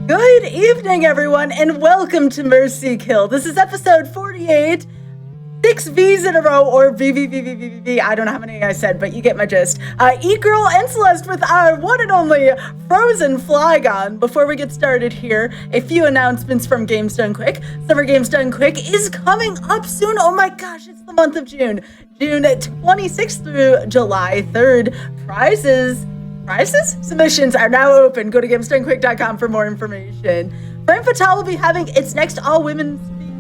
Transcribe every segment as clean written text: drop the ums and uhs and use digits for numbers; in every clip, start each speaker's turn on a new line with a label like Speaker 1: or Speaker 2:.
Speaker 1: Good evening, everyone, and welcome to Mercy Kill. This is episode 48, 6 V's in a row, or VVVVVV. I don't know how many I said, but you get my gist. E-Girl and Celeste with our one and only Frozen Flygon. Before we get started here, a few announcements from Games Done Quick. Summer Games Done Quick is coming up soon. Oh my gosh, it's the month of June. June 26th through July 3rd. Prizes? Submissions are now open. Go to GamesDoneQuick.com for more information. Flame Fatale will be having its next all-women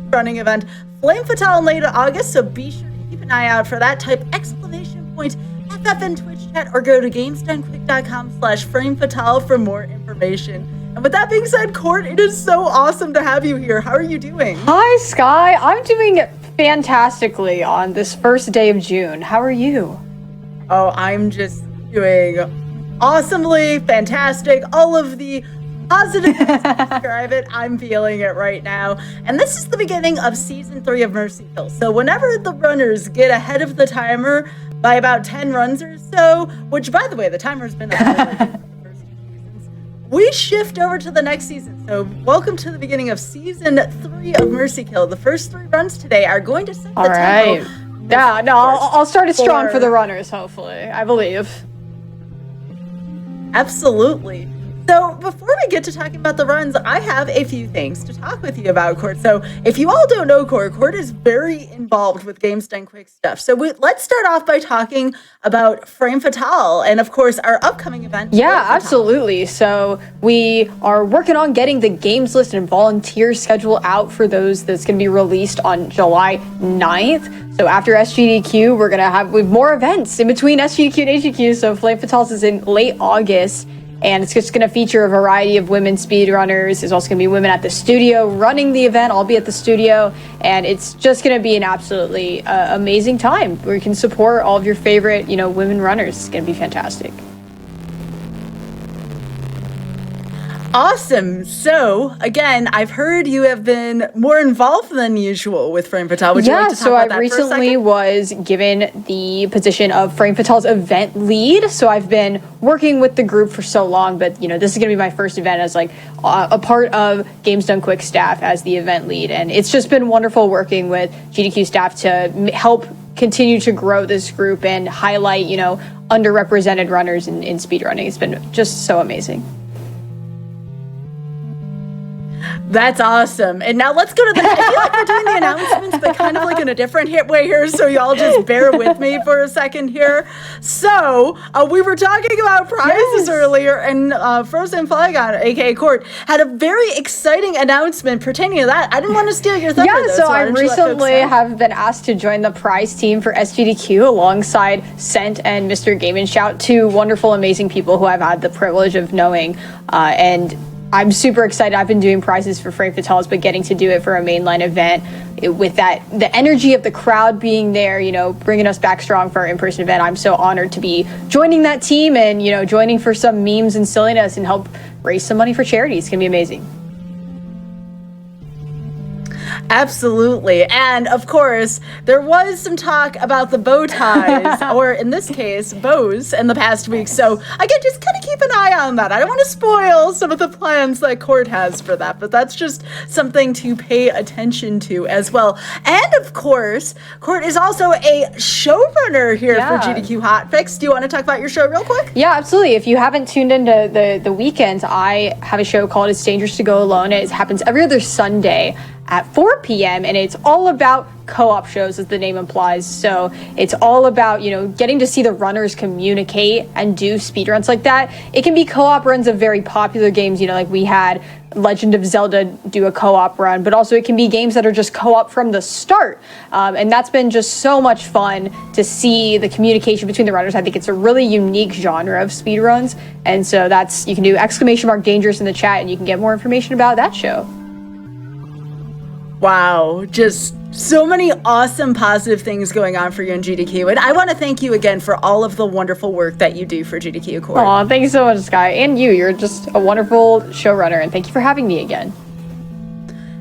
Speaker 1: speedrunning event, Flame Fatale, in late August, so be sure to keep an eye out for that. Type !FF in Twitch chat or go to GamesDoneQuick.com/Flame Fatale for more information. And with that being said, Court, it is so awesome to have you here. How are you doing?
Speaker 2: Hi, Sky. I'm doing fantastically on this first day of June. How are you?
Speaker 1: Oh, I'm just doing awesomely, fantastic, all of the positive ways to describe it. I'm feeling it right now. And this is the beginning of season 3 of Mercy Kill. So whenever the runners get ahead of the timer by about 10 runs or so, which, by the way, the timer's been up for like the first 2 seasons, we shift over to the next season. So welcome to the beginning of season 3 of Mercy Kill. The first 3 runs today are going to set the tempo.
Speaker 2: Yeah, no, I'll start it strong for the runners, hopefully. I believe.
Speaker 1: Absolutely. So before we get to talking about the runs, I have a few things to talk with you about, Court. So if you all don't know Court is very involved with Games Done Quick stuff. So let's start off by talking about Flame Fatale and, of course, our upcoming event.
Speaker 2: Yeah, absolutely. So we are working on getting the games list and volunteer schedule out for those that's going to be released on July 9th. So after SGDQ, we have more events in between SGDQ and HGQ. So Flame Fatale is in late August. And it's just going to feature a variety of women speedrunners. There's also going to be women at the studio running the event. I'll be at the studio. And it's just going to be an absolutely amazing time where you can support all of your favorite, women runners. It's going to be fantastic.
Speaker 1: Awesome. So, again, I've heard you have been more involved than usual with Flame Fatale. Would you like to talk about that for a second?
Speaker 2: So I recently was given the position of Flame Fatale's event lead. So I've been working with the group for so long, but, this is going to be my first event as a part of Games Done Quick staff as the event lead. And it's just been wonderful working with GDQ staff to help continue to grow this group and highlight, underrepresented runners in speedrunning. It's been just so amazing.
Speaker 1: That's awesome. And now let's go to I feel like we're doing the announcements, but kind of like in a different way here, so y'all just bear with me for a second here. So, we were talking about prizes earlier, and Frozen Flygon, aka Court, had a very exciting announcement pertaining to that. I didn't want to steal your thunder, though.
Speaker 2: So I recently have been asked to join the prize team for SGDQ alongside Scent and Mr. Game and Shout, 2 wonderful, amazing people who I've had the privilege of knowing, and I'm super excited. I've been doing prizes for Flame Fatales, but getting to do it for a mainline event with the energy of the crowd being there, bringing us back strong for our in-person event. I'm so honored to be joining that team and, joining for some memes and silliness and help raise some money for charity. It's going to be amazing.
Speaker 1: Absolutely. And of course, there was some talk about the bow ties, or in this case, bows, in the past week. So again, just kind of keep an eye on that. I don't want to spoil some of the plans that Court has for that, but that's just something to pay attention to as well. And of course, Court is also a showrunner here for GDQ Hotfix. Do you want to talk about your show real quick?
Speaker 2: Yeah, absolutely. If you haven't tuned into the weekends, I have a show called It's Dangerous to Go Alone. It happens every other Sunday at 4 p.m. and it's all about co-op shows, as the name implies. So it's all about, getting to see the runners communicate and do speedruns like that. It can be co-op runs of very popular games, like we had Legend of Zelda do a co-op run, but also it can be games that are just co-op from the start. And that's been just so much fun to see the communication between the runners. I think it's a really unique genre of speedruns. And so you can do !dangerous in the chat and you can get more information about that show.
Speaker 1: Wow, just so many awesome positive things going on for you in GDQ. And I want to thank you again for all of the wonderful work that you do for GDQ Court.
Speaker 2: Aw, thank you so much, Sky. And you're just a wonderful showrunner, and thank you for having me again.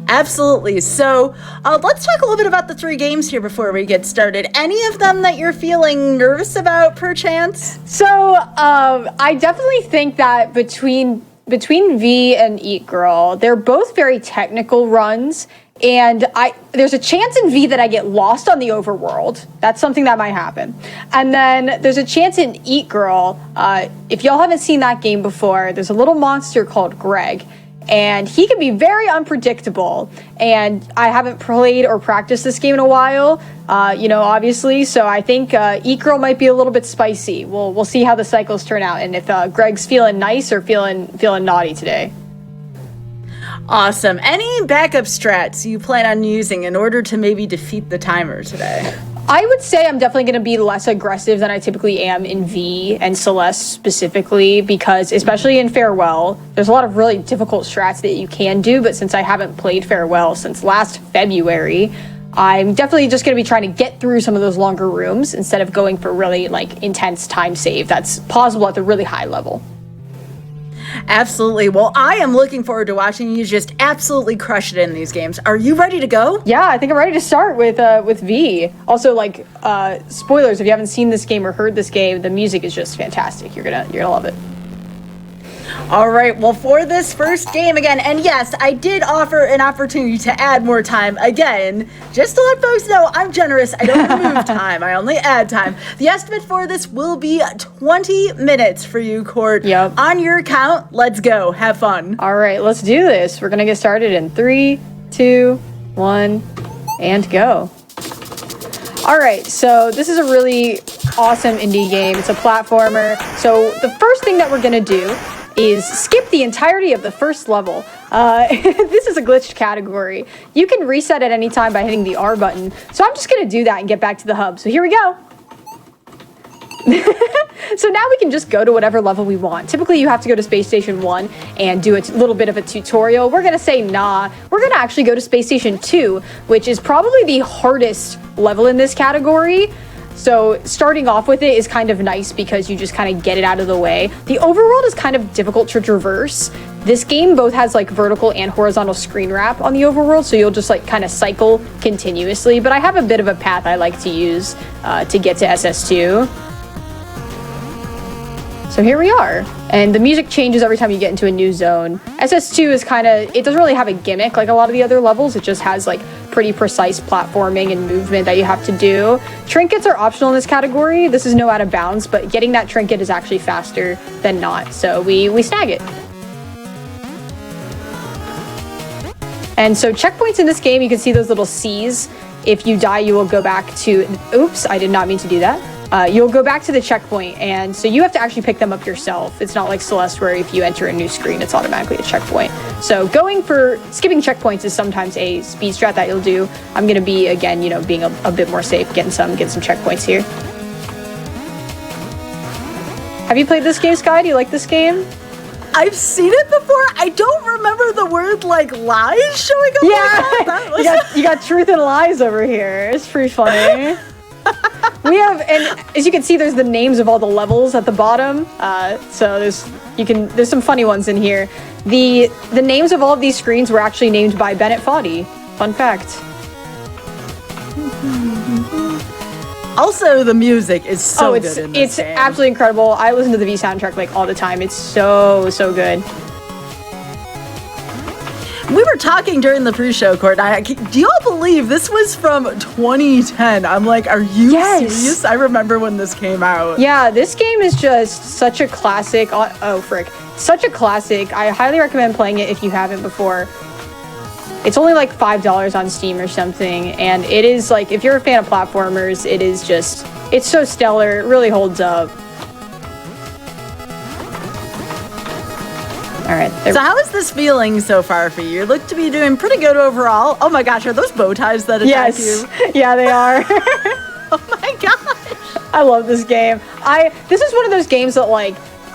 Speaker 1: Absolutely. So let's talk a little bit about the 3 games here before we get started. Any of them that you're feeling nervous about, perchance?
Speaker 2: So I definitely think that between V and Eat Girl, they're both very technical runs. And there's a chance in V that I get lost on the overworld. That's something that might happen. And then there's a chance in Eat Girl, if y'all haven't seen that game before, there's a little monster called Greg. And he can be very unpredictable. And I haven't played or practiced this game in a while, obviously. So I think Eat Girl might be a little bit spicy. We'll see how the cycles turn out and if Greg's feeling nice or feeling naughty today.
Speaker 1: Awesome. Any backup strats you plan on using in order to maybe defeat the timer today?
Speaker 2: I would say I'm definitely going to be less aggressive than I typically am in V and Celeste specifically, because especially in Farewell, there's a lot of really difficult strats that you can do, but since I haven't played Farewell since last February, I'm definitely just going to be trying to get through some of those longer rooms instead of going for really intense time save that's possible at the really high level.
Speaker 1: Absolutely. Well, I am looking forward to watching you just absolutely crush it in these games. Are you ready to go?
Speaker 2: Yeah, I think I'm ready to start with V. Also, spoilers, if you haven't seen this game or heard this game, the music is just fantastic. You're gonna love it.
Speaker 1: All right, well, for this first game again, and yes, I did offer an opportunity to add more time again, just to let folks know I'm generous. I don't remove time, I only add time. The estimate for this will be 20 minutes for you, Court.
Speaker 2: Yep.
Speaker 1: On your count, let's go. Have fun.
Speaker 2: All right, let's do this. We're gonna get started in 3, 2, 1, and go. All right, so this is a really awesome indie game. It's a platformer. So the first thing that we're gonna do is skip the entirety of the first level. This is a glitched category. You can reset at any time by hitting the R button. So I'm just gonna do that and get back to the hub. So here we go. So now we can just go to whatever level we want. Typically you have to go to Space Station 1 and do a little bit of a tutorial. We're gonna say nah. We're gonna actually go to Space Station 2, which is probably the hardest level in this category. So starting off with it is kind of nice because you just kind of get it out of the way. The overworld is kind of difficult to traverse. This game both has vertical and horizontal screen wrap on the overworld, so you'll just kind of cycle continuously. But I have a bit of a path I like to use to get to SS2. So here we are, and the music changes every time you get into a new zone. SS2 is it doesn't really have a gimmick like a lot of the other levels. It just has pretty precise platforming and movement that you have to do. Trinkets are optional in this category. This is no out of bounds, but getting that trinket is actually faster than not. So we snag it. And so checkpoints in this game, you can see those little C's. If you die, you will go back to, oops, I did not mean to do that. You'll go back to the checkpoint, and so you have to actually pick them up yourself. It's not like Celeste where if you enter a new screen, it's automatically a checkpoint. So skipping checkpoints is sometimes a speed strat that you'll do. I'm gonna be, again, being a bit more safe, getting some checkpoints here. Have you played this game, Sky? Do you like this game?
Speaker 1: I've seen it before. I don't remember the word lies showing up.
Speaker 2: Yeah, you got truth and lies over here. It's pretty funny. We have, and as you can see, there's the names of all the levels at the bottom. So there's some funny ones in here. The names of all of these screens were actually named by Bennett Foddy. Fun fact.
Speaker 1: Also, the music is so good in this game.
Speaker 2: It's absolutely incredible. I listen to the V soundtrack all the time. It's so good.
Speaker 1: We were talking during the pre-show, Court. Do y'all believe this was from 2010? I'm like, are you serious? I remember when this came out.
Speaker 2: Yeah, this game is just such a classic. Such a classic. I highly recommend playing it if you haven't before. It's only $5 on Steam or something, and it is if you're a fan of platformers, it's so stellar. It really holds up. All right.
Speaker 1: So how is this feeling so far for you? You look to be doing pretty good overall. Oh my gosh, are those bow ties that attack you?
Speaker 2: Yeah, they are.
Speaker 1: Oh my gosh.
Speaker 2: I love this game. This is one of those games that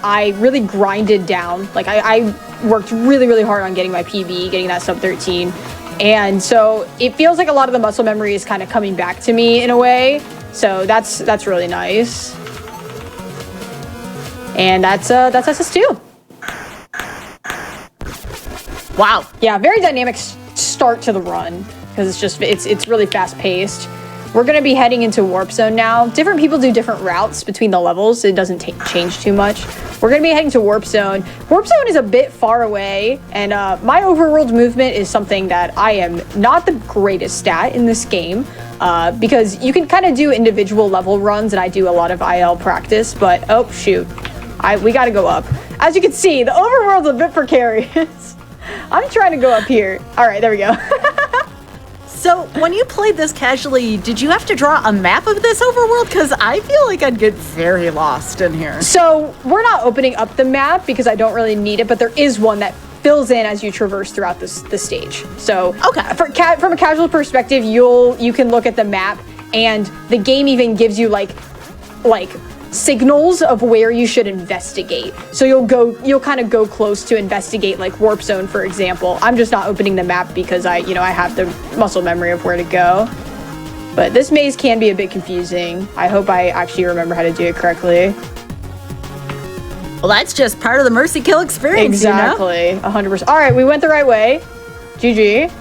Speaker 2: I really grinded down. I worked really hard on getting my PB, getting that sub 13. And so it feels like a lot of the muscle memory is kind of coming back to me in a way. So that's really nice. And that's SS2.
Speaker 1: Wow.
Speaker 2: Yeah, very dynamic start to the run because it's really fast paced. We're going to be heading into Warp Zone now. Different people do different routes between the levels. It doesn't change too much. We're going to be heading to Warp Zone. Warp Zone is a bit far away, and my overworld movement is something that I am not the greatest at in this game, because you can kind of do individual level runs, and I do a lot of IL practice, but oh shoot, we got to go up. As you can see, the overworld's a bit precarious. I'm trying to go up here. All right, there we go.
Speaker 1: So when you played this casually, did you have to draw a map of this overworld? Because I feel like I'd get very lost in here.
Speaker 2: So we're not opening up the map because I don't really need it, but there is one that fills in as you traverse throughout the stage. So
Speaker 1: okay,
Speaker 2: from a casual perspective, you can look at the map, and the game even gives you like signals of where you should investigate. So you'll kind of go close to investigate, like Warp Zone, for example. I'm just not opening the map because I have the muscle memory of where to go. But this maze can be a bit confusing. I hope I actually remember how to do it correctly.
Speaker 1: Well, that's just part of the Mercy Kill experience,
Speaker 2: exactly, 100%. All right, we went the right way. GG.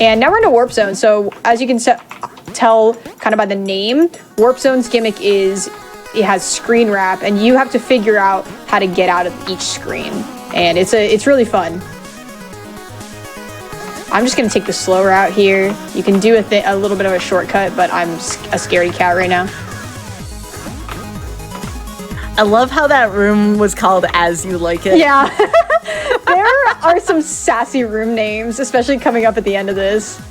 Speaker 2: And now we're into Warp Zone. So as you can tell kind of by the name, Warp Zone's gimmick is it has screen wrap, and you have to figure out how to get out of each screen, and it's really fun. I'm just gonna take the slow route here. You can do a little bit of a shortcut, but I'm a scaredy cat right now.
Speaker 1: I love how that room was called As You Like It.
Speaker 2: Yeah. There are some sassy room names, especially coming up at the end of this.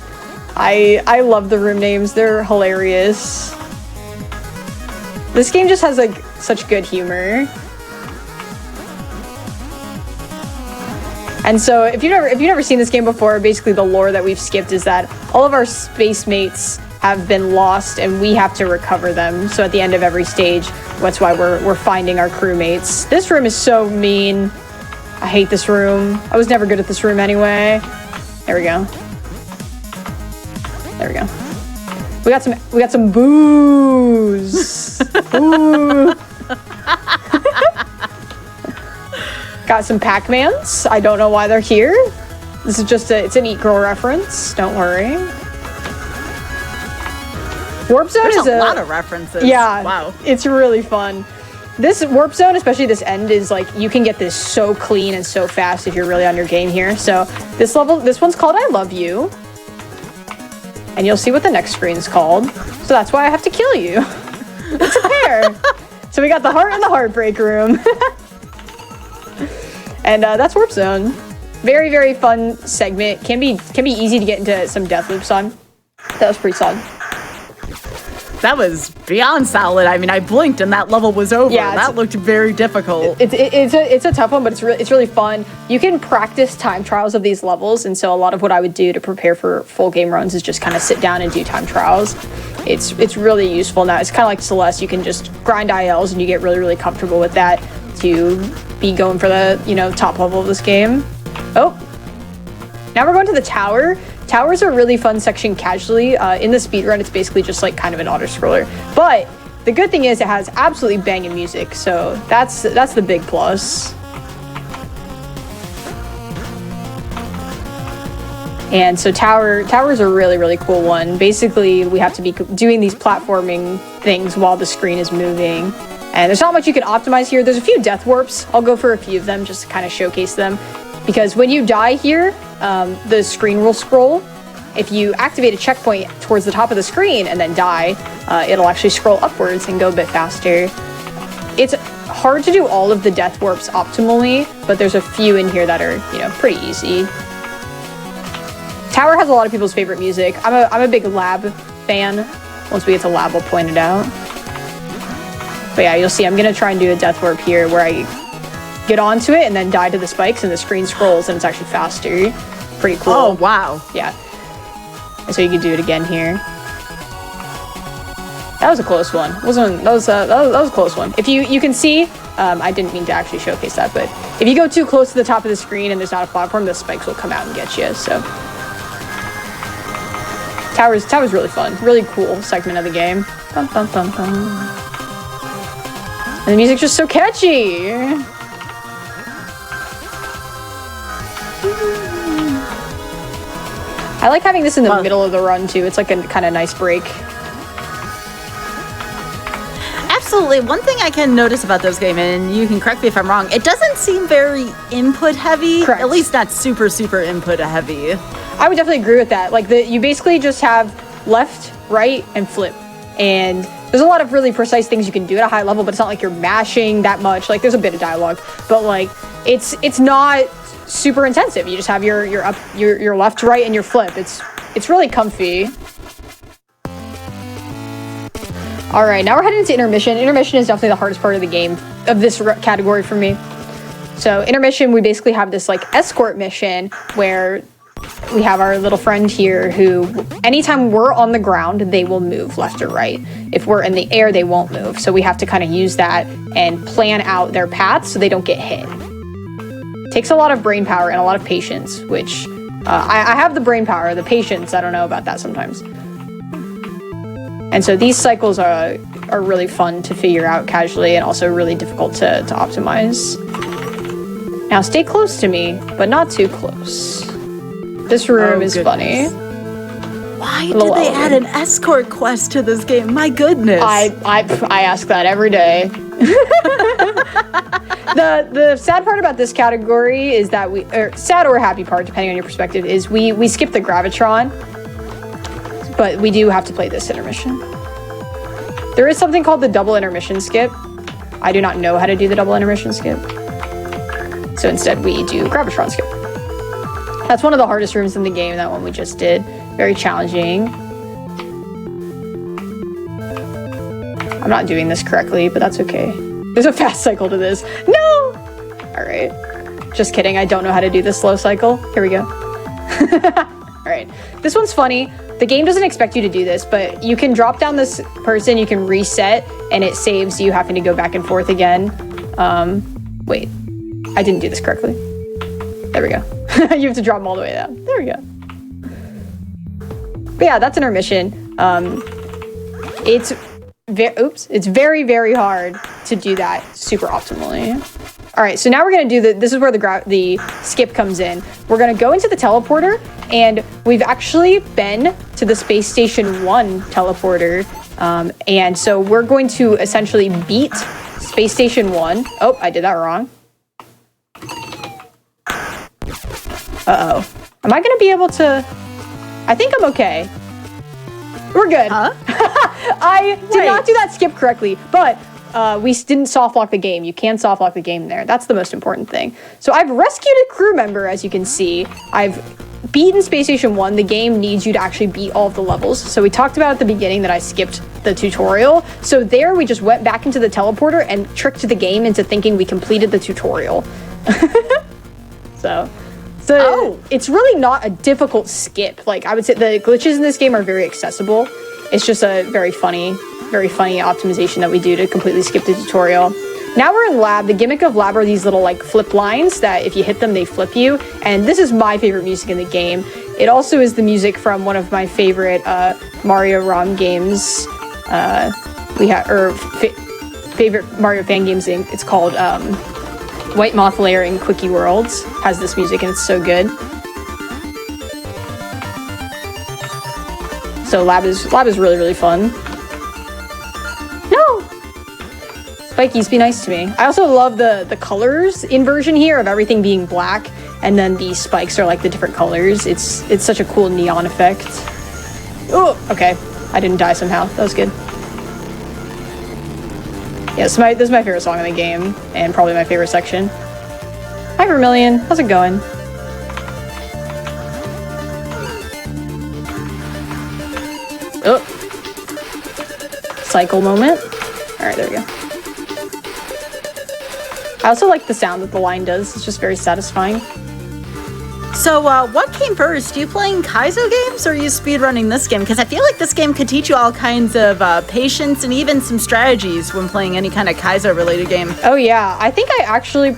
Speaker 2: I love the room names. They're hilarious. This game just has like such good humor. And so if you've never seen this game before, basically the lore that we've skipped is that all of our space mates have been lost and we have to recover them. So at the end of every stage, that's why we're finding our crewmates. This room is so mean. I hate this room. I was never good at this room anyway. There we go. There we go. We got some booze. Ooh. Got some Pac-Mans. I don't know why they're here. This is just it's an Eat Girl reference. Don't worry. Warp Zone
Speaker 1: There's
Speaker 2: is
Speaker 1: a lot of references.
Speaker 2: Yeah.
Speaker 1: Wow.
Speaker 2: It's really fun. This Warp Zone, especially this end, is like you can get this so clean and so fast if you're really on your game here. So this one's called I Love You. And you'll see what the next screen's called. So that's why I have to kill you. It's a pair. So we got the heart and the heartbreak room. And that's Warp Zone. Very, very fun segment. Can be easy to get into some death loops on. That was pretty solid.
Speaker 1: That was beyond solid. I mean, I blinked and that level was over. Yeah, that looked very difficult.
Speaker 2: It's a tough one, but it's really fun. You can practice time trials of these levels, and so a lot of what I would do to prepare for full game runs is just kind of sit down and do time trials. It's really useful now. It's kind of like Celeste. You can just grind ILs and you get really, really comfortable with that to be going for the top level of this game. Oh, now we're going to the tower. Towers are a really fun section casually. In the speedrun, it's basically just like kind of an auto-scroller. But the good thing is it has absolutely banging music, so that's the big plus. And so tower's a really, really cool one. Basically, we have to be doing these platforming things while the screen is moving. And there's not much you can optimize here. There's a few death warps. I'll go for a few of them just to kind of showcase them. Because when you die here, the screen will scroll. If you activate a checkpoint towards the top of the screen and then die, it'll actually scroll upwards and go a bit faster. It's hard to do all of the death warps optimally, but there's a few in here that are, pretty easy. Tower has a lot of people's favorite music. I'm a big lab fan. Once we get to lab, we'll point it out. But yeah, you'll see I'm gonna try and do a death warp here where I get onto it and then die to the spikes and the screen scrolls and it's actually faster. Pretty cool.
Speaker 1: Oh, wow.
Speaker 2: Yeah. And so you can do it again here. That was a close one. That was a close one. If you can see, I didn't mean to actually showcase that, but if you go too close to the top of the screen and there's not a platform, the spikes will come out and get you, so. Tower's really fun. Really cool segment of the game. Dun, dun, dun, dun. And the music's just so catchy. I like having this in the middle of the run too. It's like a kind of nice break.
Speaker 1: Absolutely. One thing I can notice about this game, and you can correct me if I'm wrong, it doesn't seem very input heavy.
Speaker 2: Correct.
Speaker 1: At least not super input heavy.
Speaker 2: I would definitely agree with that. Like you basically just have left, right, and flip. And there's a lot of really precise things you can do at a high level, but it's not like you're mashing that much. Like there's a bit of dialogue, but like it's not super intensive. You just have your up, your left, right, and your flip. It's really comfy. All right, now we're heading into intermission. Intermission is definitely the hardest part of the game, of this category for me. So intermission, we basically have this like escort mission where we have our little friend here who, anytime we're on the ground, they will move left or right. If we're in the air, they won't move. So we have to kind of use that and plan out their paths so they don't get hit. It takes a lot of brain power and a lot of patience, which I have the brain power. The patience, I don't know about that sometimes. And so these cycles are really fun to figure out casually and also really difficult to optimize. Now stay close to me, but not too close. This room is funny.
Speaker 1: Why did they add an escort quest to this game? My goodness.
Speaker 2: I ask that every day. The sad part about this category is that sad or happy part, depending on your perspective, is we skip the Gravitron, but we do have to play this intermission. There is something called the double intermission skip. I do not know how to do the double intermission skip. So instead we do Gravitron skip. That's one of the hardest rooms in the game, that one we just did. Very challenging. I'm not doing this correctly, but that's okay. There's a fast cycle to this. No! All right. Just kidding, I don't know how to do the slow cycle. Here we go. All right, this one's funny. The game doesn't expect you to do this, but you can drop down this person, you can reset, and it saves you having to go back and forth again. Wait, I didn't do this correctly. There we go. You have to drop them all the way down. There we go. But yeah, that's intermission. It's very, very hard to do that super optimally. All right, so now we're gonna do this is where the skip comes in. We're gonna go into the teleporter, and we've actually been to the Space Station 1 teleporter. And so we're going to essentially beat Space Station 1. Oh, I did that wrong. Uh-oh. Am I gonna be able to... I think I'm okay. We're good. Huh? I did not do that skip correctly, but we didn't soft lock the game. You can soft lock the game there. That's the most important thing. So I've rescued a crew member, as you can see. I've beaten Space Station 1. The game needs you to actually beat all of the levels. So we talked about at the beginning that I skipped the tutorial. So there we just went back into the teleporter and tricked the game into thinking we completed the tutorial. So it's really not a difficult skip. Like, I would say the glitches in this game are very accessible. It's just a very funny optimization that we do to completely skip the tutorial. Now we're in lab. The gimmick of lab are these little like flip lines that if you hit them, they flip you. And this is my favorite music in the game. It also is the music from one of my favorite Mario ROM games. Favorite Mario fan games. It's called White Moth Lair in Quickie Worlds. Has this music and it's so good. So lab is really, really fun. No! Spikies, be nice to me. I also love the colors inversion here of everything being black, and then the spikes are like the different colors. It's such a cool neon effect. Oh, okay. I didn't die somehow. That was good. Yeah, this is my favorite song in the game, and probably my favorite section. Hi, Vermilion. How's it going? Oh. Cycle moment. All right, there we go. I also like the sound that the line does. It's just very satisfying.
Speaker 1: So what came first? Are you playing Kaizo games or are you speedrunning this game? Because I feel like this game could teach you all kinds of patience and even some strategies when playing any kind of Kaizo related game.
Speaker 2: Oh yeah, I think I had started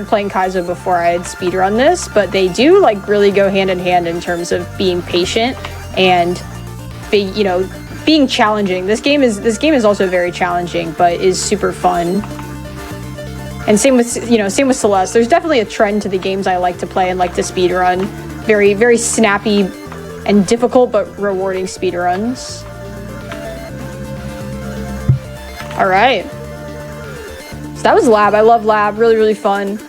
Speaker 2: playing Kaizo before I had speedrun this, but they do like really go hand in hand in terms of being patient and being challenging. This game is also very challenging, but is super fun. And same with Celeste. There's definitely a trend to the games I like to play and like to speedrun. Very, very snappy and difficult but rewarding speedruns. All right. So that was Lab. I love Lab. Really, really fun.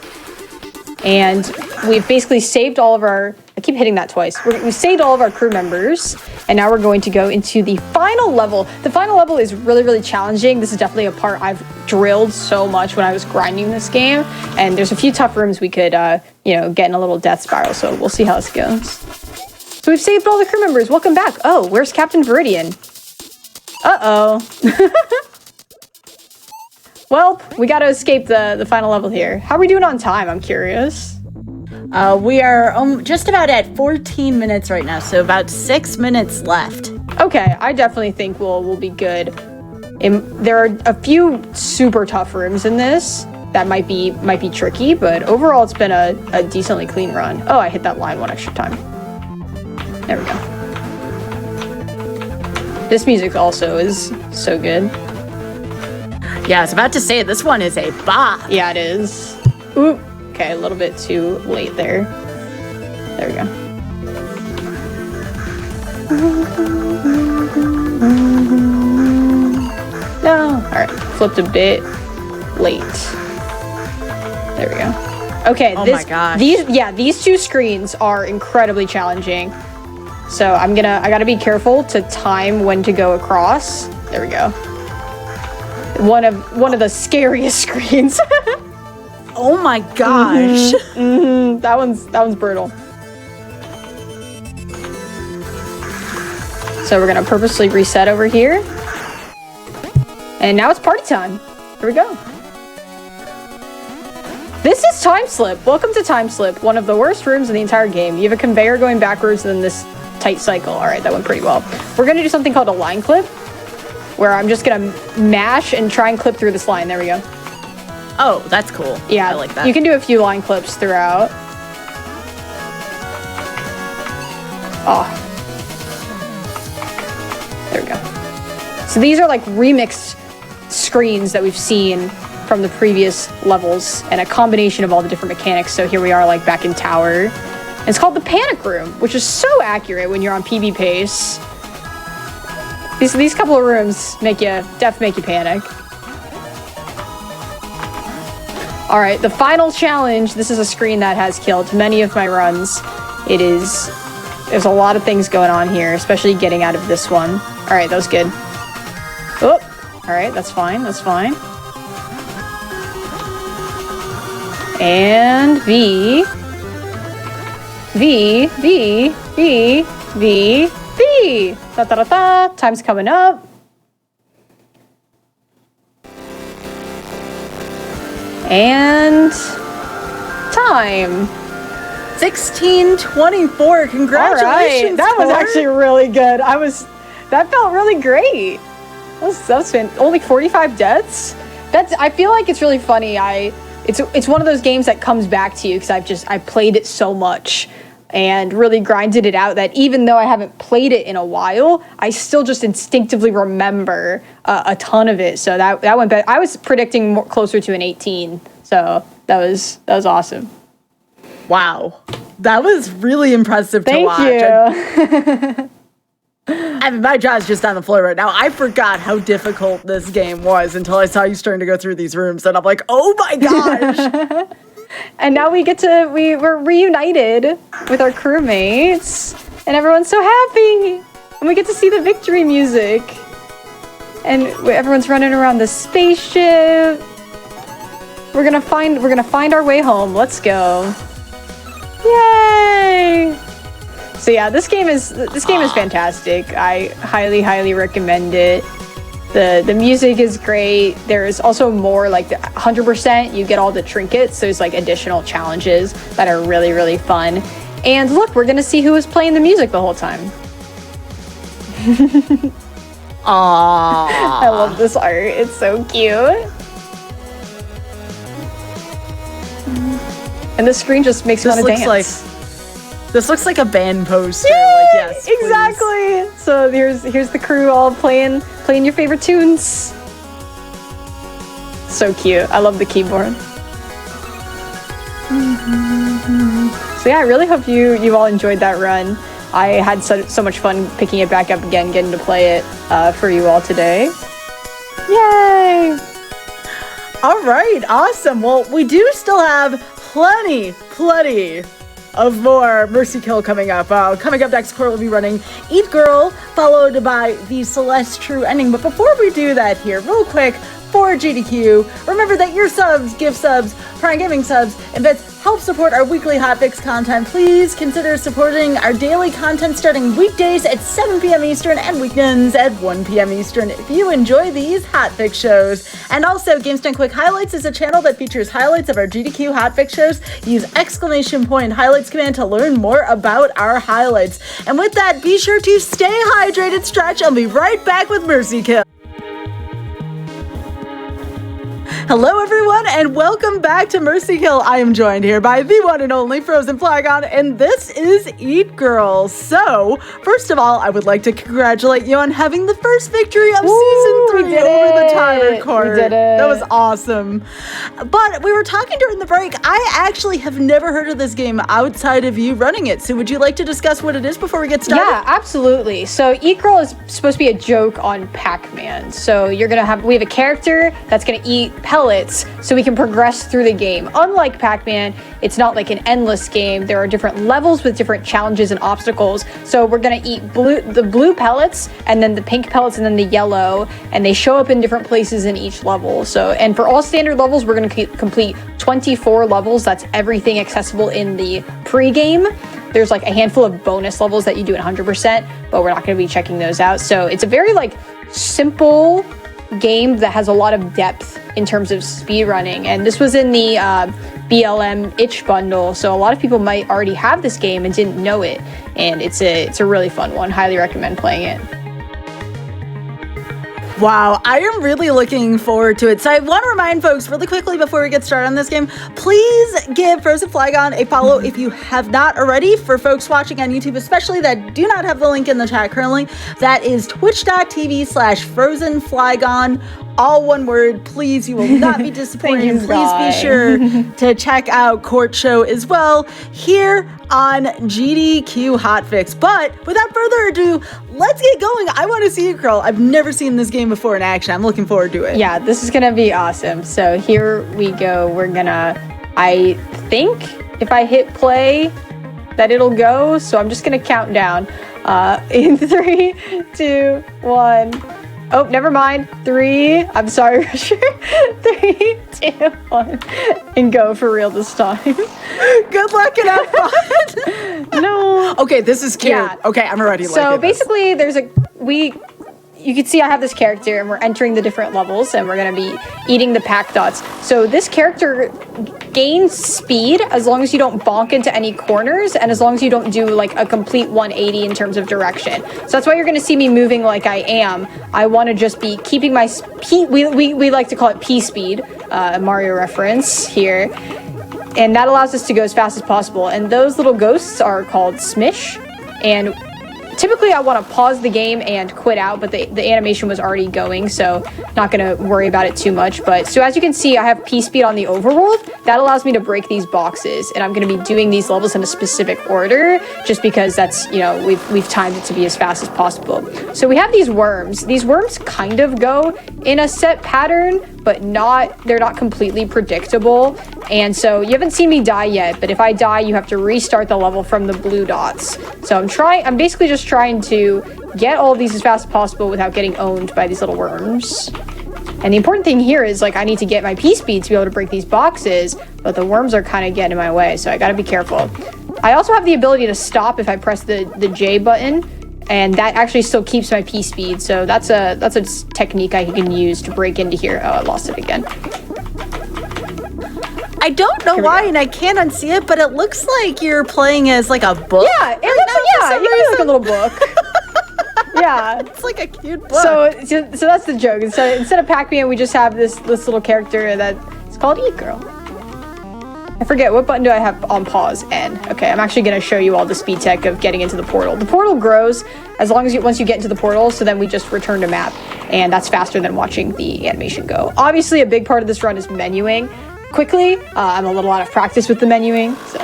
Speaker 2: And we've basically saved all of our... I keep hitting that twice. We've saved all of our crew members. And now we're going to go into the final level. The final level is really, really challenging. This is definitely a part I've drilled so much when I was grinding this game. And there's a few tough rooms we could, you know, get in a little death spiral. So we'll see how this goes. So we've saved all the crew members. Welcome back. Oh, where's Captain Viridian? Uh-oh. Well, we got to escape the final level here. How are we doing on time? I'm curious.
Speaker 1: We are just about at 14 minutes right now, so about 6 minutes left.
Speaker 2: Okay, I definitely think we'll be good. There are a few super tough rooms in this that might be tricky, but overall it's been a decently clean run. Oh, I hit that line one extra time. There we go. This music also is so good.
Speaker 1: Yeah, I was about to say, this one is a bop.
Speaker 2: Yeah, it is. Oop. Okay, a little bit too late there. There we go. No. All right, flipped a bit late. There we go. Okay.
Speaker 1: Oh my gosh.
Speaker 2: These two screens are incredibly challenging. So I gotta be careful to time when to go across. There we go. One of the scariest screens.
Speaker 1: Oh my gosh.
Speaker 2: That one's brutal. So we're gonna purposely reset over here. And now it's party time. Here we go. This is Time Slip. Welcome to Time Slip, one of the worst rooms in the entire game. You have a conveyor going backwards and then this tight cycle. All right, that went pretty well. We're gonna do something called a line clip, where I'm just gonna mash and try and clip through this line. There we go.
Speaker 1: Oh, that's cool.
Speaker 2: Yeah,
Speaker 1: I like that.
Speaker 2: You can do a few line clips throughout. Oh. There we go. So these are like remixed screens that we've seen from the previous levels and a combination of all the different mechanics. So here we are like back in Tower. And it's called the Panic Room, which is so accurate when you're on PB pace. These couple of rooms make you panic. All right, the final challenge. This is a screen that has killed many of my runs. There's a lot of things going on here, especially getting out of this one. All right, that was good. Oh, all right, that's fine, that's fine. And V. Da-da-da-da, time's coming up. And time.
Speaker 1: 16:24. Congratulations.
Speaker 2: All right. That was actually really good. That felt really great. That was only 45 deaths. I feel like it's really funny. It's one of those games that comes back to you because I played it so much and really grinded it out that even though I haven't played it in a while, I still just instinctively remember a ton of it. So that went better. I was predicting closer to an 18. So that was awesome.
Speaker 1: Wow. That was really impressive to watch.
Speaker 2: Thank you.
Speaker 1: I mean, my jaw's just on the floor right now. I forgot how difficult this game was until I saw you starting to go through these rooms, and I'm like, oh my gosh.
Speaker 2: And now we're reunited with our crewmates, and everyone's so happy. And we get to see the victory music. And everyone's running around the spaceship. We're gonna find our way home. Let's go. Yay! So yeah, this game is fantastic. I highly recommend it. The music is great. There's also more, like 100%. You get all the trinkets. So there's like additional challenges that are really fun. And look, we're gonna see who was playing the music the whole time.
Speaker 1: Aww.
Speaker 2: I love this art. It's so cute. And the screen just makes you want to dance.
Speaker 1: This looks like a band poster.
Speaker 2: Yay!
Speaker 1: Like, yes,
Speaker 2: exactly. Please. So here's the crew all playing your favorite tunes. So cute. I love the keyboard. So yeah, I really hope you all enjoyed that run. I had so much fun picking it back up again, getting to play it for you all today. Yay!
Speaker 1: All right, awesome. Well, we do still have plenty of more Mercy Kill coming up. Coming up next, Core will be running Eat Girl, followed by the Celeste True Ending. But before we do that here, real quick, for GDQ, remember that your subs, gift subs, Prime Gaming subs, and bits help support our weekly hotfix content. Please consider supporting our daily content starting weekdays at 7 p.m. Eastern and weekends at 1 p.m. Eastern if you enjoy these hotfix shows. And also, GameStone Quick Highlights is a channel that features highlights of our GDQ hotfix shows. Use !highlights command to learn more about our highlights. And with that, be sure to stay hydrated, stretch. I'll be right back with Mercy Kill. Hello everyone and welcome back to Mercy Kill. I am joined here by the one and only Frozen Flygon, and this is Eat Girl. So, first of all, I would like to congratulate you on having the first victory of Season 3 over the timer court.
Speaker 2: We did it.
Speaker 1: That was awesome. But we were talking during the break, I actually have never heard of this game outside of you running it. So would you like to discuss what it is before we get started?
Speaker 2: Yeah, absolutely. So Eat Girl is supposed to be a joke on Pac-Man. So we have a character that's gonna eat pellets so we can progress through the game. Unlike Pac-Man, it's not like an endless game. There are different levels with different challenges and obstacles. So we're gonna eat the blue pellets and then the pink pellets and then the yellow, and they show up in different places in each level. So, and for all standard levels, we're gonna complete 24 levels. That's everything accessible in the pre-game. There's like a handful of bonus levels that you do at 100%, but we're not gonna be checking those out. So it's a very simple game that has a lot of depth in terms of speed running, and this was in the BLM itch bundle, so a lot of people might already have this game and didn't know it, and it's a really fun one. Highly recommend playing it.
Speaker 1: Wow, I am really looking forward to it. So I want to remind folks really quickly before we get started on this game, please give Frozen Flygon a follow if you have not already. For folks watching on YouTube, especially that do not have the link in the chat currently, that is twitch.tv/FrozenFlygon. All one word, please. You will not be disappointed. Please be sure to check out Court Show as well here on GDQ Hotfix. But without further ado, let's get going. I want to see it, girl. I've never seen this game before in action. I'm looking forward to it.
Speaker 2: Yeah, this is gonna be awesome. So here we go. I think if I hit play that it'll go. So I'm just gonna count down in 3, 2, 1. Oh, never mind. 3. I'm sorry, Rusher. 3, 2, 1, and go for real this time.
Speaker 1: Good luck and have fun.
Speaker 2: No.
Speaker 1: Okay, this is cute.
Speaker 2: Yeah.
Speaker 1: Okay, I'm already
Speaker 2: So
Speaker 1: liking this.
Speaker 2: basically, you can see I have this character, and we're entering the different levels, and we're gonna be eating the pack dots. So this character gains speed as long as you don't bonk into any corners, and as long as you don't do like a complete 180 in terms of direction. So that's why you're gonna see me moving like I am. I want to just be keeping my we like to call it P speed, Mario reference here, and that allows us to go as fast as possible. And those little ghosts are called Smish, and typically I want to pause the game and quit out, but the animation was already going, so not going to worry about it too much. But so as you can see, I have P speed on the overworld. That allows me to break these boxes, and I'm going to be doing these levels in a specific order just because that's, we've timed it to be as fast as possible. So we have these worms. These worms kind of go in a set pattern, but they're not completely predictable. And so you haven't seen me die yet, but if I die, you have to restart the level from the blue dots. So I'm basically just trying to get all of these as fast as possible without getting owned by these little worms. And the important thing here is I need to get my P speed to be able to break these boxes, but the worms are kind of getting in my way, so I gotta be careful. I also have the ability to stop if I press the J button, and that actually still keeps my P speed, so that's a technique I can use to break into here. Oh, I lost it again.
Speaker 1: I don't know why, and I can't unsee it, but it looks like you're playing as a book.
Speaker 2: Yeah, it looks like a little book. Yeah,
Speaker 1: it's like a cute book.
Speaker 2: So that's the joke. Instead of Pac-Man, we just have this little character that's called Eat Girl. I forget, what button do I have on pause? N. Okay, I'm actually going to show you all the speed tech of getting into the portal. The portal grows as long as once you get into the portal, so then we just return to map, and that's faster than watching the animation go. Obviously, a big part of this run is menuing quickly. I'm a little out of practice with the menuing, so.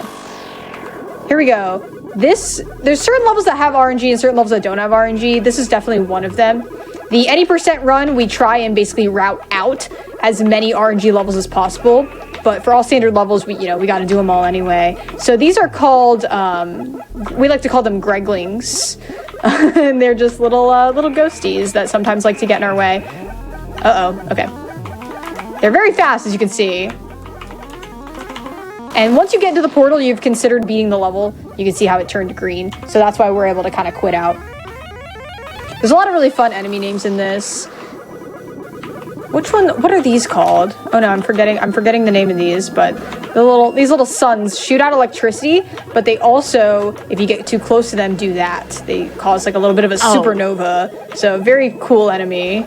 Speaker 2: Here we go. There's certain levels that have RNG and certain levels that don't have RNG. This is definitely one of them. The any % run, we try and basically route out as many RNG levels as possible. But for all standard levels, we got to do them all anyway. So these are called, we like to call them Greglings. And they're just little ghosties that sometimes like to get in our way. Okay. They're very fast, as you can see. And once you get into the portal, you've considered beating the level. You can see how it turned green. So that's why we're able to kind of quit out. There's a lot of really fun enemy names in this. What are these called? Oh no, I'm forgetting the name of these, but these little suns shoot out electricity, but they also, if you get too close to them, do that. They cause like a little bit of a supernova. So very cool enemy.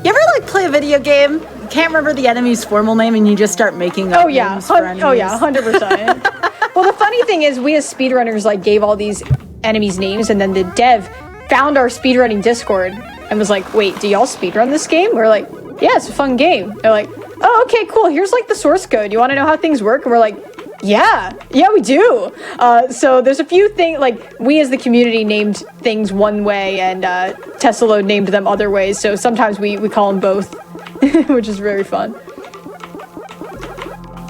Speaker 1: You ever like play a video game? You can't remember the enemy's formal name and you just start making up names for enemies?
Speaker 2: Oh yeah, 100%. Well, the funny thing is we as speedrunners like gave all these enemies names, and then the dev found our speedrunning Discord and was like, wait, do y'all speedrun this game? We're like, yeah, it's a fun game. They're like, oh, okay, cool. Here's like the source code. You want to know how things work? And we're like, yeah, we do. So there's a few things, like we as the community named things one way and Tessalode named them other ways. So sometimes we call them both, which is very fun.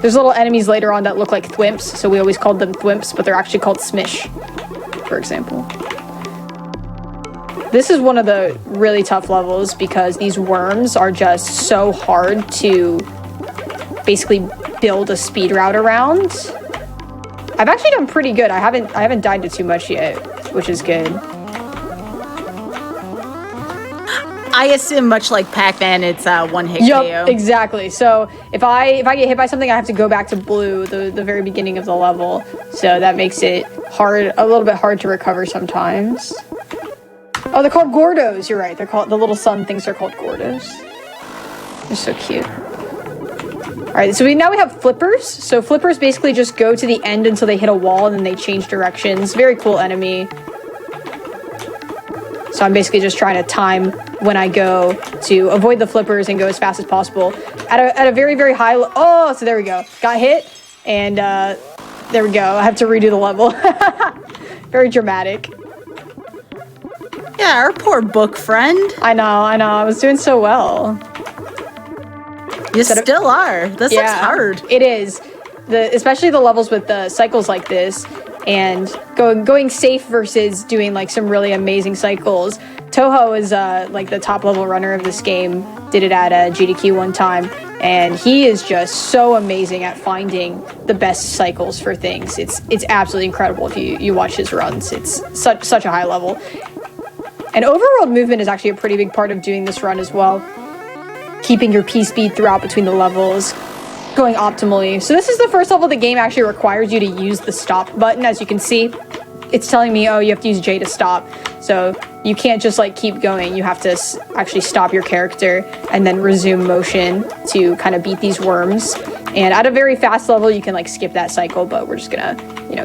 Speaker 2: There's little enemies later on that look like thwimps. So we always called them thwimps, but they're actually called smish, for example. This is one of the really tough levels because these worms are just so hard to basically build a speed route around. I've actually done pretty good. I haven't died to too much yet, which is good.
Speaker 1: I assume much like Pac-Man, it's one hit
Speaker 2: Yep,
Speaker 1: KO.
Speaker 2: exactly. So if I get hit by something, I have to go back to blue, the very beginning of the level. So that makes it a little bit hard to recover sometimes. Oh, they're called Gordos. You're right. They're called, the little sun things are called Gordos. They're so cute. All right, so now we have flippers. So flippers basically just go to the end until they hit a wall and then they change directions. Very cool enemy. So I'm basically just trying to time when I go to avoid the flippers and go as fast as possible. At a very, very high... Oh, so there we go. Got hit, and there we go. I have to redo the level. Very dramatic.
Speaker 1: Yeah, our poor book friend.
Speaker 2: I know. I was doing so well.
Speaker 1: You still are. This looks hard.
Speaker 2: It is. Especially the levels with the cycles like this, and going safe versus doing like some really amazing cycles. Toho is like the top level runner of this game. Did it at GDQ one time, and he is just so amazing at finding the best cycles for things. It's absolutely incredible if you watch his runs. It's such a high level. And overworld movement is actually a pretty big part of doing this run as well. Keeping your P-speed throughout between the levels, going optimally. So this is the first level the game actually requires you to use the stop button. As you can see, it's telling me, oh, you have to use J to stop. So you can't just like keep going. You have to actually stop your character and then resume motion to kind of beat these worms. And at a very fast level, you can like skip that cycle, but we're just gonna,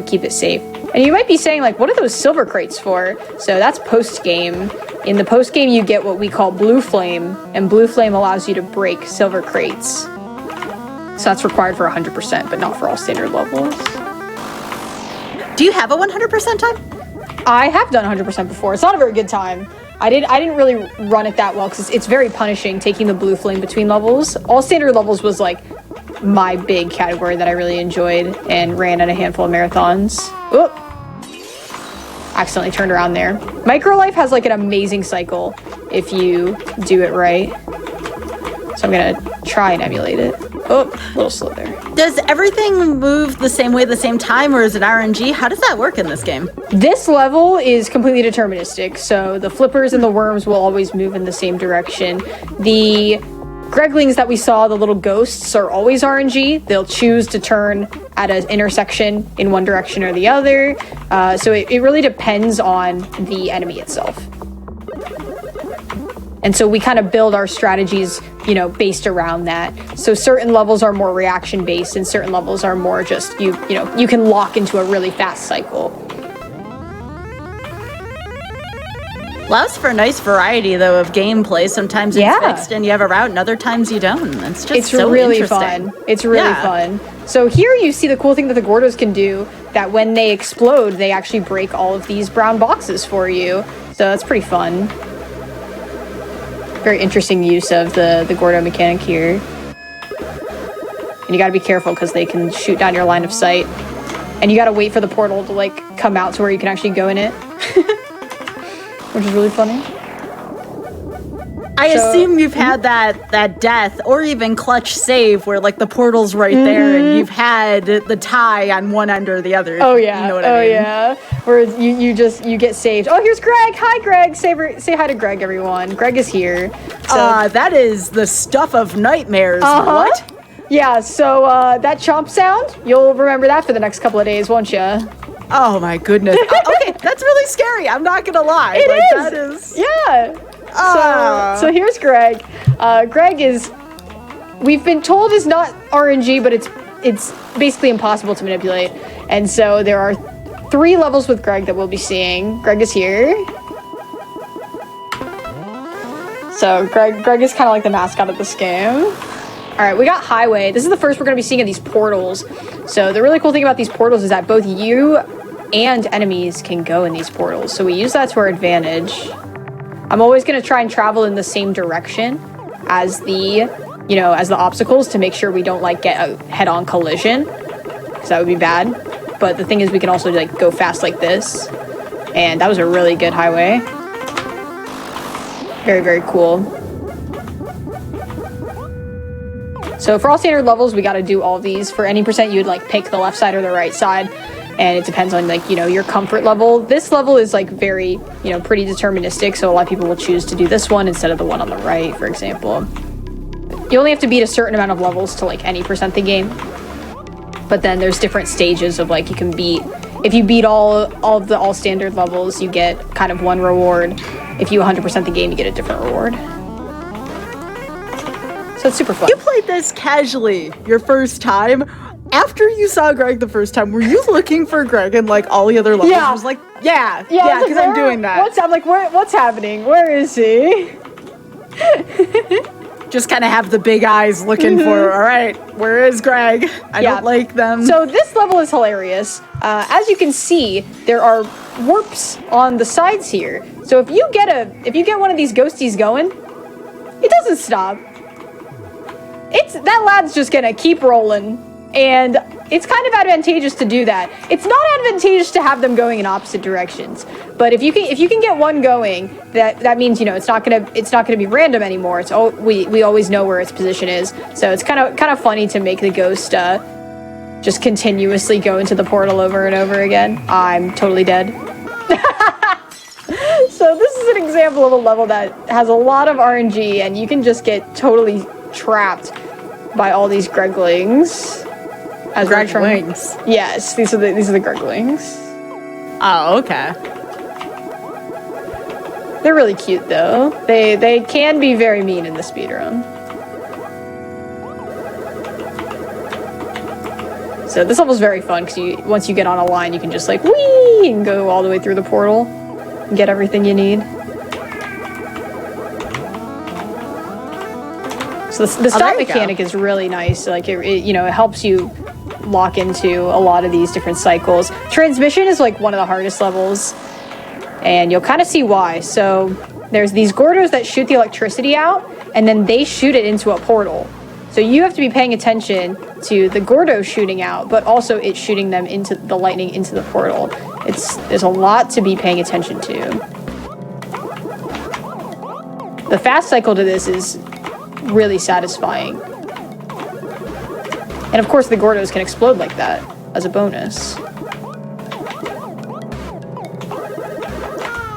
Speaker 2: keep it safe. And you might be saying like, what are those silver crates for? So that's post-game. In the post-game, you get what we call Blue Flame, and Blue Flame allows you to break silver crates. So that's required for 100%, but not for all standard levels.
Speaker 1: Do you have a 100% time?
Speaker 2: I have done 100% before. It's not a very good time. I didn't really run it that well because it's very punishing taking the Blue Flame between levels. All standard levels was like my big category that I really enjoyed and ran at a handful of marathons. Oop. Accidentally turned around there. Micro Life has like an amazing cycle if you do it right. So I'm gonna try and emulate it. Oh, a little slow there.
Speaker 1: Does everything move the same way at the same time, or is it RNG? How does that work in this game?
Speaker 2: This level is completely deterministic, so the flippers and the worms will always move in the same direction. The Greglings that we saw, the little ghosts, are always RNG. They'll choose to turn at an intersection in one direction or the other. So it really depends on the enemy itself. And so we kind of build our strategies, based around that. So certain levels are more reaction based and certain levels are more just, you can lock into a really fast cycle.
Speaker 1: Allows for a nice variety, though, of gameplay. Sometimes it's fixed and you have a route, and other times you don't. It's so
Speaker 2: really
Speaker 1: interesting.
Speaker 2: Fun. It's really fun. So here you see the cool thing that the Gordos can do, that when they explode, they actually break all of these brown boxes for you. So that's pretty fun. Very interesting use of the Gordo mechanic here. And you gotta be careful because they can shoot down your line of sight. And you gotta wait for the portal to, like, come out to where you can actually go in it. Which is really funny.
Speaker 1: I assume you've had that death or even clutch save where, like, the portal's right there and you've had the tie on one end or the other.
Speaker 2: Oh yeah.
Speaker 1: You know what I mean?
Speaker 2: Yeah. Where you get saved. Oh, here's Greg. Hi, Greg. Say hi to Greg, everyone. Greg is here. So,
Speaker 1: that is the stuff of nightmares. What?
Speaker 2: Yeah. So that chomp sound, you'll remember that for the next couple of days, won't you?
Speaker 1: Oh my goodness. Okay, that's really scary. I'm not gonna lie.
Speaker 2: It is.
Speaker 1: That is.
Speaker 2: Yeah. So here's Greg. Greg is, we've been told, is not RNG, but it's basically impossible to manipulate. And so there are 3 levels with Greg that we'll be seeing. Greg is here. So Greg is kind of like the mascot of this game. All right, we got Highway. This is the first we're going to be seeing of these portals. So the really cool thing about these portals is that both you and enemies can go in these portals. So we use that to our advantage. I'm always going to try and travel in the same direction as the obstacles to make sure we don't, like, get a head-on collision, because that would be bad. But the thing is, we can also, like, go fast like this. And that was a really good highway. Very, very cool. So for all standard levels, we got to do all of these. For any percent, you would, like, pick the left side or the right side. And it depends on, like, your comfort level. This level is, like, very, pretty deterministic. So a lot of people will choose to do this one instead of the one on the right, for example. You only have to beat a certain amount of levels to, like, any percent the game. But then there's different stages of, like, you can beat. If you beat all of the all standard levels, you get kind of one reward. If you 100% the game, you get a different reward. So it's super fun.
Speaker 1: You played this casually your first time. After you saw Greg the first time, were you looking for Greg in, like, all the other levels?
Speaker 2: Yeah.
Speaker 1: I was like, yeah, because I'm doing that.
Speaker 2: I'm like, what's happening? Where is he?
Speaker 1: Just kind of have the big eyes looking for, all right, where is Greg? I don't like them.
Speaker 2: So this level is hilarious. As you can see, there are warps on the sides here. So if you get one of these ghosties going, it doesn't stop. That lad's just gonna keep rolling. And it's kind of advantageous to do that. It's not advantageous to have them going in opposite directions. But if you can get one going, that means, it's not gonna be random anymore. We always know where its position is. So it's kind of funny to make the ghost just continuously go into the portal over and over again. I'm totally dead. So this is an example of a level that has a lot of RNG, and you can just get totally trapped by all these Greglings.
Speaker 1: Greglings?
Speaker 2: Yes, these are the Greglings.
Speaker 1: Oh, okay.
Speaker 2: They're really cute, though. They can be very mean in the speedrun. So this level's very fun, because once you get on a line, you can just, like, whee, and go all the way through the portal and get everything you need. So the stop mechanic is really nice. Like, it helps you lock into a lot of these different cycles. Transmission is, like, one of the hardest levels, and you'll kind of see why. So there's these Gordos that shoot the electricity out, and then they shoot it into a portal. So you have to be paying attention to the Gordo shooting out, but also it shooting them into the lightning into the portal. There's a lot to be paying attention to. The fast cycle to this is really satisfying. And of course the Gordos can explode like that as a bonus.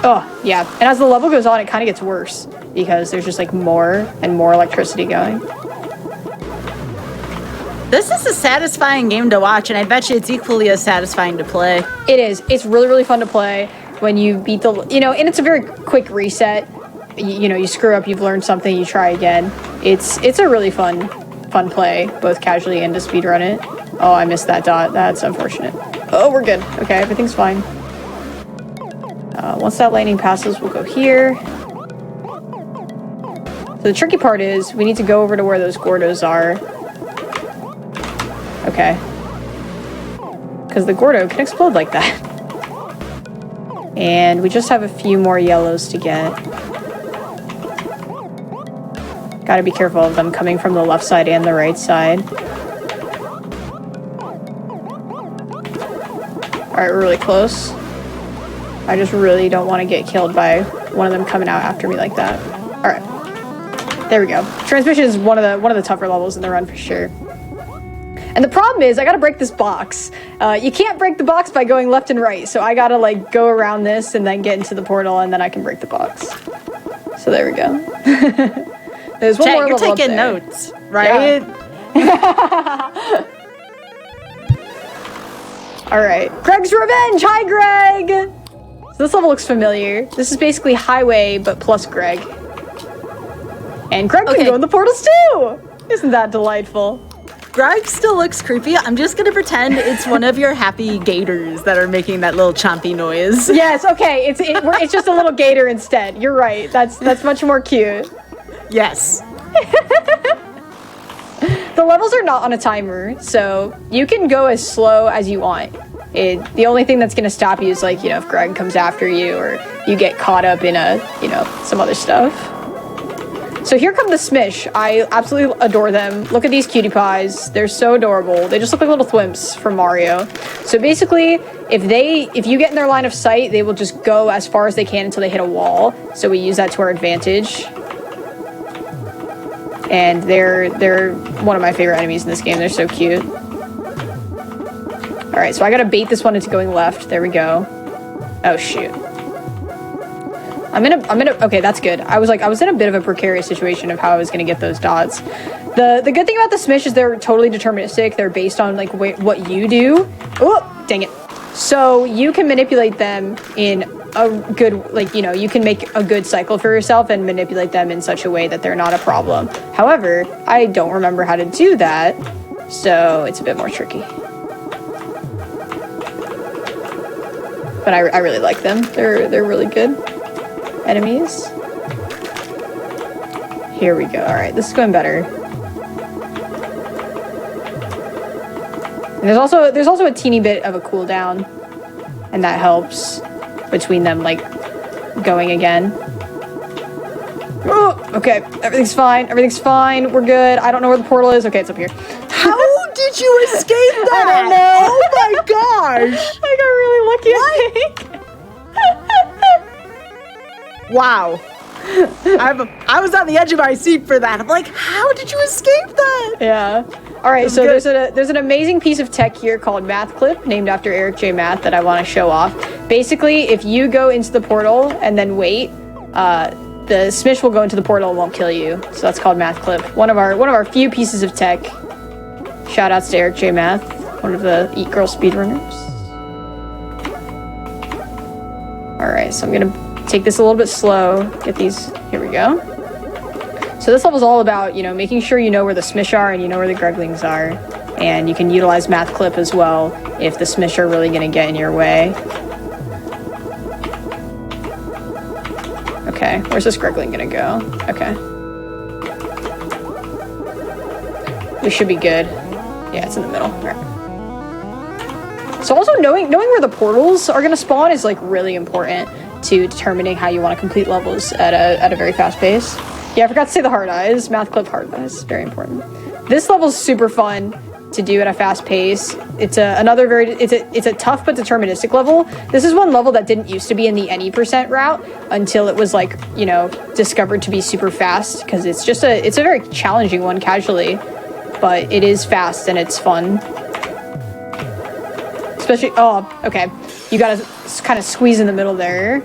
Speaker 2: Oh, yeah. And as the level goes on, it kind of gets worse because there's just, like, more and more electricity going.
Speaker 1: This is a satisfying game to watch, and I bet you it's equally as satisfying to play.
Speaker 2: It is. It's really, really fun to play when you beat the, and it's a very quick reset. You screw up, you've learned something, you try again. It's a really fun play, both casually and to speedrun it. Oh, I missed that dot. That's unfortunate. Oh, we're good. Okay, everything's fine. Once that lightning passes, we'll go here. So the tricky part is we need to go over to where those Gordos are. Okay. Because the Gordo can explode like that. And we just have a few more yellows to get. Gotta be careful of them coming from the left side and the right side. Alright, we're really close. I just really don't want to get killed by one of them coming out after me like that. Alright. There we go. Transmission is one of the tougher levels in the run for sure. And the problem is I gotta break this box. You can't break the box by going left and right, so I gotta like go around this and then get into the portal and then I can break the box. So there we go. There's one more
Speaker 1: you're
Speaker 2: level
Speaker 1: taking
Speaker 2: up there.
Speaker 1: notes, right?
Speaker 2: Yeah. Alright. Greg's Revenge! Hi, Greg! So this level looks familiar. This is basically Highway, but plus Greg. And Greg can go in the portals too! Isn't that delightful?
Speaker 1: Greg still looks creepy. I'm just gonna pretend it's one of your happy gators that are making that little chompy noise.
Speaker 2: Yes, okay. It's just a little gator instead. You're right. That's much more cute.
Speaker 1: Yes.
Speaker 2: The levels are not on a timer, so you can go as slow as you want. The only thing that's going to stop you is, like, you know, if Greg comes after you or you get caught up in some other stuff. So here come the Smish. I absolutely adore them. Look at these cutie pies. They're so adorable. They just look like little thwimps from Mario. So basically, if you get in their line of sight, they will just go as far as they can until they hit a wall. So we use that to our advantage. And they're one of my favorite enemies in this game. They're so cute. Alright, so I gotta bait this one into going left. There we go. Oh, shoot. Okay, that's good. I was in a bit of a precarious situation of how I was gonna get those dots. The good thing about the Smish is they're totally deterministic. They're based on, like, what you do. Oh, dang it. So you can manipulate them in a good, like, you know, you can make a good cycle for yourself and manipulate them in such a way that they're not a problem. However, I don't remember how to do that, so it's a bit more tricky. But I really like them. They're really good enemies. Here we go. All right, this is going better. And there's also a teeny bit of a cooldown, and that helps between them, like, going again. Oh, okay, everything's fine. Everything's fine. We're good. I don't know where the portal is. Okay, it's up here.
Speaker 1: How did you escape that?
Speaker 2: I don't know.
Speaker 1: Oh my gosh!
Speaker 2: I got really lucky, I think.
Speaker 1: Wow. I was on the edge of my seat for that. I'm like, how did you escape that?
Speaker 2: Yeah. All right, so there's an amazing piece of tech here called Math Clip, named after Eric J. Math, that I want to show off. Basically, if you go into the portal and then wait, the Smish will go into the portal and won't kill you. So that's called Math Clip. One of our few pieces of tech. Shout outs to Eric J. Math, one of the Eat Girl speedrunners. All right, so I'm gonna take this a little bit slow. Get these. Here we go. So this level's all about, you know, making sure you know where the Smish are and you know where the Greglings are. And you can utilize Math Clip as well if the Smish are really gonna get in your way. Okay, where's this Gregling gonna go? Okay. We should be good. Yeah, it's in the middle. All right. So also knowing where the portals are gonna spawn is, like, really important to determining how you want to complete levels at a very fast pace. Yeah, I forgot to say the hard eyes. Math Clip hard eyes, very important. This level's super fun to do at a fast pace. It's a tough but deterministic level. This is one level that didn't used to be in the any % route until it was, like, you know, discovered to be super fast, because it's a very challenging one casually, but it is fast and it's fun. Especially, oh, okay. You gotta kind of squeeze in the middle there.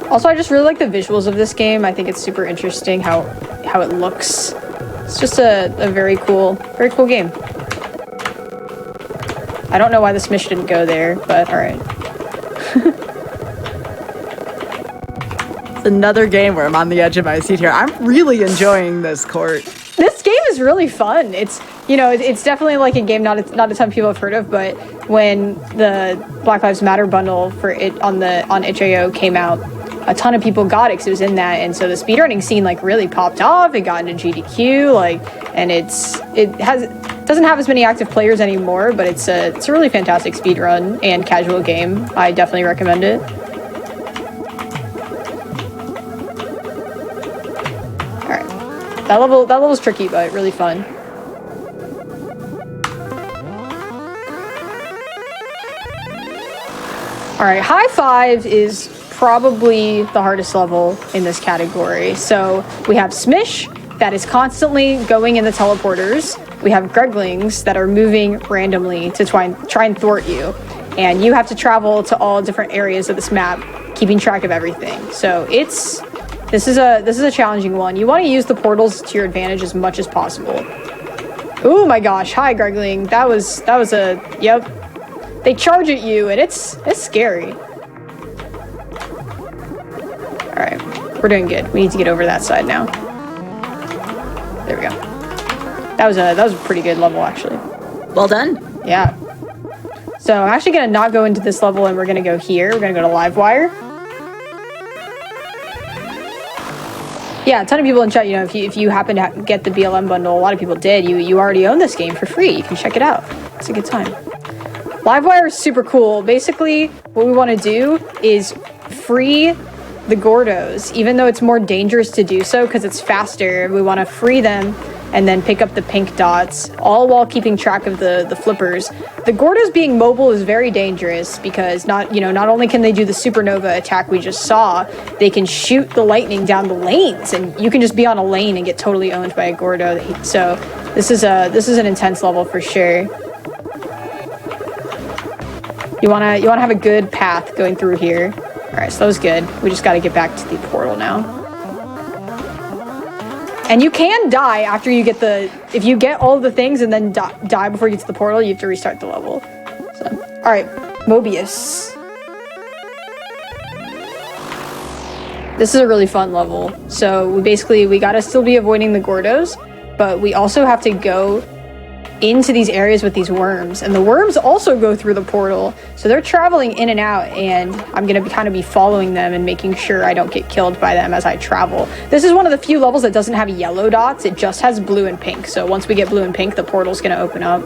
Speaker 2: Also, I just really like the visuals of this game. I think it's super interesting how it looks. It's just a very cool game. I don't know why the Smish didn't go there, but all right.
Speaker 1: It's another game where I'm on the edge of my seat here. I'm really enjoying this court.
Speaker 2: This game is really fun. It's, you know, it's definitely like a game not a ton of people have heard of, but when the Black Lives Matter bundle for it on itch.io came out, a ton of people got it because it was in that, and so the speedrunning scene like really popped off. It got into GDQ, like, and it doesn't have as many active players anymore, but it's a really fantastic speedrun and casual game. I definitely recommend it. That level's tricky, but really fun. All right, High Five is probably the hardest level in this category. So we have Smish that is constantly going in the teleporters. We have Greglings that are moving randomly to try and thwart you, and you have to travel to all different areas of this map, keeping track of everything. So This is a challenging one. You want to use the portals to your advantage as much as possible. Oh my gosh, hi Gregling. That was a yep. They charge at you and it's scary. All right, we're doing good. We need to get over that side now. There we go. That was a pretty good level actually.
Speaker 1: Well done.
Speaker 2: Yeah. So I'm actually gonna not go into this level and we're gonna go here. We're gonna go to Livewire. Yeah, a ton of people in chat, you know, if you happen to get the BLM bundle, a lot of people did. You already own this game for free. You can check it out. It's a good time. Livewire is super cool. Basically, what we want to do is free the Gordos, even though it's more dangerous to do so because it's faster. We want to free them and then pick up the pink dots, all while keeping track of the flippers. The Gordos being mobile is very dangerous because not only can they do the supernova attack we just saw, they can shoot the lightning down the lanes, and you can just be on a lane and get totally owned by a Gordo. So this is an intense level for sure. You wanna have a good path going through here. All right, so that was good. We just got to get back to the portal now. And you can die after you get if you get all of the things and then die before you get to the portal, you have to restart the level. So, all right, Mobius. This is a really fun level. So we gotta still be avoiding the Gordos, but we also have to go into these areas with these worms, and the worms also go through the portal, so they're traveling in and out, and I'm gonna kind of be following them and making sure I don't get killed by them as I travel. This is one of the few levels that doesn't have yellow dots. It just has blue and pink, so once we get blue and pink, the portal's gonna open up.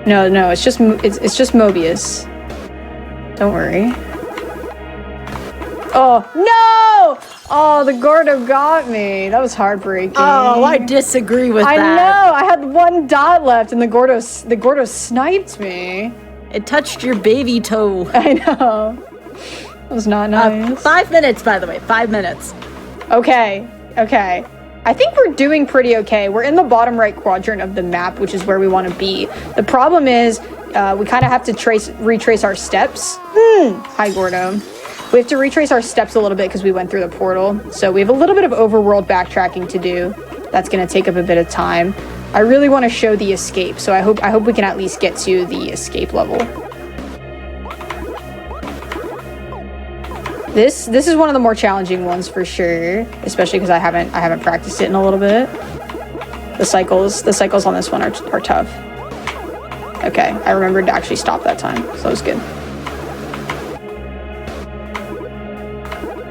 Speaker 2: No, it's just Mobius. Don't worry. Oh no! Oh, the Gordo got me. That was heartbreaking.
Speaker 1: Oh, I disagree with that.
Speaker 2: I know. I had one dot left, and the Gordo sniped me.
Speaker 1: It touched your baby toe.
Speaker 2: I know. That was not nice.
Speaker 1: 5 minutes, by the way. 5 minutes.
Speaker 2: Okay. I think we're doing pretty okay. We're in the bottom right quadrant of the map, which is where we want to be. The problem is, we kind of have to retrace our steps. Hi, Gordo. We have to retrace our steps a little bit because we went through the portal. So we have a little bit of overworld backtracking to do. That's going to take up a bit of time. I really want to show the escape, so I hope we can at least get to the escape level. This is one of the more challenging ones for sure, especially because I haven't practiced it in a little bit. The cycles on this one are tough. Okay, I remembered to actually stop that time, so that was good.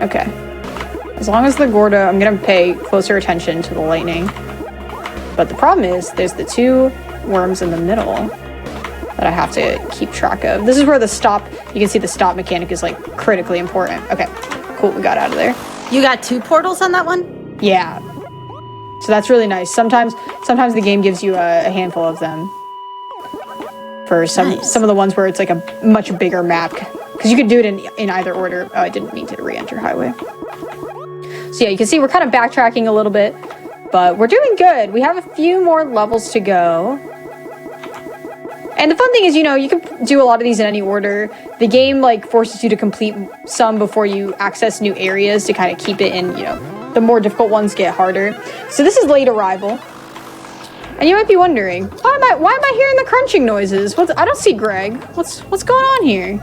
Speaker 2: Okay. As long as the Gordo, I'm gonna pay closer attention to the lightning. But the problem is, there's the two worms in the middle that I have to keep track of. This is where the stop, you can see the stop mechanic is like critically important. Okay, cool, we got out of there.
Speaker 1: You got 2 portals on that one?
Speaker 2: Yeah. So that's really nice. Sometimes the game gives you a handful of them. For some of the ones where it's like a much bigger map. Because you could do it in either order. Oh, I didn't mean to re-enter highway. So yeah, you can see we're kind of backtracking a little bit, but we're doing good. We have a few more levels to go. And the fun thing is, you know, you can do a lot of these in any order. The game like forces you to complete some before you access new areas to kind of keep it in, you know, the more difficult ones get harder. So this is late arrival. And you might be wondering, why am I hearing the crunching noises? I don't see Greg. What's going on here?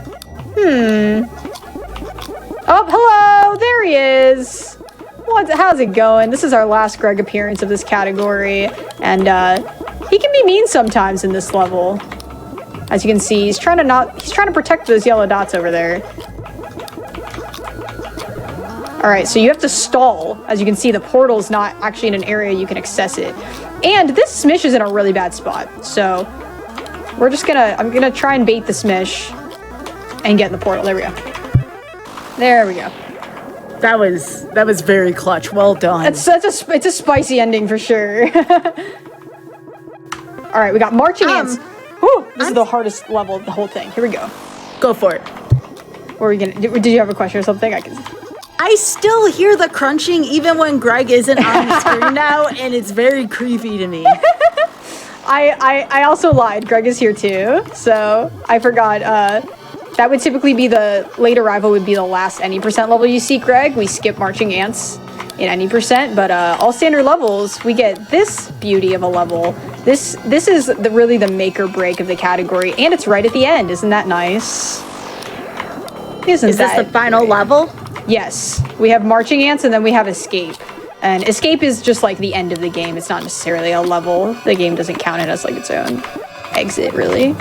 Speaker 2: Oh, hello! There he is! How's it going? This is our last Greg appearance of this category, and he can be mean sometimes in this level. As you can see, he's trying to protect those yellow dots over there. Alright, so you have to stall. As you can see, the portal's not actually in an area you can access it. And this Smish is in a really bad spot, so I'm gonna try and bait the Smish and get in the portal. There we go. There we go.
Speaker 1: That was very clutch. Well done.
Speaker 2: It's a spicy ending for sure. All right, we got marching ants. Whew, this is the hardest level of the whole thing. Here we go.
Speaker 1: Go for it.
Speaker 2: What are we gonna? Did you have a question or something?
Speaker 1: I still hear the crunching even when Greg isn't on the screen now, and it's very creepy to me.
Speaker 2: I also lied. Greg is here too, so I forgot. That would typically be the late arrival would be the last any percent level you see, Greg. We skip marching ants in any percent, but all standard levels, we get this beauty of a level. This is really the make or break of the category, and it's right at the end. Isn't that nice? Is this
Speaker 1: the final level?
Speaker 2: Yes. We have marching ants, and then we have escape. And escape is just like the end of the game. It's not necessarily a level. The game doesn't count it as like its own exit, really.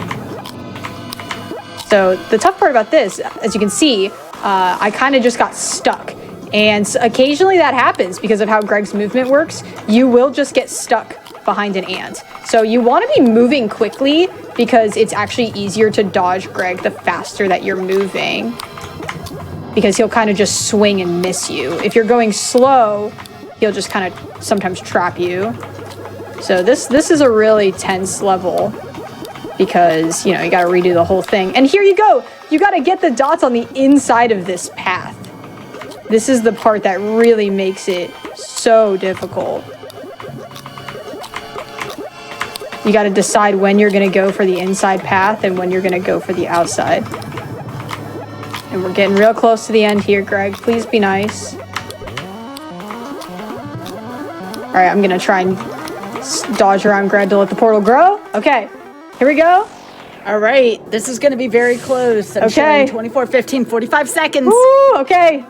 Speaker 2: So the tough part about this, as you can see, I kind of just got stuck. And occasionally that happens because of how Greg's movement works. You will just get stuck behind an ant. So you want to be moving quickly because it's actually easier to dodge Greg the faster that you're moving. Because he'll kind of just swing and miss you. If you're going slow, he'll just kind of sometimes trap you. So this is a really tense level. Because, you know, you gotta redo the whole thing. And here you go! You gotta get the dots on the inside of this path. This is the part that really makes it so difficult. You gotta decide when you're gonna go for the inside path and when you're gonna go for the outside. And we're getting real close to the end here, Greg. Please be nice. Alright, I'm gonna try and dodge around Greg to let the portal grow. Okay. Here we go.
Speaker 1: All right. This is going to be very close. I'm showing 24, 15, 45 seconds.
Speaker 2: Woo, okay.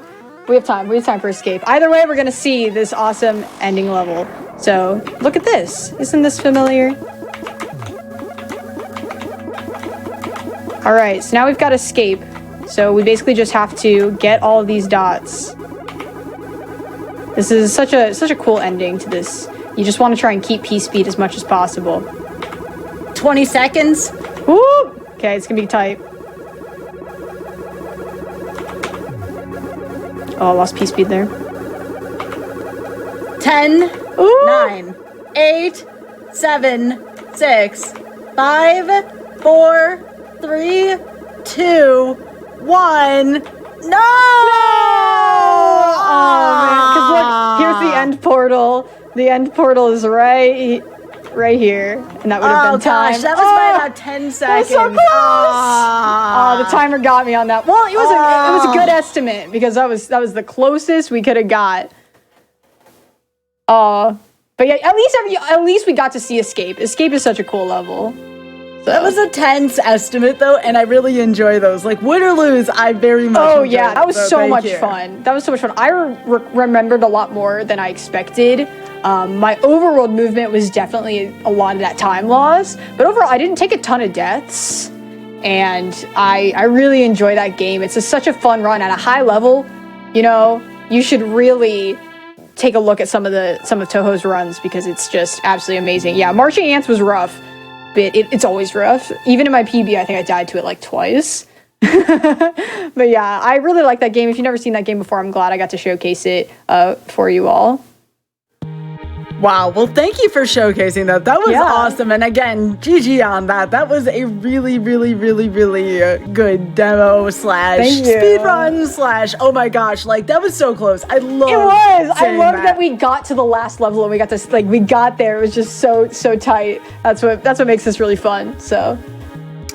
Speaker 2: We have time. We have time for escape. Either way, we're going to see this awesome ending level. So, look at this. Isn't this familiar? All right. So now we've got escape. So we basically just have to get all of these dots. This is such a cool ending to this. You just want to try and keep P-speed as much as possible.
Speaker 1: 20 seconds.
Speaker 2: Woo! Okay, it's gonna be tight. Oh, I lost P-speed there.
Speaker 1: 10,
Speaker 2: Ooh.
Speaker 1: 9, 8, 7, 6, 5, 4, 3, 2, 1. No!
Speaker 2: Oh, man. Because look, here's the end portal. The end portal is right here, and that would have been time.
Speaker 1: Gosh, that was by about 10 seconds.
Speaker 2: That was so close. Oh, the timer got me on that. Well, it was a good estimate because that was the closest we could have got. But yeah, at least we got to see escape. Escape is such a cool level. So.
Speaker 1: That was a tense estimate though, and I really enjoy those. Like win or lose, I very much.
Speaker 2: Oh yeah, that was so much fun. That was so much fun. I remembered a lot more than I expected. My overworld movement was definitely a lot of that time loss, but overall I didn't take a ton of deaths, and I really enjoy that game. It's such a fun run at a high level. You know, you should really take a look at some of Touhou's runs because it's just absolutely amazing. Yeah, Marching Ants was rough, but it's always rough. Even in my PB, I think I died to it like twice. But yeah, I really like that game. If you've never seen that game before, I'm glad I got to showcase it for you all.
Speaker 1: Wow, well, thank you for showcasing that. That was awesome. And again, GG on that. That was a really, really, really, really good demo / speedrun / oh my gosh, like that was so close. I love it.
Speaker 2: I love that we got to the last level and we got to we got there. It was just so tight. That's what makes this really fun. So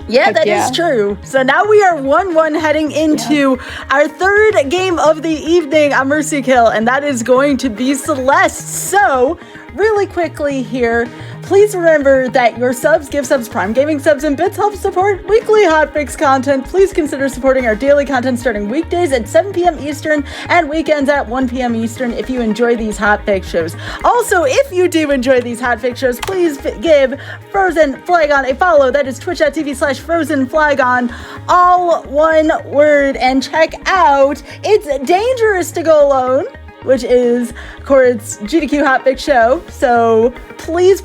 Speaker 1: yeah, that is true. So now we are 1-1 heading into our third game of the evening on Mercy Kill, and that is going to be Celeste. So really quickly here, please remember that your subs, gift subs, Prime Gaming subs, and bits help support weekly hotfix content. Please consider supporting our daily content starting weekdays at 7 p.m. Eastern and weekends at 1 p.m. Eastern if you enjoy these hotfix shows. Also, if you do enjoy these hotfix shows, please give Frozen Flagon a follow. That is twitch.tv/FrozenFlagon, all one word. And check out It's Dangerous to Go Alone, which is Court's GDQ Hotfix show. So please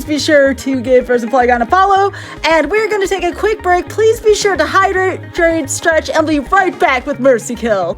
Speaker 1: be sure to give Frozen Flagon a follow. And we're going to take a quick break. Please be sure to hydrate, stretch, and be right back with Mercy Kill.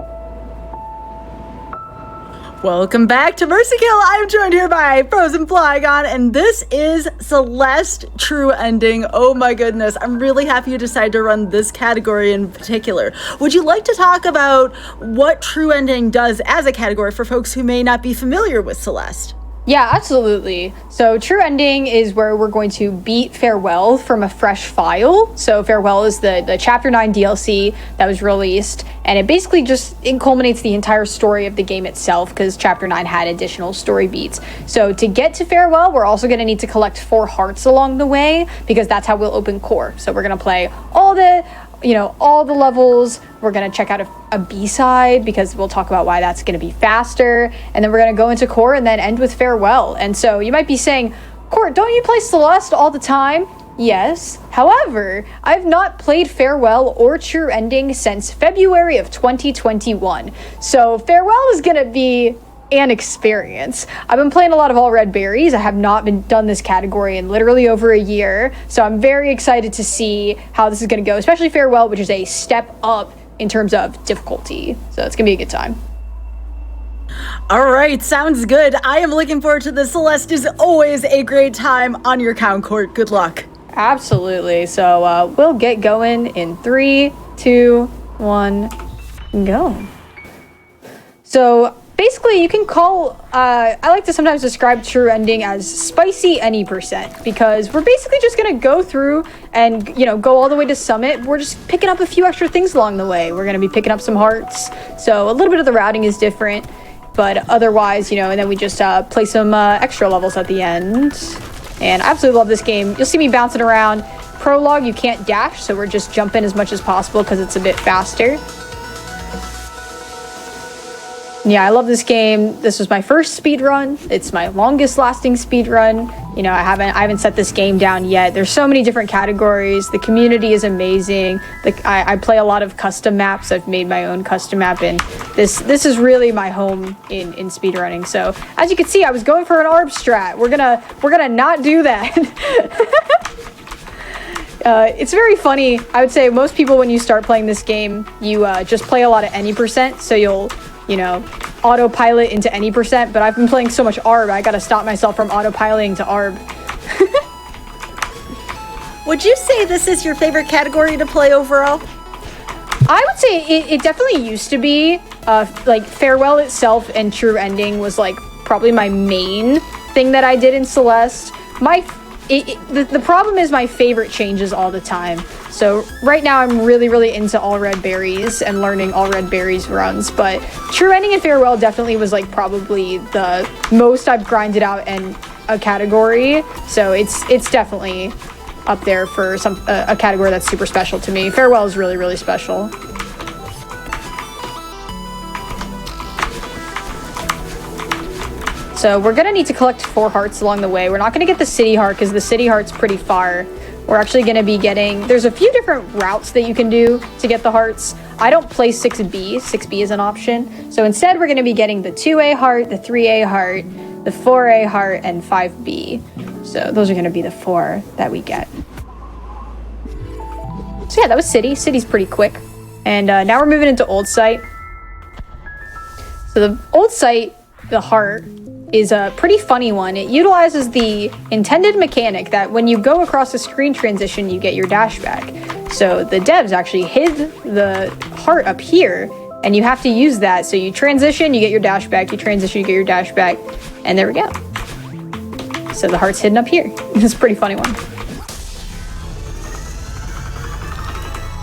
Speaker 1: Welcome back to Mercy Kill. I'm joined here by Frozen Flagon, and this is Celeste True Ending. Oh my goodness, I'm really happy you decided to run this category in particular. Would you like to talk about what True Ending does as a category for folks who may not be familiar with Celeste?
Speaker 2: Yeah, absolutely. So True Ending is where we're going to beat Farewell from a fresh file. So Farewell is the Chapter 9 DLC that was released, and it basically it culminates the entire story of the game itself because Chapter 9 had additional story beats. So to get to Farewell, we're also going to need to collect 4 hearts along the way because that's how we'll open Core. So we're going to play all the levels. We're going to check out a B-side because we'll talk about why that's going to be faster. And then we're going to go into Core and then end with Farewell. And so you might be saying, Court, don't you play Celeste all the time? Yes. However, I've not played Farewell or True Ending since February of 2021. So Farewell is going to be an experience. I've been playing a lot of All Red Berries. I have not done this category in literally over a year, so I'm very excited to see how this is going to go, especially Farewell, which is a step up in terms of difficulty. So it's going to be a good time.
Speaker 1: All right, sounds good. I am looking forward to this. Celeste is always a great time on your count, Court. Good luck.
Speaker 2: Absolutely. So we'll get going in 3, 2, 1, go. So basically, you can call, I like to sometimes describe True Ending as spicy any % because we're basically just going to go through and, go all the way to Summit. We're just picking up a few extra things along the way. We're going to be picking up some hearts. So a little bit of the routing is different, but otherwise, and then we just play some extra levels at the end. And I absolutely love this game. You'll see me bouncing around. Prologue, you can't dash, so we're just jumping as much as possible because it's a bit faster. Yeah, I love this game. This was my first speed run. It's my longest lasting speed run. I haven't set this game down yet. There's so many different categories. The community is amazing. I play a lot of custom maps. I've made my own custom map, and this is really my home in speed running. So as you can see, I was going for an ARB strat. We're gonna not do that. It's very funny. I would say most people, when you start playing this game, you just play a lot of any %. So you'll autopilot into any %, but I've been playing so much ARB, I gotta stop myself from autopiloting to ARB.
Speaker 1: Would you say this is your favorite category to play overall?
Speaker 2: I would say it definitely used to be. Like Farewell itself and True Ending was like probably my main thing that I did in Celeste. The problem is my favorite changes all the time. So right now I'm really into All Red Berries and learning All Red Berries runs, but True Ending and Farewell definitely was like probably the most I've grinded out in a category. So it's definitely up there for a category that's super special to me. Farewell is really special. So we're gonna need to collect 4 hearts along the way. We're not gonna get the city heart because the city heart's pretty far. We're actually gonna be there's a few different routes that you can do to get the hearts. I don't play 6B. 6B is an option. So instead we're gonna be getting the 2A heart, the 3A heart, the 4A heart, and 5B. So those are gonna be the 4 that we get. So yeah, that was city. City's pretty quick. And now we're moving into old site. So the old site, the heart, is a pretty funny one. It utilizes the intended mechanic that when you go across a screen transition, you get your dash back. So the devs actually hid the heart up here, and you have to use that. So you transition, you get your dash back, you transition, you get your dash back, and there we go. So the heart's hidden up here. It's a pretty funny one.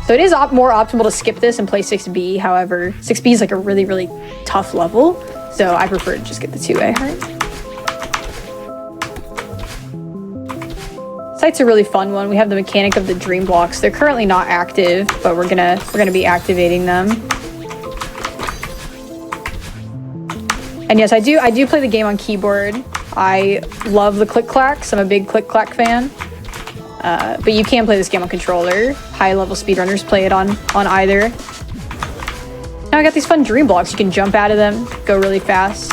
Speaker 2: So it is more optimal to skip this and play 6B. However, 6B is like a really tough level. So I prefer to just get the 2A heart. Site's a really fun one. We have the mechanic of the dream blocks. They're currently not active, but we're gonna be activating them. And yes, I do play the game on keyboard. I love the click clacks. I'm a big click clack fan. But you can play this game on controller. High level speedrunners play it on either. Now I got these fun dream blocks. You can jump out of them, go really fast.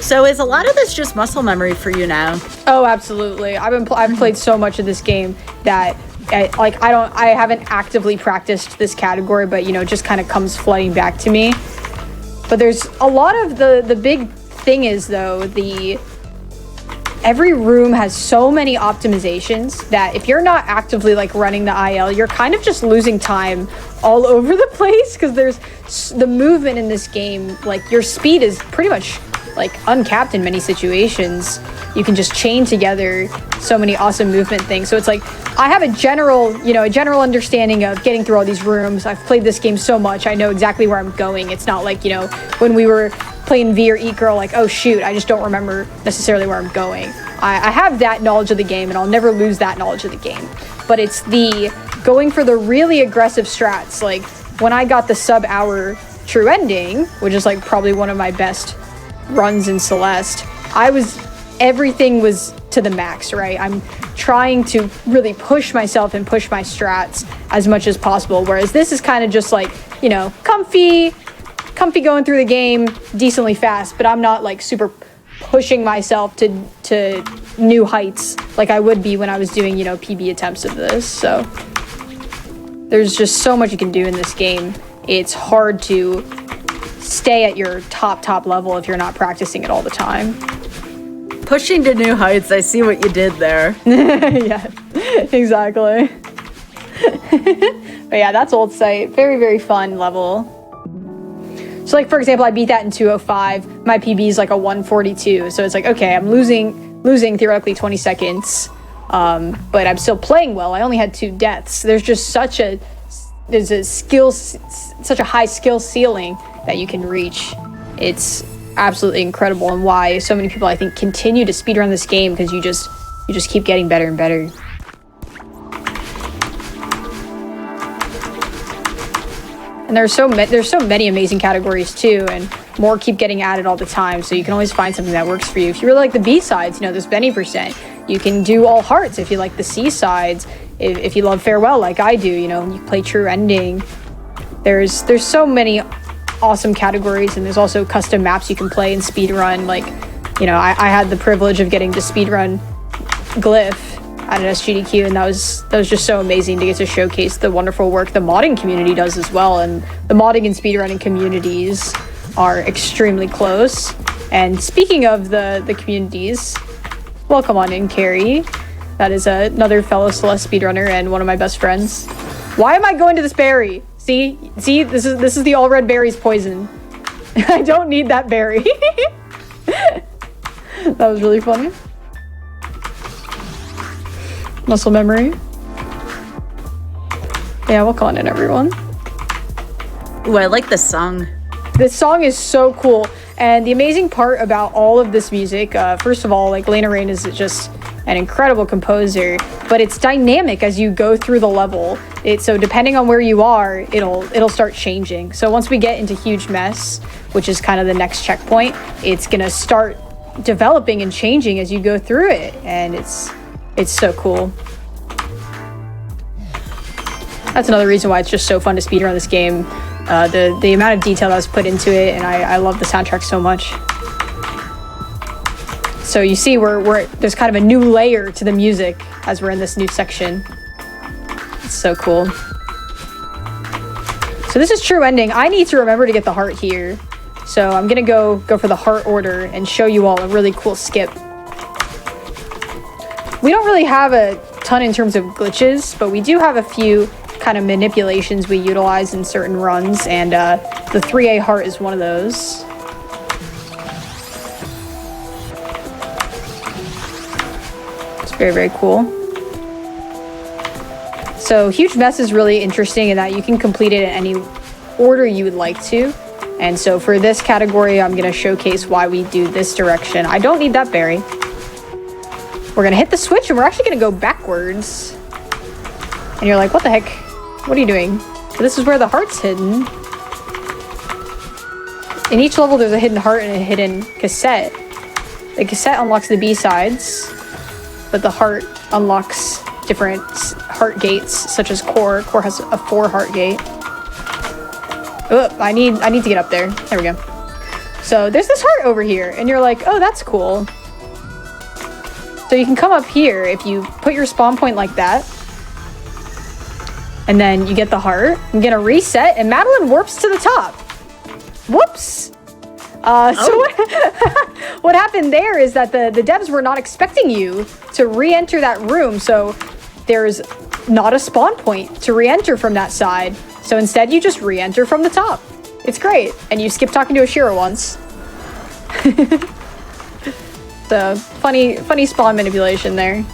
Speaker 1: So is a lot of this just muscle memory for you now?
Speaker 2: Oh, absolutely. I've played so much of this game that I haven't actively practiced this category, but you know, it just kind of comes flooding back to me. But there's a lot of the big thing is though, every room has so many optimizations that if you're not actively like running the IL, you're kind of just losing time all over the place, because there's the movement in this game. Like your speed is pretty much like uncapped in many situations. You can just chain together so many awesome movement things. So it's like I have a general understanding of getting through all these rooms. I've played this game so much, I know exactly where I'm going. It's not like, you know, when we were playing V or Eat Girl, like, oh shoot, I just don't remember necessarily where I'm going. I have that knowledge of the game, and I'll never lose that knowledge of the game. But it's the going for the really aggressive strats. Like when I got the sub-hour true ending, which is like probably one of my best runs in Celeste, everything was to the max, right? I'm trying to really push myself and push my strats as much as possible, whereas this is kind of just like, you know, comfy going through the game decently fast, but I'm not like super pushing myself to new heights like I would be when I was doing, you know, PB attempts of this. So there's just so much you can do in this game. It's hard to stay at your top level if you're not practicing it all the time.
Speaker 1: Pushing to new heights, I see what you did there.
Speaker 2: Yeah, exactly. But yeah, that's Old Site. Very, very fun level. So like, for example, I beat that in 2:05. My PB is like a 1:42. So it's like, okay, I'm losing theoretically 20 seconds. But I'm still playing well. I only had 2 deaths. There's just such a high skill ceiling that you can reach. It's absolutely incredible, and why so many people I think continue to speedrun this game, because you just keep getting better and better. And there's so many amazing categories too, and more keep getting added all the time, so you can always find something that works for you. If you really like the B sides, you know, there's Benny %. You can do all hearts if you like the C sides. If you love farewell like I do, you know, you play true ending. There's so many awesome categories, and there's also custom maps you can play in speedrun. Like, you know, I had the privilege of getting to speedrun Glyph at an SGDQ, and that was just so amazing to get to showcase the wonderful work the modding community does as well. And the modding and speedrunning communities are extremely close. And speaking of the communities, welcome on in, Carrie. That is another fellow Celeste speedrunner and one of my best friends. Why am I going to this berry? See, this is the all red berry's poison. I don't need that berry. That was really funny. Muscle memory. Yeah, welcome on in, everyone.
Speaker 1: Ooh, I like this song.
Speaker 2: This song is so cool. And the amazing part about all of this music, first of all, like Lena Rain is just an incredible composer, but it's dynamic as you go through the level. So depending on where you are, it'll start changing. So once we get into Huge Mess, which is kind of the next checkpoint, it's gonna start developing and changing as you go through it, and it's so cool. That's another reason why it's just so fun to speedrun this game. The amount of detail that was put into it, and I love the soundtrack so much. So you see, there's kind of a new layer to the music as we're in this new section. It's so cool. So this is true ending. I need to remember to get the heart here. So I'm gonna go for the heart order and show you all a really cool skip. We don't really have a ton in terms of glitches, but we do have a few kind of manipulations we utilize in certain runs, and the 3A heart is one of those. It's very, very cool. So Huge Mess is really interesting in that you can complete it in any order you would like to. And so for this category, I'm going to showcase why we do this direction. I don't need that berry. we're gonna hit the switch and we're actually gonna go backwards. And you're like, what the heck? What are you doing? But this is where the heart's hidden. In each level, there's a hidden heart and a hidden cassette. The cassette unlocks the B-sides, but the heart unlocks different heart gates, such as Core. Core has a 4 heart gate. Oh, I need to get up there. There we go. So there's this heart over here, and you're like, oh, that's cool. So you can come up here if you put your spawn point like that. And then you get the heart. I'm gonna reset, and Madeline warps to the top. Whoops. So what happened there is that the devs were not expecting you to re-enter that room, so there's not a spawn point to re-enter from that side. So instead, you just re-enter from the top. It's great. And you skip talking to Oshiro once. So, funny spawn manipulation there.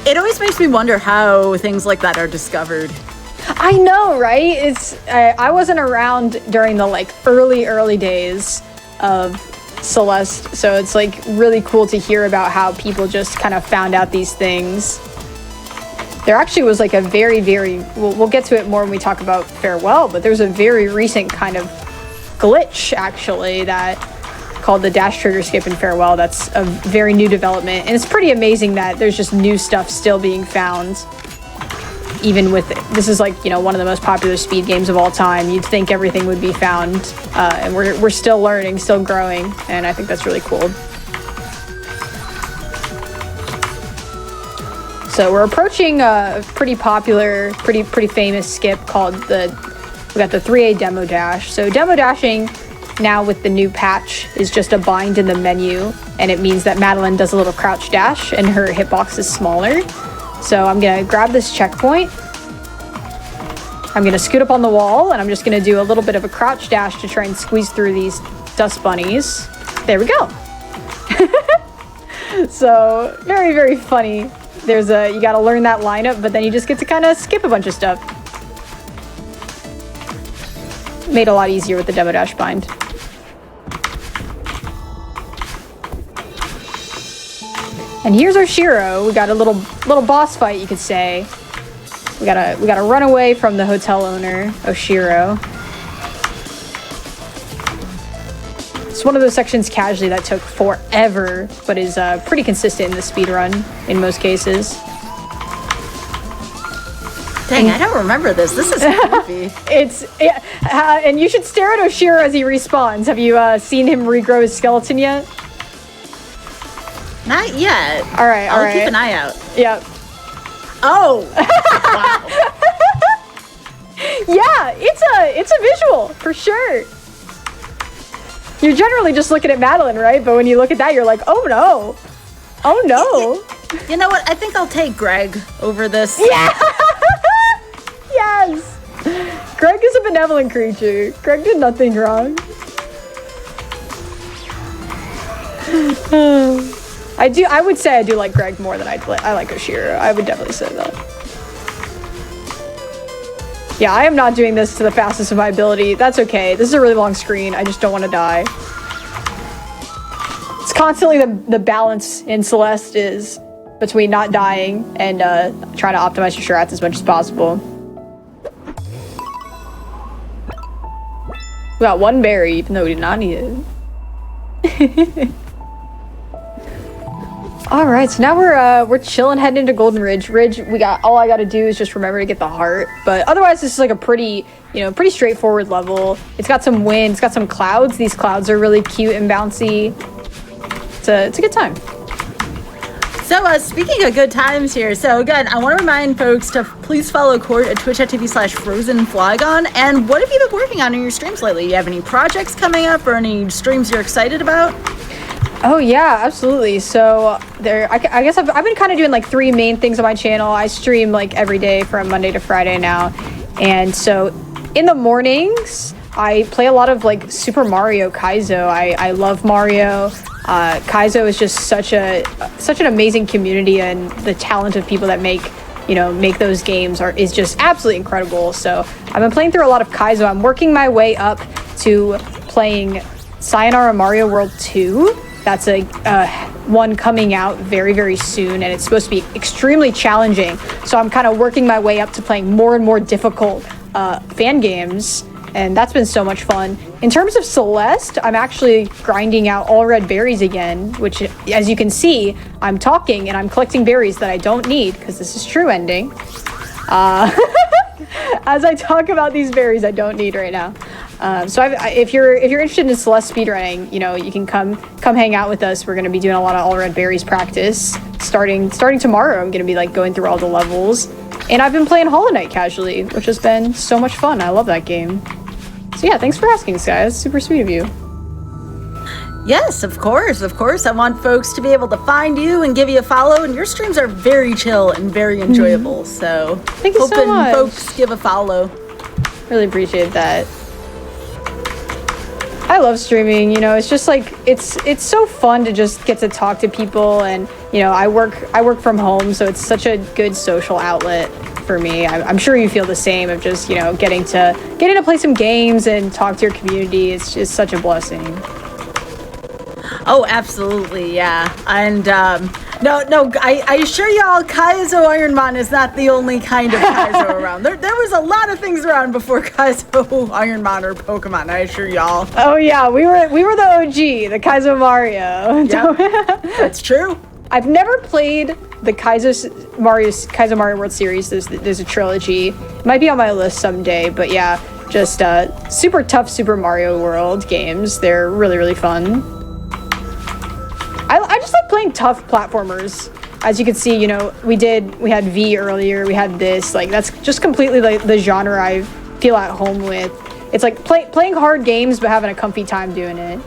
Speaker 1: It always makes me wonder how things like that are discovered.
Speaker 2: I know, right? I wasn't around during the like early days of Celeste, so it's like really cool to hear about how people just kind of found out these things. There actually was like a very we'll get to it more when we talk about Farewell, but there's a very recent kind of glitch actually that called the dash trigger skip in Farewell. That's a very new development, and it's pretty amazing that there's just new stuff still being found. Even with this is like, you know, one of the most popular speed games of all time. You'd think everything would be found, and we're still learning, still growing, and I think that's really cool. So we're approaching a pretty popular, pretty famous skip called we got the 3A demo dash. So demo dashing now with the new patch is just a bind in the menu, and it means that Madeline does a little crouch dash and her hitbox is smaller. So I'm gonna grab this checkpoint. I'm gonna scoot up on the wall, and I'm just gonna do a little bit of a crouch dash to try and squeeze through these dust bunnies. There we go. So very funny. You gotta learn that lineup, but then you just get to kind of skip a bunch of stuff. Made a lot easier with the demo dash bind. And here's Oshiro. We got a little boss fight, you could say. We gotta run away from the hotel owner, Oshiro. It's one of those sections casually that took forever, but is pretty consistent in the speedrun in most cases.
Speaker 1: Dang, I don't remember this. This is creepy.
Speaker 2: And you should stare at Oshiro as he respawns. Have you seen him regrow his skeleton yet?
Speaker 1: Not yet.
Speaker 2: All right.
Speaker 1: I'll keep an eye out.
Speaker 2: Yep.
Speaker 1: Oh. Wow.
Speaker 2: Yeah, it's a visual for sure. You're generally just looking at Madeline, right? But when you look at that, you're like, oh no. Oh no.
Speaker 1: You know what? I think I'll take Greg over this.
Speaker 2: Yeah. Yes. Greg is a benevolent creature. Greg did nothing wrong. I would say I do like Greg more than I like Oshiro. I would definitely say that. Yeah, I am not doing this to the fastest of my ability. That's okay. This is a really long screen. I just don't want to die. It's constantly the balance in Celeste is between not dying and trying to optimize your strats as much as possible. We got one berry, even though we did not need it. All right, so now we're chilling, heading into Golden Ridge. All I gotta do is just remember to get the heart. But otherwise, this is like a pretty straightforward level. It's got some wind, it's got some clouds. These clouds are really cute and bouncy. It's a good time.
Speaker 1: So speaking of good times here, so again, I want to remind folks to please follow Court at twitch.tv/frozenflygon. And what have you been working on in your streams lately? You have any projects coming up or any streams you're excited about?
Speaker 2: Oh yeah, absolutely. So I guess I've been kind of doing like 3 main things on my channel. I stream like every day from Monday to Friday now. And so in the mornings, I play a lot of like Super Mario Kaizo. I love Mario. Kaizo is just such an amazing community, and the talent of people that make those games is just absolutely incredible. So I've been playing through a lot of Kaizo. I'm working my way up to playing Sayonara Mario World 2. That's a one coming out very, very soon, and it's supposed to be extremely challenging. So I'm kind of working my way up to playing more and more difficult fan games, and that's been so much fun. In terms of Celeste, I'm actually grinding out all red berries again, which, as you can see, I'm talking and I'm collecting berries that I don't need, because this is true ending. As I talk about these berries I don't need right now. So if you're interested in Celeste speedrunning, you know, you can come hang out with us. We're going to be doing a lot of all red berries practice starting tomorrow. I'm going to be like going through all the levels, and I've been playing Hollow Knight casually, which has been so much fun. I love that game. So yeah, thanks for asking, guys. Super sweet of you.
Speaker 1: Yes, of course. I want folks to be able to find you and give you a follow, and your streams are very chill and very enjoyable. So
Speaker 2: thank you so much.
Speaker 1: Folks give a follow.
Speaker 2: Really appreciate that. I love streaming, you know, it's just like, it's so fun to just get to talk to people, and, you know, I work from home, so it's such a good social outlet for me. I'm sure you feel the same, of just, you know, getting to play some games and talk to your community. It's just such a blessing.
Speaker 1: Oh, absolutely, yeah. And I assure y'all, Kaizo Ironmon is not the only kind of Kaizo around. There was a lot of things around before Kaizo Ironmon or Pokemon, I assure y'all.
Speaker 2: Oh yeah, we were the OG, the Kaizo Mario.
Speaker 1: Yep, that's true.
Speaker 2: I've never played the Kaizo Mario World Series. There's a trilogy. It might be on my list someday, but yeah, just super tough Super Mario World games. They're really, really fun. I just like playing tough platformers. As you can see, you know, we had V earlier, we had this, like, that's just completely like the genre I feel at home with. It's like playing hard games but having a comfy time doing it.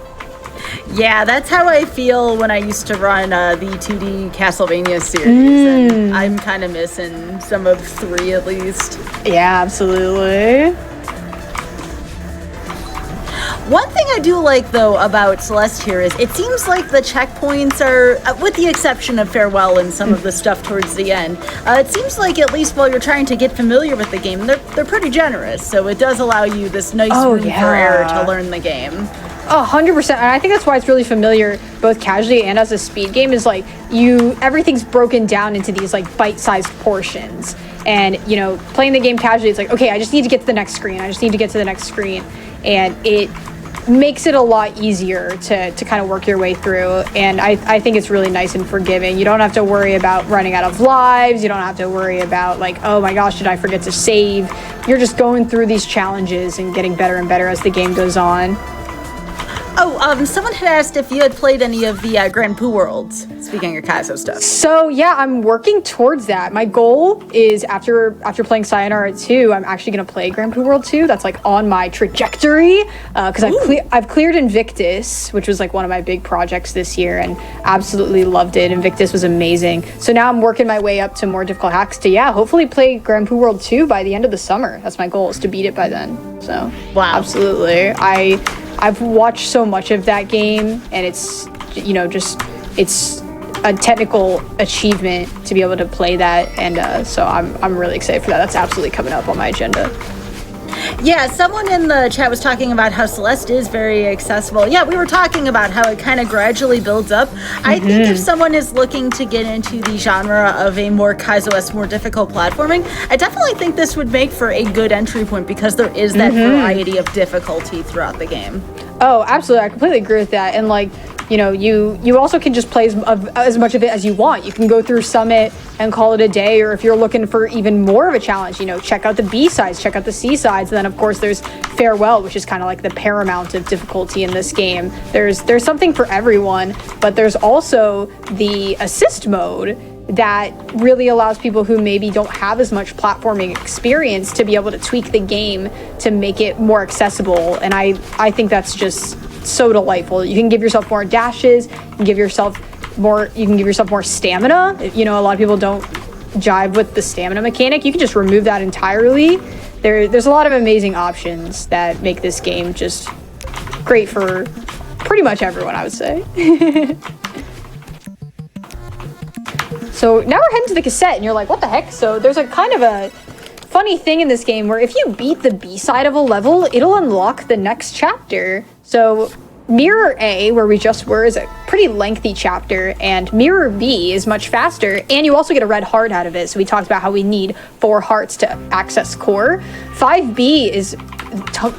Speaker 1: Yeah, that's how I feel when I used to run the 2D Castlevania series, and I'm kind of missing some of 3 at least.
Speaker 2: Yeah, absolutely.
Speaker 1: One thing I do like, though, about Celeste here is it seems like the checkpoints are, with the exception of Farewell and some of the stuff towards the end, it seems like at least while you're trying to get familiar with the game, they're pretty generous. So it does allow you this nice room for error to learn the game.
Speaker 2: 100%, and I think that's why it's really familiar, both casually and as a speed game, is like everything's broken down into these like bite-sized portions. And, you know, playing the game casually, it's like, okay, I just need to get to the next screen. And it makes it a lot easier to kind of work your way through, and I think it's really nice and forgiving. You don't have to worry about running out of lives. You don't have to worry about like, oh my gosh, did I forget to save? You're just going through these challenges and getting better and better as the game goes on.
Speaker 1: Oh, someone had asked if you had played any of the Grand Poo Worlds, speaking of Kaizo stuff.
Speaker 2: So yeah, I'm working towards that. My goal is after playing Sayonara 2, I'm actually going to play Grand Poo World 2. That's like on my trajectory, because I've cleared Invictus, which was like one of my big projects this year, and absolutely loved it. Invictus was amazing. So now I'm working my way up to more difficult hacks to, yeah, hopefully play Grand Poo World 2 by the end of the summer. That's my goal, is to beat it by then. So
Speaker 1: wow,
Speaker 2: absolutely. I've watched so much of that game, and it's, you know, just, it's a technical achievement to be able to play that, and so I'm really excited for that. That's absolutely coming up on my agenda.
Speaker 1: Yeah, someone in the chat was talking about how Celeste is very accessible. Yeah, we were talking about how it kind of gradually builds up. I think if someone is looking to get into the genre of a more Kaizo-esque, more difficult platforming, I definitely think this would make for a good entry point, because there is that variety of difficulty throughout the game.
Speaker 2: Oh, absolutely. I completely agree with that. And like, you know, you also can just play as much of it as you want. You can go through Summit and call it a day, or if you're looking for even more of a challenge, you know, check out the B sides, check out the C sides, and then of course there's Farewell, which is kind of like the paramount of difficulty in this game. There's something for everyone, but there's also the assist mode that really allows people who maybe don't have as much platforming experience to be able to tweak the game to make it more accessible. And I think that's just so delightful. You can give yourself more dashes, you can give yourself more stamina. You know, a lot of people don't jive with the stamina mechanic. You can just remove that entirely. There's a lot of amazing options that make this game just great for pretty much everyone, I would say. So now we're heading to the cassette, and you're like, what the heck? So there's a kind of a funny thing in this game where if you beat the B side of a level, it'll unlock the next chapter. So Mirror A, where we just were, is a pretty lengthy chapter, and Mirror B is much faster, and you also get a red heart out of it. So we talked about how we need 4 hearts to access core. 5B is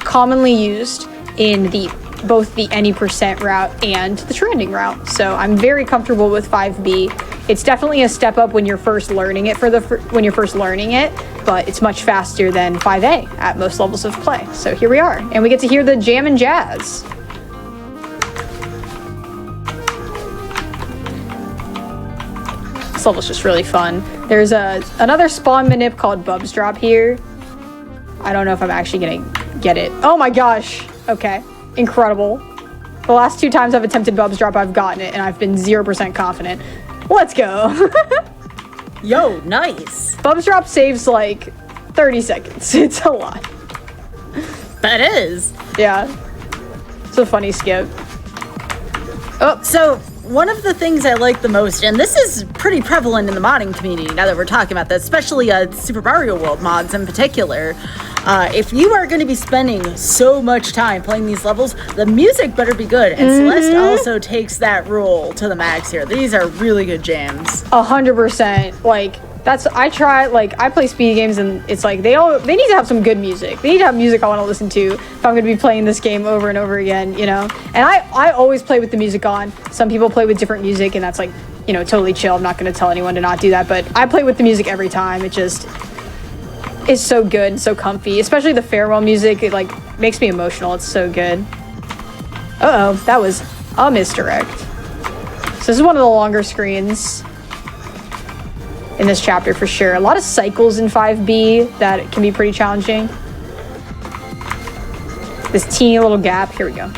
Speaker 2: commonly used in both the any percent route and the trending route. So I'm very comfortable with 5B. It's definitely a step up when you're first learning it but it's much faster than 5A at most levels of play. So here we are, and we get to hear the jam and jazz. This level's just really fun. There's another spawn manip called Bubs Drop here. I don't know if I'm actually gonna get it. Oh my gosh. Okay. Incredible. The last 2 times I've attempted Bubs Drop, I've gotten it, and I've been 0% confident. Let's go.
Speaker 1: Yo, nice.
Speaker 2: Bubs Drop saves like 30 seconds. It's a lot.
Speaker 1: That is.
Speaker 2: Yeah. It's a funny skip.
Speaker 1: Oh, so one of the things I like the most, and this is pretty prevalent in the modding community now that we're talking about this, especially Super Mario World mods in particular, if you are going to be spending so much time playing these levels, the music better be good. And Celeste also takes that rule to the max here. These are really good jams.
Speaker 2: 100%. Like, I play speed games, and it's like they need to have some good music. They need to have music I want to listen to if I'm going to be playing this game over and over again, you know? And I always play with the music on. Some people play with different music, and that's like, you know, totally chill. I'm not going to tell anyone to not do that, but I play with the music every time. It just is so good and so comfy, especially the farewell music. It like makes me emotional. It's so good. Uh-oh, that was a misdirect. So this is one of the longer screens in this chapter for sure. A lot of cycles in 5B that can be pretty challenging. This teeny little gap. Here we go.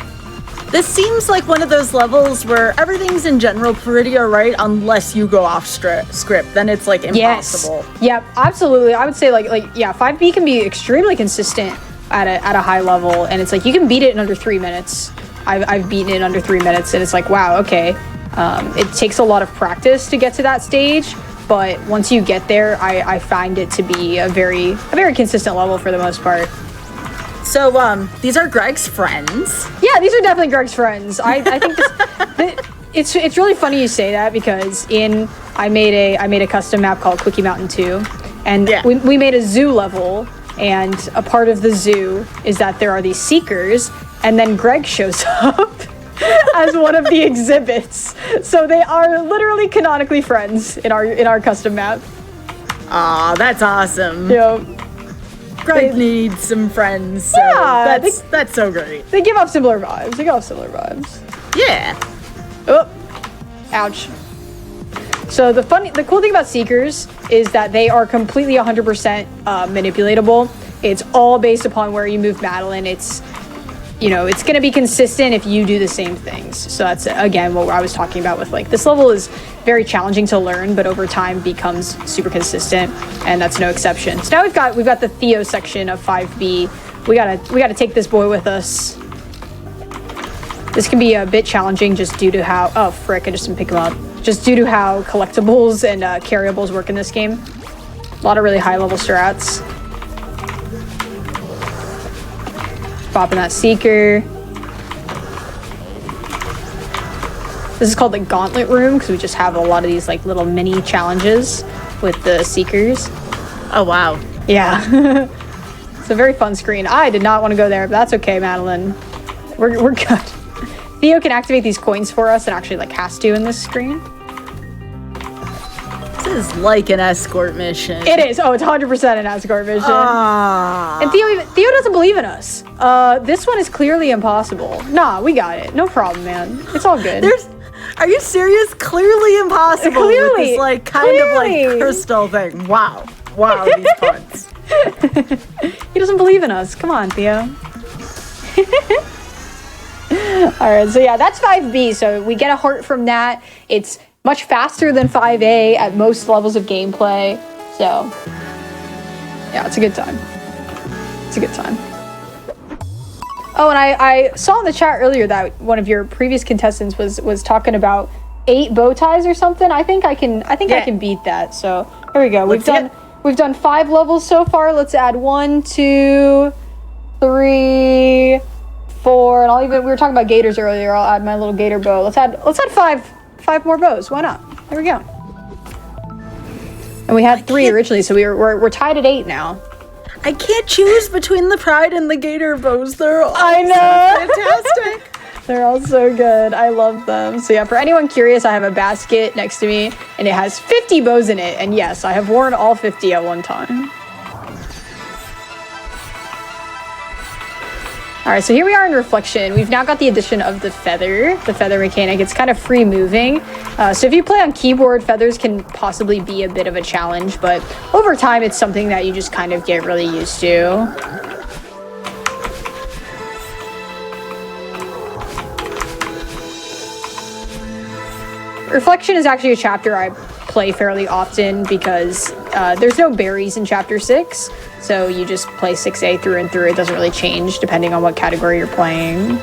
Speaker 1: This seems like one of those levels where everything's in general pretty alright unless you go off script. Then it's like impossible.
Speaker 2: Yes. Yep, absolutely. I would say like yeah, 5B can be extremely consistent at a high level, and it's like you can beat it in under 3 minutes. I've beaten it in under 3 minutes, and it's like, wow, okay. It takes a lot of practice to get to that stage, but once you get there, I find it to be a very consistent level for the most part.
Speaker 1: So, these are Greg's friends.
Speaker 2: Yeah, these are definitely Greg's friends. I think it's really funny you say that, because I made a custom map called Quickie Mountain 2, and yeah. we made a zoo level, and a part of the zoo is that there are these seekers, and then Greg shows up as one of the exhibits. So they are literally canonically friends in our custom map.
Speaker 1: Aw, that's awesome.
Speaker 2: Yep.
Speaker 1: Greg needs some friends, so
Speaker 2: yeah,
Speaker 1: that's so great.
Speaker 2: They give off similar vibes.
Speaker 1: Yeah.
Speaker 2: Oh, ouch. So the cool thing about Seekers is that they are completely 100% manipulatable. It's all based upon where you move Madeline. It's going to be consistent if you do the same things. So that's, again, what I was talking about with, like, this level is very challenging to learn, but over time becomes super consistent, and that's no exception. So now we've got the Theo section of 5B. We gotta take this boy with us. This can be a bit challenging just due to how, oh frick, I just didn't pick him up. Just due to how collectibles and carryables work in this game. A lot of really high level strats. Popping that Seeker. This is called the Gauntlet Room, because we just have a lot of these like little mini challenges with the Seekers.
Speaker 1: Oh wow.
Speaker 2: Yeah. It's a very fun screen. I did not want to go there, but that's okay, Madeline. We're good. Theo can activate these coins for us, and actually like has to in this screen.
Speaker 1: This is like an escort mission.
Speaker 2: It is. Oh, it's 100% an escort mission.
Speaker 1: Aww.
Speaker 2: And Theo doesn't believe in us. This one is clearly impossible. Nah, we got it. No problem, man. It's all good.
Speaker 1: Are you serious? Clearly impossible.
Speaker 2: Clearly.
Speaker 1: With this like kind of like crystal thing. Wow. Wow, these puns.
Speaker 2: He doesn't believe in us. Come on, Theo. All right, so yeah, that's 5B. So we get a heart from that. It's much faster than 5A at most levels of gameplay. So yeah, it's a good time. It's a good time. Oh, and I saw in the chat earlier that one of your previous contestants was talking about 8 bow ties or something. I think I can beat that. So here we go. We've done 5 levels so far. Let's add 1, 2, 3, 4, and we were talking about gators earlier. I'll add my little gator bow. Let's add 5 more bows. Why not? There we go. And we had 3 originally, so we're tied at 8 now.
Speaker 1: I can't choose between the pride and the gator bows. They're all
Speaker 2: I know.
Speaker 1: so fantastic.
Speaker 2: They're all so good. I love them. So yeah, for anyone curious, I have a basket next to me, and it has 50 bows in it. And yes, I have worn all 50 at one time. All right, so here we are in Reflection. We've now got the addition of the feather mechanic. It's kind of free moving. So if you play on keyboard, feathers can possibly be a bit of a challenge, but over time, it's something that you just kind of get really used to. Reflection is actually a chapter I play fairly often because there's no berries in chapter 6, so you just play 6A through and through. It doesn't really change depending on what category you're playing.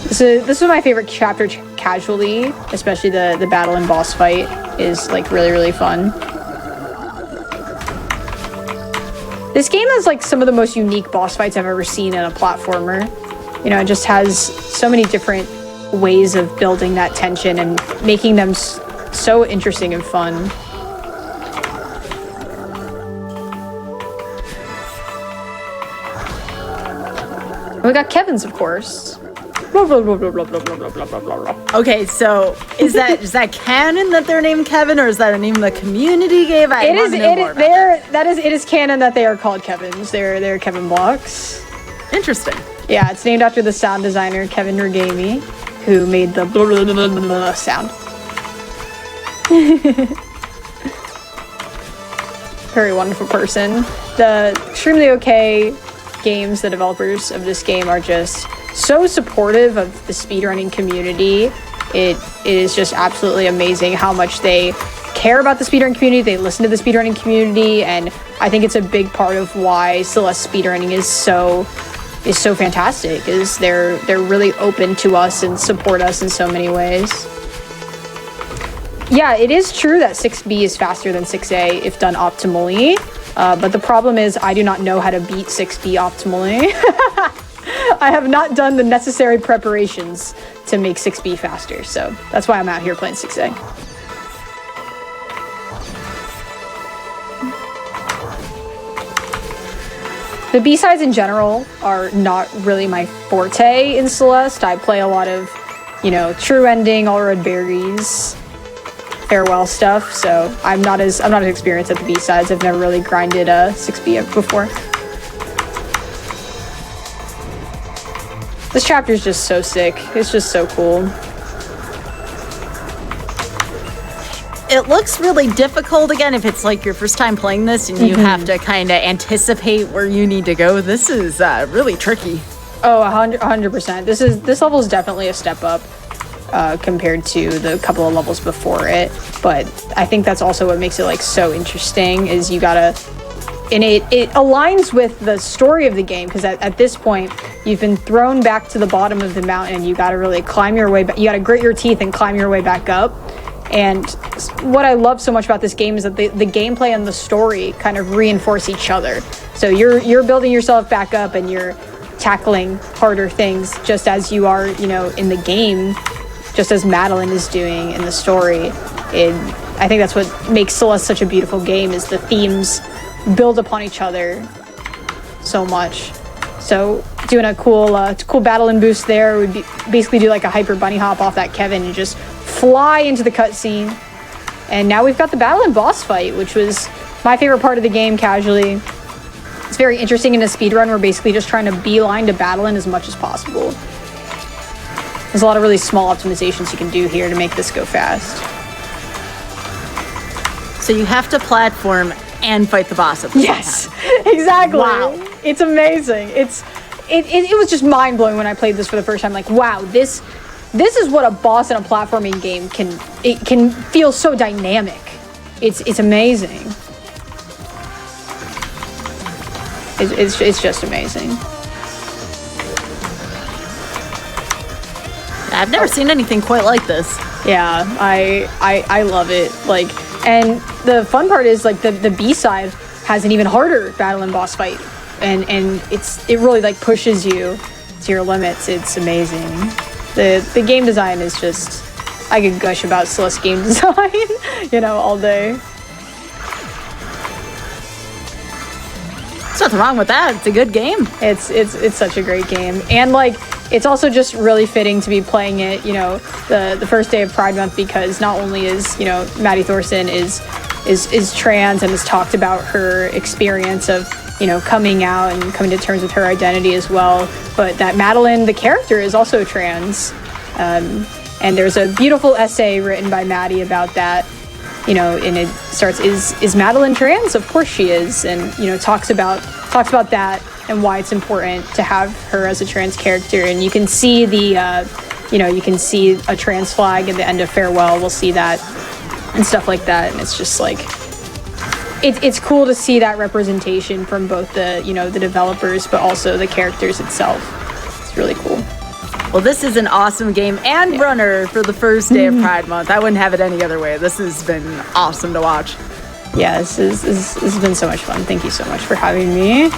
Speaker 2: This is my favorite chapter casually, especially the battle and boss fight is like really, really fun. This game has like some of the most unique boss fights I've ever seen in a platformer. You know, it just has so many different ways of building that tension and making them so interesting and fun. And we got Kevin's, of course.
Speaker 1: Okay, so is that canon that they're named Kevin, or is that a name the community gave?
Speaker 2: It is canon that they are called Kevin's. They're Kevin blocks.
Speaker 1: Interesting.
Speaker 2: Yeah, it's named after the sound designer Kevin Regami, who made the blah, blah, blah, blah, blah sound. Very wonderful person. The Extremely OK Games, the developers of this game, are just so supportive of the speedrunning community. It is just absolutely amazing how much they care about the speedrunning community. They listen to the speedrunning community, and I think it's a big part of why Celeste speedrunning is so fantastic, is they're really open to us and support us in so many ways. Yeah, it is true that 6B is faster than 6A if done optimally, but the problem is I do not know how to beat 6B optimally. I have not done the necessary preparations to make 6B faster, so that's why I'm out here playing 6A. The B-sides in general are not really my forte in Celeste. I play a lot of, you know, True Ending, All Red Berries, Farewell stuff, so I'm not as experienced at the B-sides. I've never really grinded 6B before. This chapter is just so sick. It's just so cool.
Speaker 1: It looks really difficult again if it's like your first time playing this and you have to kind of anticipate where you need to go. This is really tricky.
Speaker 2: Oh, 100%. This level is definitely a step up compared to the couple of levels before it. But I think that's also what makes it like so interesting, is you gotta, and it aligns with the story of the game, because at this point you've been thrown back to the bottom of the mountain and you gotta really climb your way back. You gotta grit your teeth and climb your way back up. And what I love so much about this game is that the gameplay and the story kind of reinforce each other. So you're building yourself back up and you're tackling harder things just as you are, you know, in the game, just as Madeline is doing in the story. I think that's what makes Celeste such a beautiful game, is the themes build upon each other so much. So doing a cool battle and boost there would be basically do like a hyper bunny hop off that Kevin and just fly into the cutscene. And now we've got the battle and boss fight, which was my favorite part of the game casually. It's very interesting in a speedrun. We're basically just trying to beeline to battle in as much as possible. There's a lot of really small optimizations you can do here to make this go fast.
Speaker 1: So you have to platform and fight the boss at the same time.
Speaker 2: Exactly.
Speaker 1: Wow.
Speaker 2: It's amazing. It was just mind-blowing when I played this for the first time. Like, wow, this is what a boss in a platforming game can feel so dynamic. It's amazing. It's just amazing.
Speaker 1: I've never seen anything quite like this.
Speaker 2: Yeah, I love it. Like, and the fun part is like the B-side has an even harder battle and boss fight, and it really like pushes you to your limits. It's amazing. The game design is just, I could gush about Celeste game design, you know, all day.
Speaker 1: There's nothing wrong with that. It's a good game.
Speaker 2: It's such a great game, and like it's also just really fitting to be playing it, you know, the first day of Pride Month, because not only is, you know, Maddie Thorson is trans and has talked about her experience of, you know, coming out and coming to terms with her identity as well, but that Madeline, the character, is also trans, and there's a beautiful essay written by Maddie about that. You know, and it starts, is Madeline trans? Of course she is, and, you know, talks about that and why it's important to have her as a trans character. And you can see you know, you can see a trans flag at the end of Farewell. We'll see that and stuff like that. And it's just like, it's cool to see that representation from both the, you know, the developers, but also the characters itself. It's really cool.
Speaker 1: Well, this is an awesome game and runner for the first day of Pride Month. I wouldn't have it any other way. This has been awesome to watch.
Speaker 2: Yeah, this has been so much fun. Thank you so much for having me.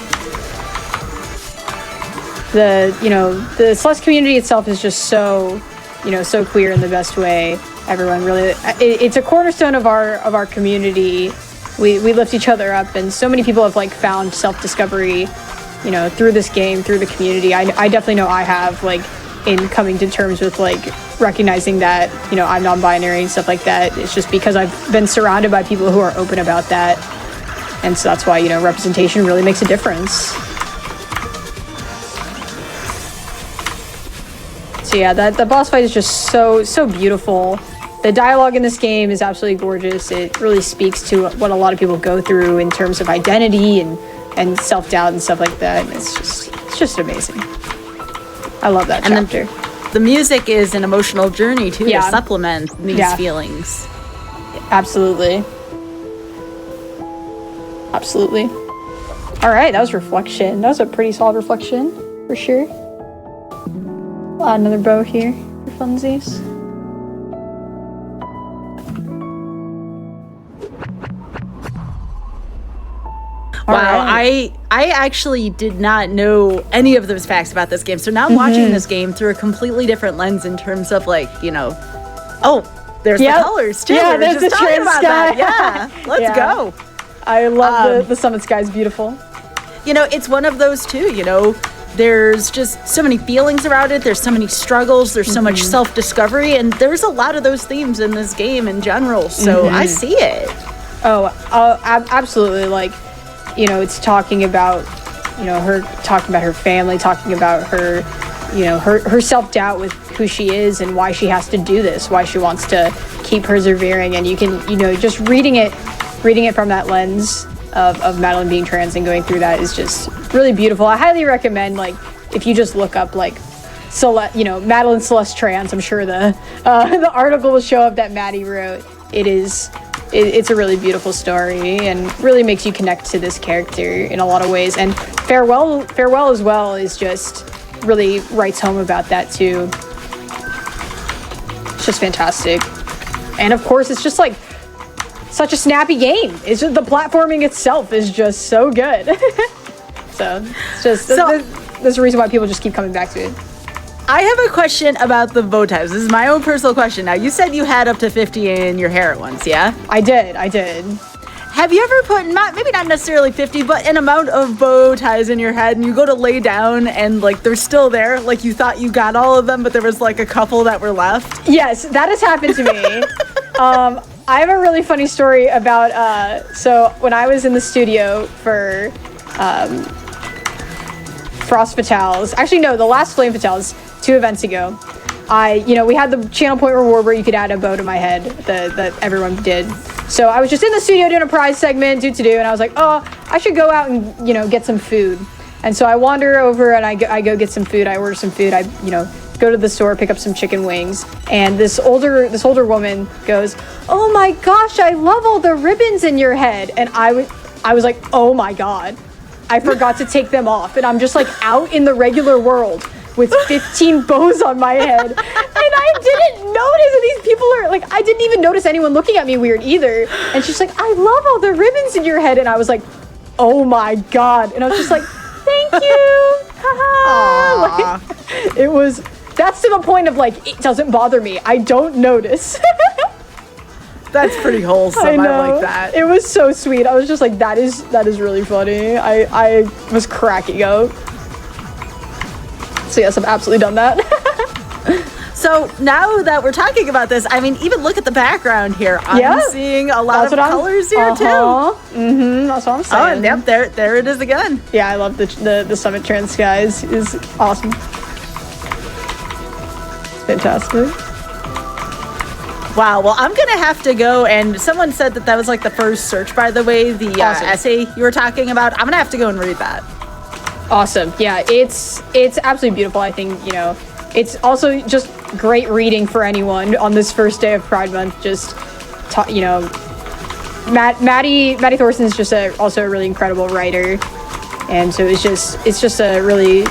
Speaker 2: The Celeste community itself is just so, you know, so queer in the best way. Everyone really, it's a cornerstone of our community. We lift each other up, and so many people have like found self-discovery, you know, through this game, through the community. I definitely know I have, like, in coming to terms with like recognizing that, you know, I'm non-binary and stuff like that. It's just because I've been surrounded by people who are open about that, and so that's why, you know, representation really makes a difference. So yeah, the boss fight is just so beautiful. The dialogue in this game is absolutely gorgeous. It really speaks to what a lot of people go through in terms of identity and self-doubt and stuff like that. And it's just amazing. I love that chapter.
Speaker 1: The music is an emotional journey too,
Speaker 2: Yeah.
Speaker 1: to supplement these feelings.
Speaker 2: Absolutely. Absolutely. All right, that was reflection. That was a pretty solid reflection, for sure. Another bow here for funsies.
Speaker 1: Wow, I actually did not know any of those facts about this game. So now I'm watching this game through a completely different lens in terms of, like, you know, there's the colors too.
Speaker 2: Yeah,
Speaker 1: We were
Speaker 2: there's
Speaker 1: just
Speaker 2: the
Speaker 1: talking
Speaker 2: trans
Speaker 1: about
Speaker 2: sky.
Speaker 1: that. Yeah, let's go.
Speaker 2: I love the summit sky is beautiful.
Speaker 1: You know, it's one of those too, you know, there's just so many feelings around it. There's so many struggles. There's so much self-discovery, and there's a lot of those themes in this game in general. So I see it.
Speaker 2: Absolutely. Like, you know, it's talking about, you know, her talking about her family, talking about her, you know, her self-doubt with who she is and why she has to do this, why she wants to keep persevering. And you can, you know, just reading it from that lens of Madeline being trans and going through that is just really beautiful. I highly recommend, like, if you just look up, like, Celeste, you know, Madeline Celeste trans, I'm sure the article will show up that Maddie wrote. It's a really beautiful story and really makes you connect to this character in a lot of ways. And Farewell as well is just really writes home about that too. It's just fantastic. And of course, it's just like such a snappy game. It's just the platforming itself is just so good. So it's just there's a reason why people just keep coming back to it.
Speaker 1: I have a question about the bow ties. This is my own personal question. Now, you said you had up to 50 in your hair at once, yeah?
Speaker 2: I did.
Speaker 1: Have you ever put, maybe not necessarily 50, but an amount of bow ties in your head, and you go to lay down and, like, they're still there? Like, you thought you got all of them, but there was, like, a couple that were left?
Speaker 2: Yes, that has happened to me. I have a really funny story about, so when I was in the studio for Frost Fatales, actually no, the last Flame Fatales, 2 events ago, we had the channel point reward where you could add a bow to my head that everyone did. So I was just in the studio doing a prize segment, and I was like, oh, I should go out and, you know, get some food. And so I wander over and I go get some food. I order some food. I, you know, go to the store, pick up some chicken wings. And this older woman goes, oh my gosh, I love all the ribbons in your head. And I was like, oh my God, I forgot to take them off. And I'm just like out in the regular world with 15 bows on my head. And I didn't notice that these people are like, I didn't even notice anyone looking at me weird either. And she's like, I love all the ribbons in your head. And I was like, oh my God. And I was just like, thank you.
Speaker 1: Aw.
Speaker 2: Like, that's to the point of like, it doesn't bother me. I don't notice.
Speaker 1: That's pretty wholesome. I like that.
Speaker 2: It was so sweet. I was just like, that is really funny. I was cracking up. So yes, I've absolutely done that.
Speaker 1: So now that we're talking about this, I mean, even look at the background here. I'm seeing a lot of colors here too.
Speaker 2: Mm-hmm, that's what I'm saying.
Speaker 1: Oh, and yep, there it is again.
Speaker 2: Yeah, I love the Summit Trans skies. Is awesome. Fantastic.
Speaker 1: Wow, well, I'm gonna have to go, and someone said that was like the first search, by the way, the essay you were talking about. I'm gonna have to go and read that.
Speaker 2: Awesome. Yeah, it's absolutely beautiful. I think, you know, it's also just great reading for anyone on this first day of Pride Month. Just, you know, Maddie Thorson is just also a really incredible writer, and so it's just a really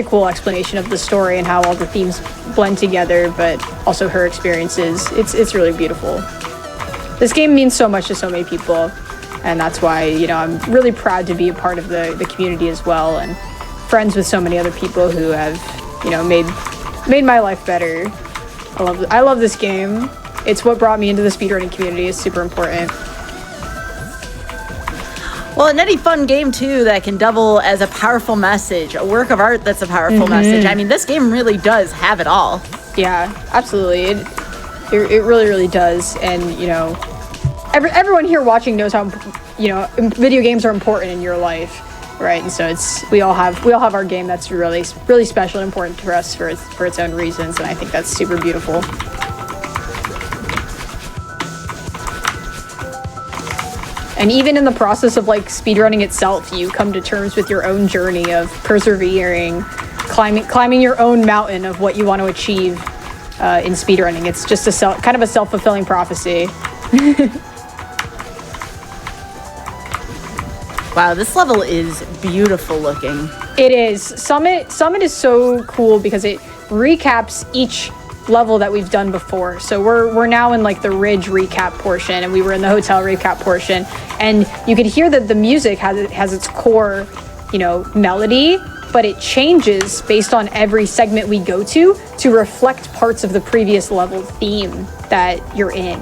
Speaker 2: cool explanation of the story and how all the themes blend together, but also her experiences. It's really beautiful. This game means so much to so many people, and that's why, you know, I'm really proud to be a part of the community as well, and friends with so many other people who have, you know, made my life better. I love this game. It's what brought me into the speedrunning community. It's super important.
Speaker 1: Well, and any fun game too that can double as a powerful message, a work of art that's a powerful message. I mean, this game really does have it all.
Speaker 2: Yeah, absolutely. It really does. And, you know, everyone here watching knows how, you know, video games are important in your life, right? And so we all have our game that's really special and important to us for its own reasons, and I think that's super beautiful. And even in the process of like speedrunning itself, you come to terms with your own journey of persevering, climbing your own mountain of what you want to achieve in speedrunning. It's just kind of a self-fulfilling prophecy.
Speaker 1: Wow, this level is beautiful looking.
Speaker 2: It is. Summit is so cool because it recaps each level that we've done before. So we're now in like the Ridge recap portion, and we were in the hotel recap portion, and you could hear that the music has its core, you know, melody, but it changes based on every segment we go to reflect parts of the previous level theme that you're in.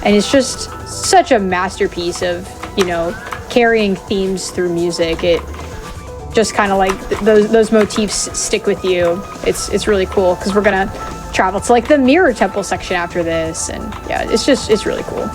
Speaker 2: And it's just such a masterpiece of, you know, carrying themes through music. It just kind of like those motifs stick with you. It's really cool because we're gonna travel to like the Mirror Temple section after this, and yeah, it's really cool.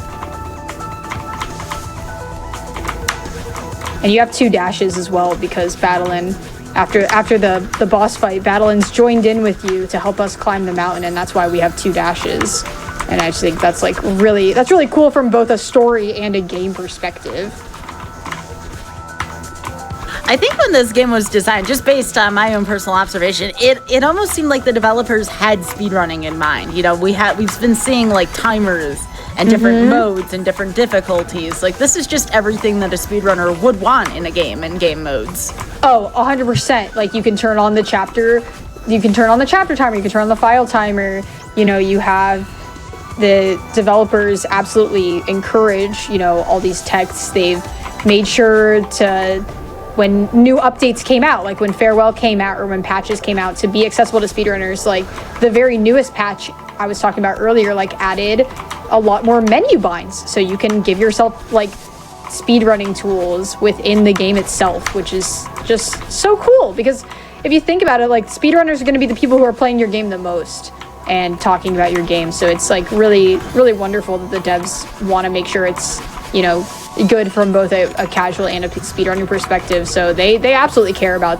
Speaker 2: And you have 2 dashes as well, because Battlein, after the boss fight, Battlein's joined in with you to help us climb the mountain, and that's why we have 2 dashes. And I just think that's really cool from both a story and a game perspective.
Speaker 1: I think when this game was designed, just based on my own personal observation, it almost seemed like the developers had speedrunning in mind. You know, we've been seeing like timers and different modes and different difficulties. Like, this is just everything that a speedrunner would want in a game and game modes.
Speaker 2: Oh, 100%. Like, you can turn on the chapter timer, you can turn on the file timer. You know, you have the developers absolutely encourage, you know, all these texts. They've made sure to, when new updates came out, like when Farewell came out or when patches came out, to be accessible to speedrunners. Like the very newest patch I was talking about earlier, like added a lot more menu binds, so you can give yourself like speedrunning tools within the game itself, which is just so cool. Because if you think about it, like speedrunners are going to be the people who are playing your game the most and talking about your game. So it's like really wonderful that the devs want to make sure it's, you know, good from both a casual and a speedrunning perspective. So they absolutely care about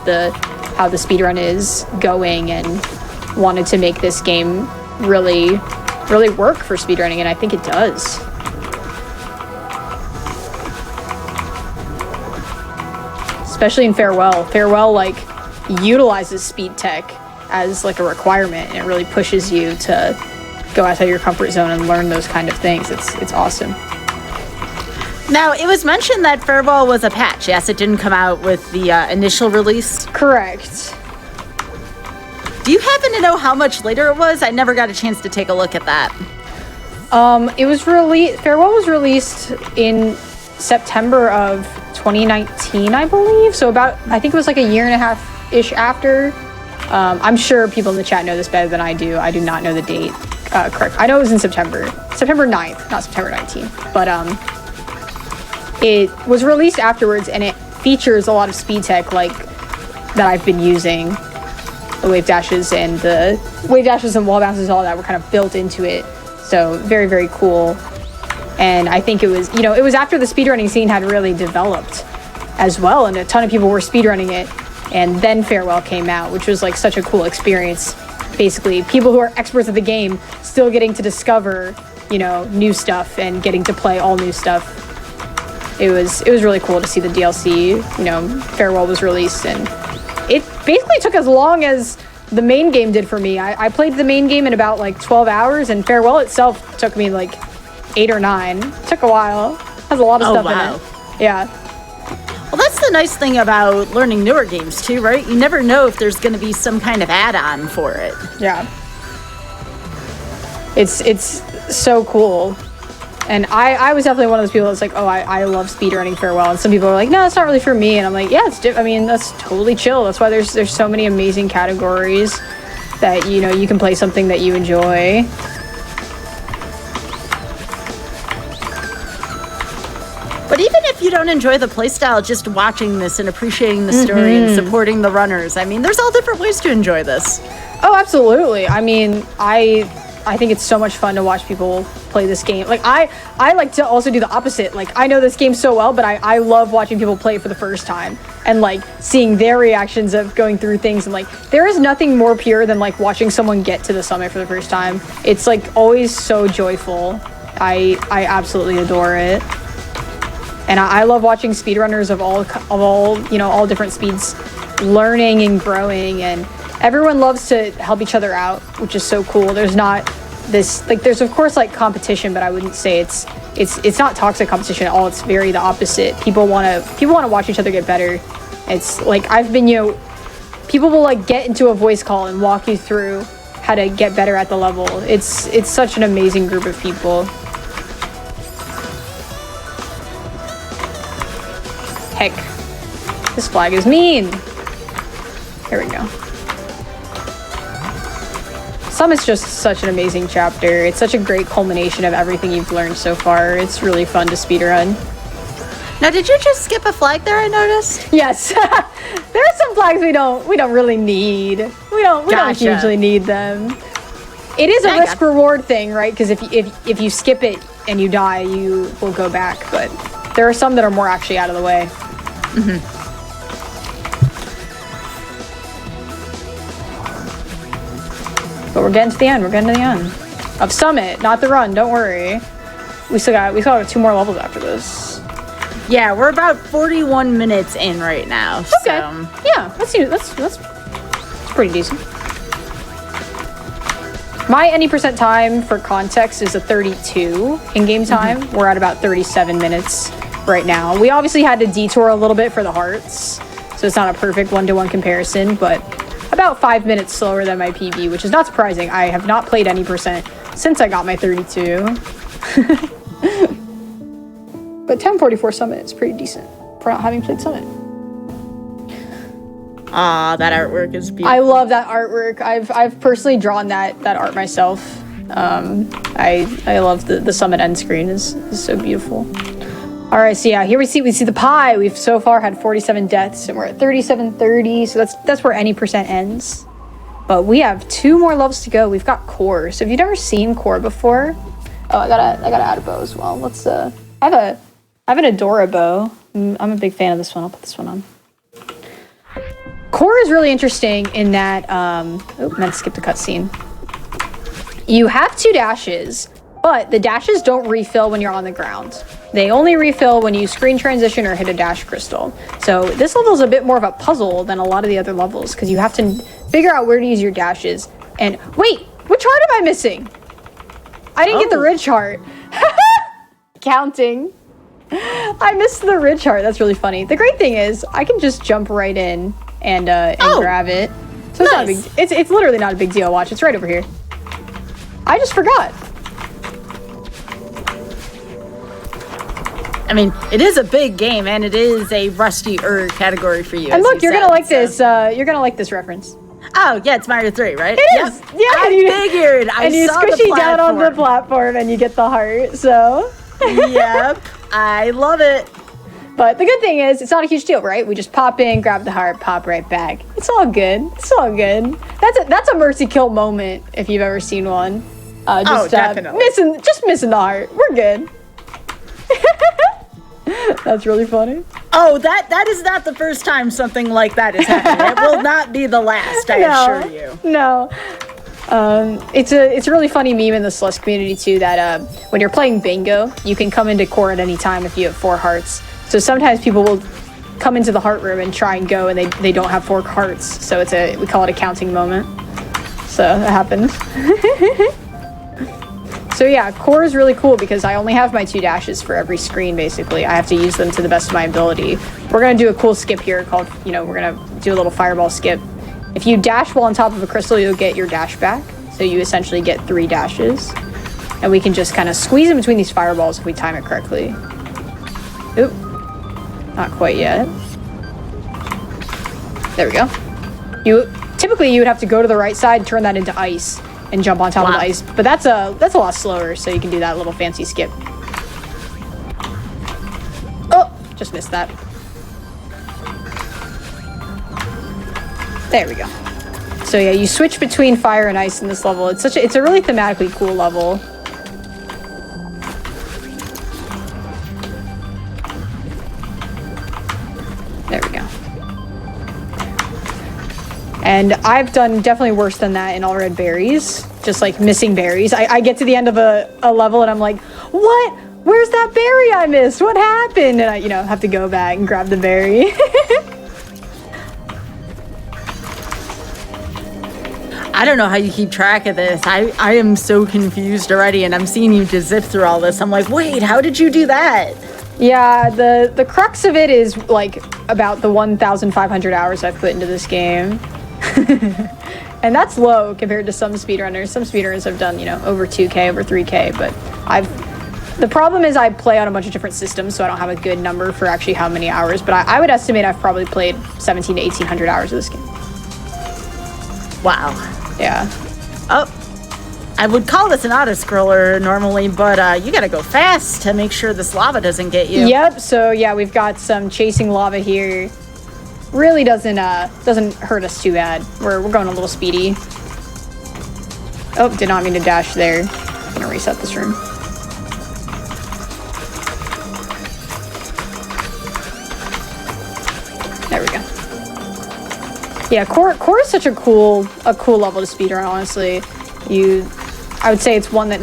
Speaker 2: how the speedrun is going, and wanted to make this game really work for speedrunning, and I think it does. Especially in Farewell. Farewell like utilizes speed tech as like a requirement, and it really pushes you to go outside your comfort zone and learn those kind of things. It's awesome.
Speaker 1: Now, it was mentioned that Farewell was a patch. Yes, it didn't come out with the initial release.
Speaker 2: Correct.
Speaker 1: Do you happen to know how much later it was? I never got a chance to take a look at that.
Speaker 2: It was Farewell was released in September of 2019, I believe. So I think it was like a year and a half ish after. I'm sure people in the chat know this better than I do. I do not know the date correct. I know it was in September 9th, not September 19th, but it was released afterwards, and it features a lot of speed tech like that I've been using. The wave dashes and wall bounces, all that were kind of built into it. So very, very cool. And I think it was, it was after the speedrunning scene had really developed as well, and a ton of people were speedrunning it. And then Farewell came out, which was like such a cool experience. Basically, people who are experts at the game still getting to discover, new stuff and getting to play all new stuff. It was really cool to see the DLC. Farewell was released, and it basically took as long as the main game did for me. I played the main game in about like 12 hours, and Farewell itself took me like 8 or 9. It took a while. Has a lot of stuff in it. Yeah.
Speaker 3: Well, that's the nice thing about learning newer games too, right? You never know if there's going to be some kind of add-on for it.
Speaker 2: Yeah. It's so cool. And I was definitely one of those people that's like, oh, I love speedrunning Farewell. And some people are like, no, it's not really for me. And I'm like, yeah, that's totally chill. That's why there's so many amazing categories that, you can play something that you enjoy.
Speaker 3: But even if you don't enjoy the playstyle, just watching this and appreciating the story and supporting the runners, there's all different ways to enjoy this.
Speaker 2: Oh, absolutely. I think it's so much fun to watch people play this game. Like, I like to also do the opposite. Like, I know this game so well, but I love watching people play it for the first time and, like, seeing their reactions of going through things. And, like, there is nothing more pure than, like, watching someone get to the summit for the first time. It's, like, always so joyful. I absolutely adore it. And I love watching speedrunners of all different speeds learning and growing, and everyone loves to help each other out, which is so cool. There's not this, like, there's of course like competition, but I wouldn't say it's not toxic competition at all. It's very the opposite. People want to watch each other get better. It's like people will like get into a voice call and walk you through how to get better at the level. It's such an amazing group of people. Heck, this flag is mean. Here we go. Summit's just such an amazing chapter. It's such a great culmination of everything you've learned so far. It's really fun to speedrun.
Speaker 3: Now, did you just skip a flag there, I noticed?
Speaker 2: Yes. There are some flags we don't really need. We don't hugely need them. It is a risk reward thing, right? Because if you skip it and you die, you will go back. But there are some that are more actually out of the way. But we're getting to the end. We're getting to the end of Summit, not the run. Don't worry. We still got 2 more levels after this.
Speaker 3: Yeah, we're about 41 minutes in right now.
Speaker 2: Okay.
Speaker 3: So.
Speaker 2: Yeah, that's pretty decent. My any percent time for context is a 32 in-game time. We're at about 37 minutes right now. We obviously had to detour a little bit for the hearts, so it's not a perfect one-to-one comparison, but about 5 minutes slower than my PB, which is not surprising. I have not played any percent since I got my 32. But 1044 Summit is pretty decent for not having played Summit.
Speaker 3: Aw, that artwork is beautiful.
Speaker 2: I love that artwork. I've personally drawn that art myself. I love the Summit end screen is so beautiful. All right, so yeah, here we see the pie. We've so far had 47 deaths, and we're at 3730. So that's where any percent ends. But we have 2 more levels to go. We've got core. So if you've never seen core before, oh, I gotta add a bow as well. Let's I have an Adora bow. I'm a big fan of this one. I'll put this one on. Core is really interesting in that, meant to skip the cutscene. You have 2 dashes, but the dashes don't refill when you're on the ground. They only refill when you screen transition or hit a dash crystal. So this level is a bit more of a puzzle than a lot of the other levels, because you have to figure out where to use your dashes. And wait, which heart am I missing? I didn't get the ridge heart. Counting. I missed the ridge heart. That's really funny. The great thing is I can just jump right in and grab it. So it's not a big. It's literally not a big deal. Watch, it's right over here. I just forgot.
Speaker 3: I mean, it is a big game, and it is a rustier category for you.
Speaker 2: And look, you're gonna like this. You're gonna like this reference.
Speaker 3: Oh, yeah, it's Mario 3, right?
Speaker 2: It is.
Speaker 3: Yep.
Speaker 2: Yeah,
Speaker 3: I figured. I
Speaker 2: and you
Speaker 3: saw
Speaker 2: squish
Speaker 3: the
Speaker 2: it down on the
Speaker 3: platform.
Speaker 2: platform, and you get the heart. So.
Speaker 3: Yep, I love it.
Speaker 2: But the good thing is, it's not a huge deal, right? We just pop in, grab the heart, pop right back. It's all good. It's all good. That's a mercy kill moment if you've ever seen one.
Speaker 3: Definitely.
Speaker 2: Missing the heart. We're good. That's really funny.
Speaker 3: Oh, that is not the first time something like that is happening. It will not be the last, I assure you.
Speaker 2: No. It's a really funny meme in the Celeste community too that when you're playing bingo, you can come into core at any time if you have 4 hearts. So sometimes people will come into the heart room and try and go and they don't have 4 hearts. So we call it a counting moment. So that happened. So yeah, core is really cool because I only have my 2 dashes for every screen basically. I have to use them to the best of my ability. We're gonna do a cool skip here called, we're gonna do a little fireball skip. If you dash while on top of a crystal, you'll get your dash back. So you essentially get 3 dashes. And we can just kind of squeeze in between these fireballs if we time it correctly. Oop. Not quite yet. There we go. Typically you would have to go to the right side, turn that into ice, and jump on top of the ice. But that's a lot slower, so you can do that little fancy skip. Oh, just missed that. There we go. So yeah, you switch between fire and ice in this level. It's a really thematically cool level. There we go. And I've done definitely worse than that in All Red Berries. Just like missing berries. I get to the end of a level and I'm like, what? Where's that berry I missed? What happened? And I, have to go back and grab the berry.
Speaker 3: I don't know how you keep track of this. I am so confused already, and I'm seeing you just zip through all this. I'm like, wait, how did you do that?
Speaker 2: Yeah, the crux of it is like about the 1,500 hours I've put into this game. And that's low compared to some speedrunners. Some speedrunners have done, over 2K, over 3K, but the problem is I play on a bunch of different systems, so I don't have a good number for actually how many hours, but I would estimate I've probably played 1,700 to 1,800 hours of this game.
Speaker 3: Wow.
Speaker 2: Yeah.
Speaker 3: Oh, I would call this an auto-scroller normally, but you gotta go fast to make sure this lava doesn't get you.
Speaker 2: Yep, so yeah, we've got some chasing lava here. Really doesn't hurt us too bad. We're going a little speedy. Oh, did not mean to dash there. I'm gonna reset this room. There we go. Yeah, core is such a cool level to speedrun, honestly. I would say it's one that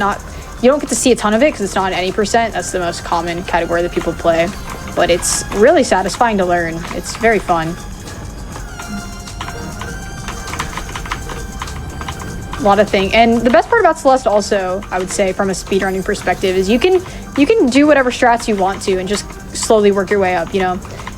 Speaker 2: you don't get to see a ton of it because it's not any percent. That's the most common category that people play. But it's really satisfying to learn. It's very fun. A lot of things. And the best part about Celeste also, I would say, from a speedrunning perspective, is you can do whatever strats you want to and just slowly work your way up,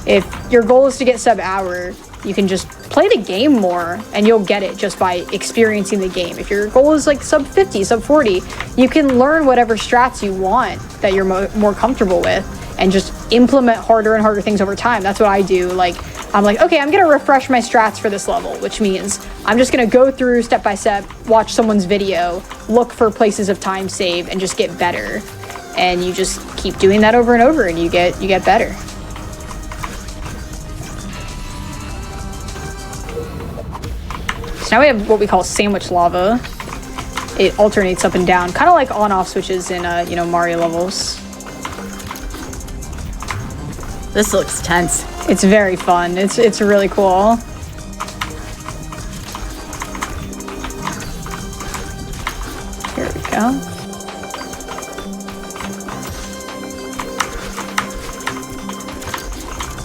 Speaker 2: If your goal is to get sub-hour, you can just play the game more and you'll get it just by experiencing the game. If your goal is like sub 50, sub 40, you can learn whatever strats you want that you're more comfortable with and just implement harder and harder things over time. That's what I do. I'm like, okay, I'm gonna refresh my strats for this level, which means I'm just gonna go through step by step, watch someone's video, look for places of time save, and just get better. And you just keep doing that over and over and you get better. So now we have what we call sandwich lava. It alternates up and down, kind of like on-off switches in, Mario levels.
Speaker 3: This looks tense.
Speaker 2: It's very fun. It's really cool. Here we go.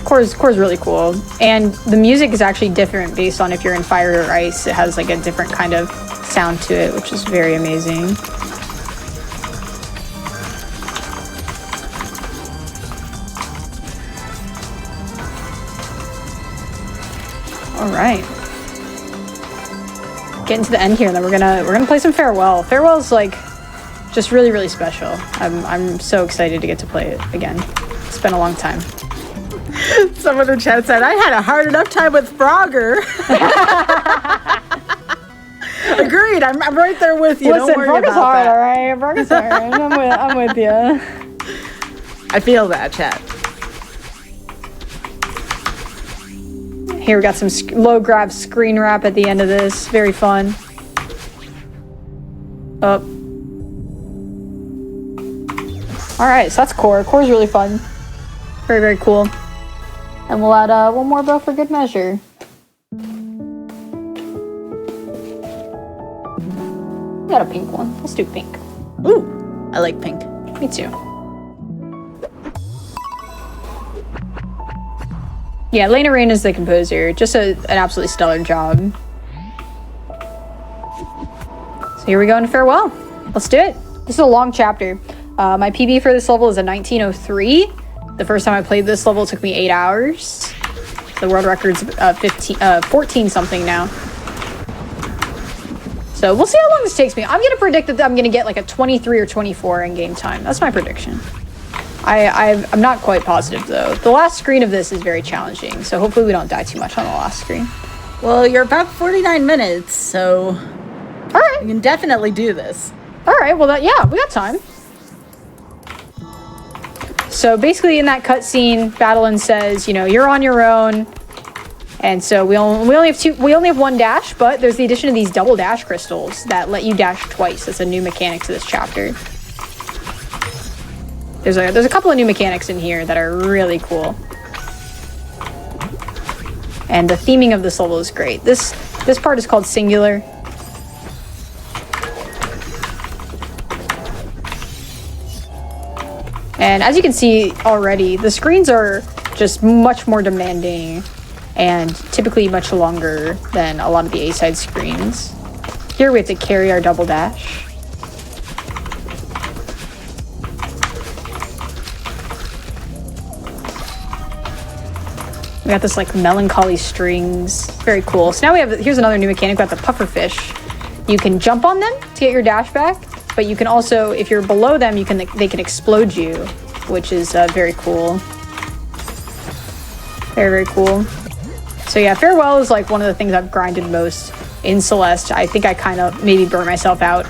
Speaker 2: Core is really cool. And the music is actually different based on if you're in fire or ice. It has like a different kind of sound to it, which is very amazing. All right. Getting to the end here, and then we're gonna play some Farewell. Farewell is like just really, really special. I'm so excited to get to play it again. It's been a long time.
Speaker 3: Someone in chat said, I had a hard enough time with Frogger. Agreed. I'm right there with you.
Speaker 2: Listen,
Speaker 3: Don't worry
Speaker 2: Frogger's
Speaker 3: about
Speaker 2: hard,
Speaker 3: that.
Speaker 2: all right? Frogger's hard. I'm with you.
Speaker 3: I feel that, chat.
Speaker 2: Here we got some low grab screen wrap at the end of this. Very fun. Up. Alright, so that's core. Core's really fun. Very, very cool. And we'll add one more bow for good measure. Got a pink one. Let's do pink.
Speaker 3: Ooh, I like pink.
Speaker 2: Me too. Yeah, Lena Rain is the composer. Just an absolutely stellar job. So here we go into Farewell. Let's do it. This is a long chapter. My PB for this level is a 1903. The first time I played this level, it took me 8 hours. The world record's 14 something now. So we'll see how long this takes me. I'm gonna predict that I'm gonna get like a 23 or 24 in game time. That's my prediction. I'm not quite positive though. The last screen of this is very challenging, so hopefully we don't die too much on the last screen.
Speaker 3: Well, you're about 49 minutes, so
Speaker 2: All right.
Speaker 3: you can definitely do this.
Speaker 2: All right. Well, yeah, we got time. So basically, in that cutscene, Battlein says, you know, you're on your own, and so we only have one dash, but there's the addition of these double dash crystals that let you dash twice. That's a new mechanic to this chapter. There's a couple of new mechanics in here that are really cool. And the theming of this level is great. This part is called Singular. And as you can see already, the screens are just much more demanding and typically much longer than a lot of the A-side screens. Here we have to carry our double dash. We got this like melancholy strings. Very cool. So now here's another new mechanic. We got the puffer fish. You can jump on them to get your dash back, but you can also, if you're below them, they can explode you, which is very cool. Very, very cool. So yeah, Farewell is like one of the things I've grinded most in Celeste. I think I kind of maybe burnt myself out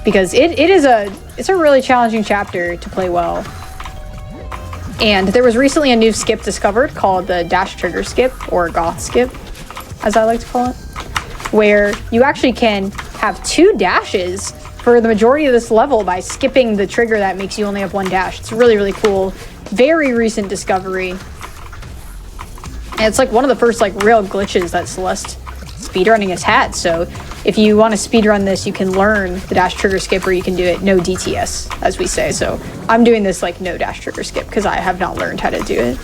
Speaker 2: because it's a really challenging chapter to play well. And there was recently a new skip discovered called the dash trigger skip, or goth skip, as I like to call it, where you actually can have 2 dashes for the majority of this level by skipping the trigger that makes you only have 1 dash. It's really, really cool. Very recent discovery. And it's like one of the first like real glitches that Celeste speedrunning has had. So if you want to speedrun this, you can learn the dash trigger skip, or you can do it no DTS, as we say. So I'm doing this like no dash trigger skip because I have not learned how to do it.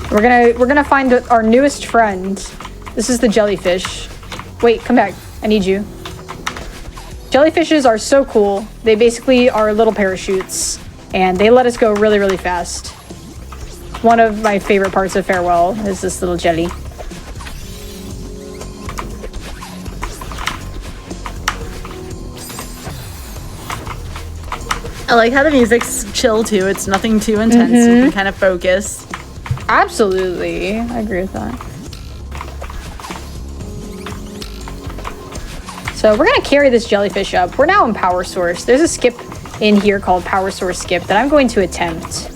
Speaker 2: So, we're gonna find our newest friend. This is the jellyfish. Wait, come back. I need you. Jellyfishes are so cool. They basically are little parachutes, and they let us go really, really fast. One of my favorite parts of Farewell is this little jelly.
Speaker 3: I like how the music's chill too. It's nothing too intense. You can kind of focus.
Speaker 2: Absolutely. I agree with that. So we're gonna carry this jellyfish up. We're now in Power Source. There's a skip in here called Power Source Skip that I'm going to attempt.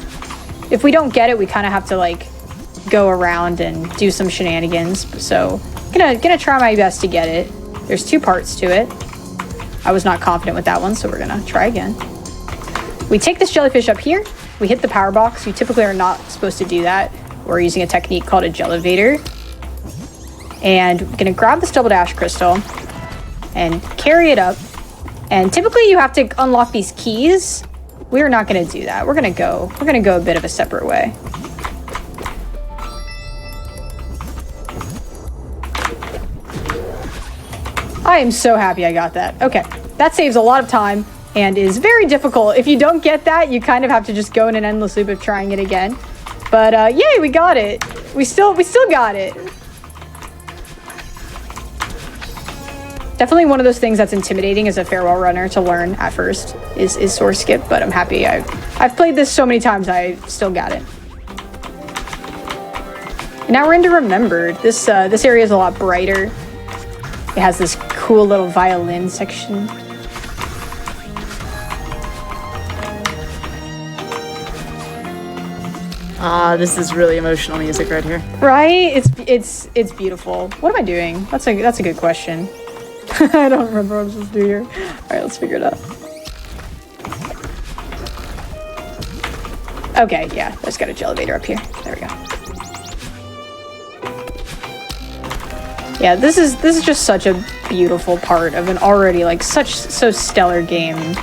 Speaker 2: If we don't get it, we kind of have to like go around and do some shenanigans. So gonna try my best to get it. There's 2 parts to it. I was not confident with that one, so we're gonna try again. We take this jellyfish up here. We hit the power box. You typically are not supposed to do that. We're using a technique called a jellyvator. And we're gonna grab this double dash crystal and carry it up. And typically you have to unlock these keys. We're not gonna do that. We're gonna go a bit of a separate way. I am so happy I got that. Okay, that saves a lot of time and is very difficult. If you don't get that, you kind of have to just go in an endless loop of trying it again. But yay, we got it. We still got it. Definitely one of those things that's intimidating as a farewell runner to learn at first is sword skip, but I'm happy I've played this so many times I still got it. And now we're into Remembered. This area is a lot brighter. It has this cool little violin section.
Speaker 3: Ah, this is really emotional music right here.
Speaker 2: Right? It's beautiful. What am I doing? That's a good question. I don't remember what I'm supposed to do here. All right, let's figure it out. Okay, yeah, there's got a elevator up here. There we go. Yeah, this is just such a beautiful part of an already like so stellar game.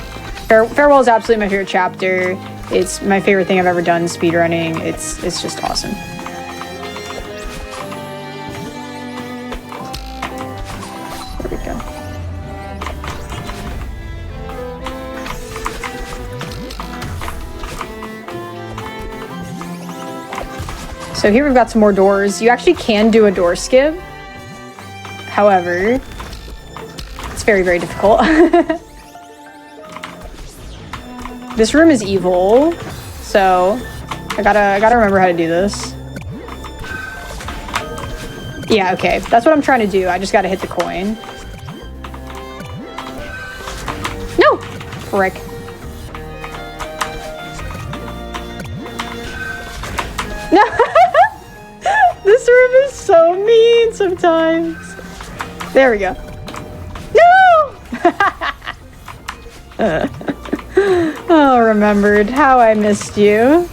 Speaker 2: Farewell is absolutely my favorite chapter. It's my favorite thing I've ever done speedrunning. It's just awesome. There we go. So here we've got some more doors. You actually can do a door skip. However, it's very, very difficult. This room is evil, so I gotta remember how to do this. Yeah, okay, that's what I'm trying to do. I just gotta hit the coin. No! Frick. No! This room is so mean sometimes. There we go. No! Oh, Remembered. How I missed you.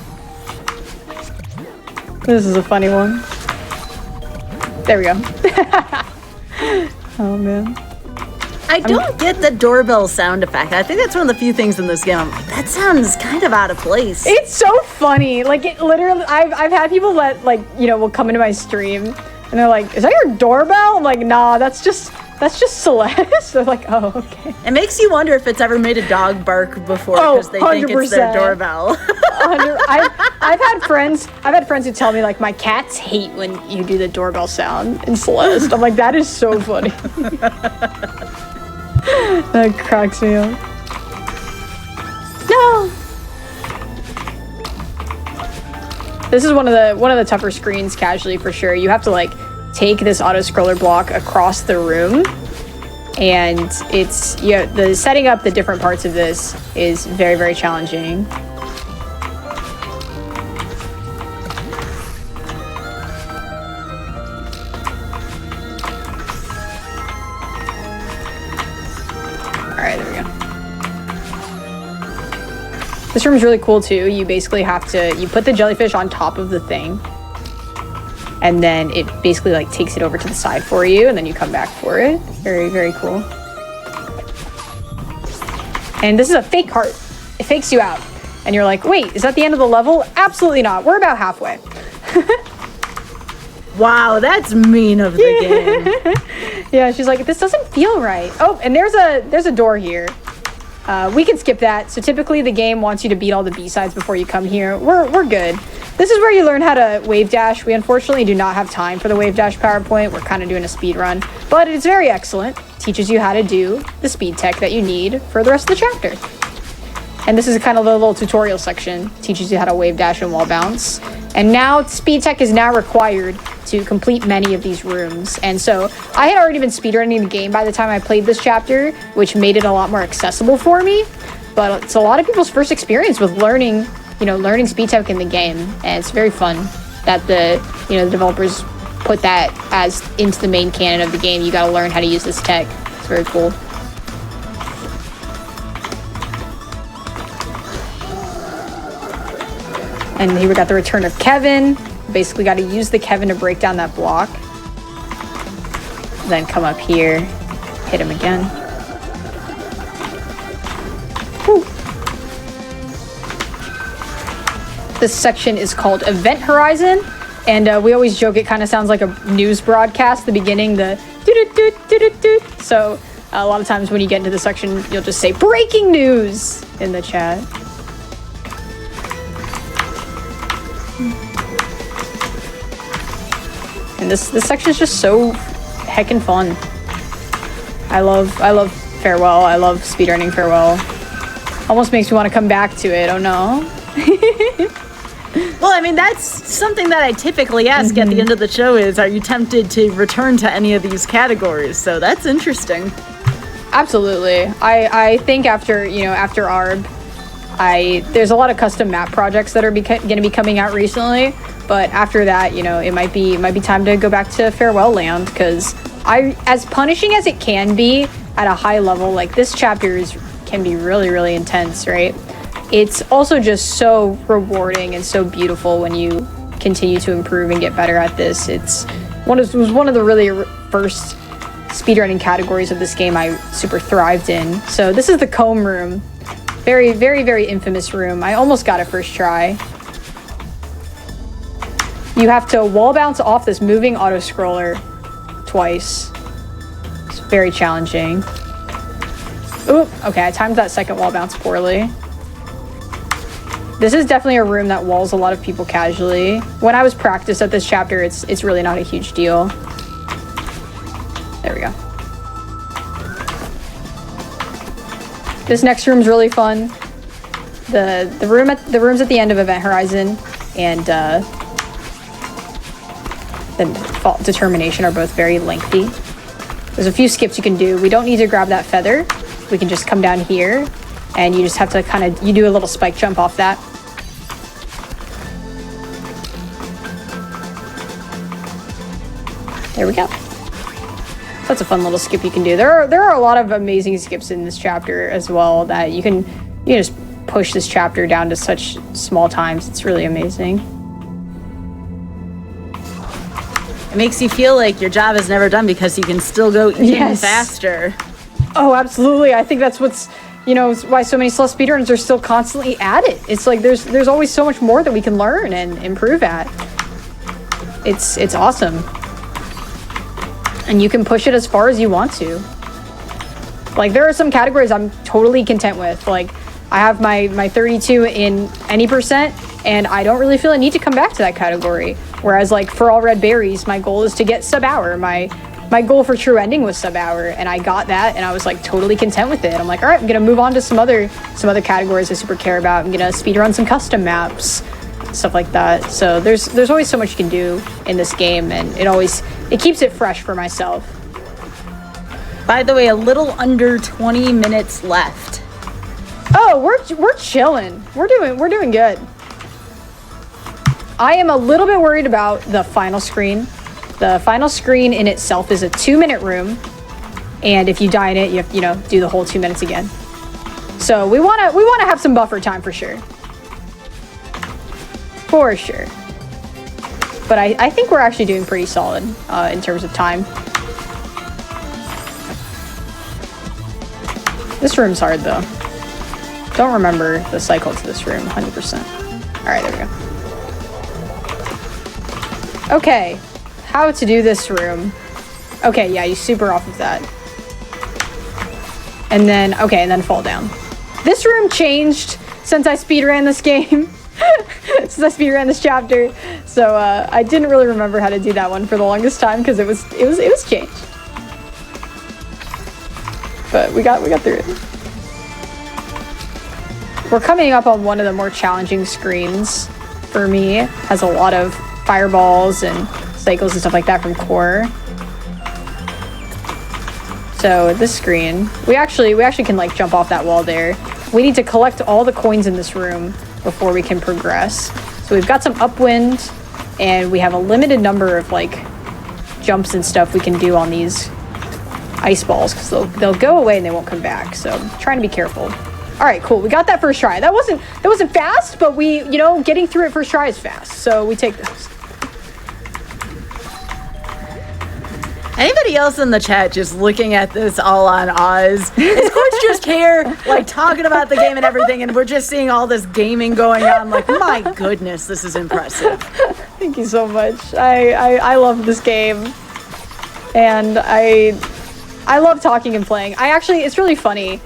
Speaker 2: This is a funny one. There we go. Oh, man.
Speaker 3: I don't get the doorbell sound effect. I think that's one of the few things in this game. I'm like, that sounds kind of out of place.
Speaker 2: It's so funny. Like, it literally, I've had people that, like, you know, will come into my stream and they're like, is that your doorbell? I'm like, nah, that's just Celeste. They're like, oh, okay.
Speaker 3: It makes you wonder if it's ever made a dog bark before because they think it's their doorbell.
Speaker 2: I've had friends who tell me, like, my cats hate when you do the doorbell sound in Celeste. I'm like, that is so funny. That cracks me up. No. This is one of the tougher screens casually for sure. You have to like take this auto scroller block across the room, and it's the setting up the different parts of this is very, very challenging. Alright, there we go. This room is really cool too. You basically have to, you put the jellyfish on top of the thing, and then it basically like takes it over to the side for you, and then you come back for it. Very, very cool. And this is a fake heart. It fakes you out. And you're like, wait, is that the end of the level? Absolutely not. We're about halfway.
Speaker 3: Wow, that's mean of the game.
Speaker 2: Yeah, she's like, this doesn't feel right. Oh, and there's a door here. We can skip that. So typically the game wants you to beat all the B-sides before you come here. We're good. This is where you learn how to wave dash. We unfortunately do not have time for the wave dash PowerPoint. We're kind of doing a speed run, but it's very excellent. Teaches you how to do the speed tech that you need for the rest of the chapter. And this is kind of the little tutorial section. Teaches you how to wave dash and wall bounce. And now speed tech is now required to complete many of these rooms. And so I had already been speedrunning the game by the time I played this chapter, which made it a lot more accessible for me. But it's a lot of people's first experience with learning speed tech in the game. And it's very fun that the developers put that as into the main canon of the game. You got to learn how to use this tech. It's very cool. And here we got the return of Kevin. Basically got to use the Kevin to break down that block. Then come up here, hit him again. Whew. This section is called Event Horizon. And we always joke it kind of sounds like a news broadcast, the beginning, the do-do-do-do-do-do. So a lot of times when you get into this section, you'll just say breaking news in the chat. And this section is just so heckin' fun. I love Farewell. I love speedrunning Farewell. Almost makes me want to come back to it. Oh no.
Speaker 3: Well, I mean, that's something that I typically ask at the end of the show is, are you tempted to return to any of these categories? So that's interesting.
Speaker 2: Absolutely. I think after ARB, there's a lot of custom map projects that are going to be coming out recently, but after that, it might be time to go back to Farewell Land, because as punishing as it can be at a high level, like this chapter can be really, really intense, right? It's also just so rewarding and so beautiful when you continue to improve and get better at this. It was one of the really first speedrunning categories of this game I super thrived in. So this is the comb room. Very, very, very infamous room. I almost got it first try. You have to wall bounce off this moving auto scroller twice. It's very challenging. Oop, okay, I timed that second wall bounce poorly. This is definitely a room that walls a lot of people casually. When I was practiced at this chapter, it's really not a huge deal. There we go. This next room's really fun. The rooms at the end of Event Horizon and the Fault Determination are both very lengthy. There's a few skips you can do. We don't need to grab that feather. We can just come down here, and you just have to you do a little spike jump off that. There we go. That's a fun little skip you can do. There are a lot of amazing skips in this chapter as well that you can just push this chapter down to such small times. It's really amazing.
Speaker 3: It makes you feel like your job is never done because you can still go even faster.
Speaker 2: Oh, absolutely. I think that's what's why so many Celeste speedrunners are still constantly at it. It's like there's always so much more that we can learn and improve at. It's awesome. And you can push it as far as you want to. Like, there are some categories I'm totally content with. Like, I have my 32 in any percent, and I don't really feel a need to come back to that category. Whereas, like, for all red berries, my goal is to get sub-hour. My goal for true ending was sub-hour, and I got that, and I was, like, totally content with it. I'm like, all right, I'm gonna move on to some other categories I super care about. I'm gonna speedrun some custom maps, stuff like that. So there's always so much you can do in this game, and it keeps it fresh for myself.
Speaker 3: By the way, a little under 20 minutes left.
Speaker 2: Oh, we're chilling. We're doing good. I am a little bit worried about the final screen. The final screen in itself is a 2-minute room, and if you die in it, you have to, do the whole 2 minutes again. So we wanna have some buffer time for sure. For sure. But I think we're actually doing pretty solid in terms of time. This room's hard though. Don't remember the cycle to this room 100%. All right, there we go. Okay, how to do this room. Okay, yeah, you super off of that. And then fall down. This room changed since I speedran this game. Since I speedran this chapter, so I didn't really remember how to do that one for the longest time because it was changed. But we got through it. We're coming up on one of the more challenging screens for me. It has a lot of fireballs and cycles and stuff like that from core. So this screen, we actually can like jump off that wall there. We need to collect all the coins in this room before we can progress. So we've got some upwind, and we have a limited number of like jumps and stuff we can do on these ice balls because they'll go away and they won't come back. So I'm trying to be careful. All right, cool. We got that first try. That wasn't fast, but getting through it first try is fast. So we take those.
Speaker 3: Anybody else in the chat just looking at this all on Oz? Is Coach just here, like, talking about the game and everything, and we're just seeing all this gaming going on? Like, my goodness, this is impressive.
Speaker 2: Thank you so much. I love this game. And I love talking and playing. It's really funny.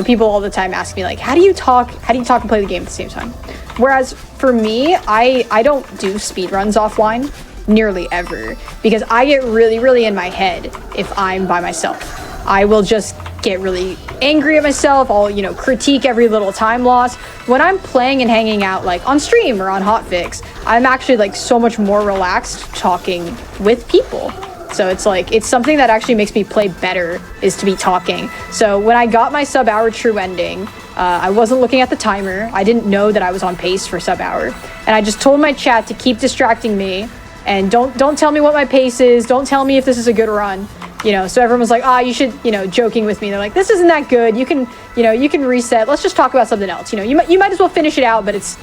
Speaker 2: People all the time ask me, like, how do you talk and play the game at the same time? Whereas for me, I don't do speedruns offline nearly ever because I get really, really in my head if I'm by myself. I will just get really angry at myself. I'll, you know, critique every little time loss. When I'm playing and hanging out like on stream or on hotfix, I'm actually like so much more relaxed talking with people. So it's like, it's something that actually makes me play better, is to be talking. So when I got my sub-hour true ending, I wasn't looking at the timer. I didn't know that I was on pace for sub-hour. And I just told my chat to keep distracting me and don't tell me what my pace is. Don't tell me if this is a good run. You know, so everyone was like, you should, you know, joking with me. They're like, this isn't that good. You can, you know, you can reset. Let's just talk about something else. You know, you might as well finish it out, but it's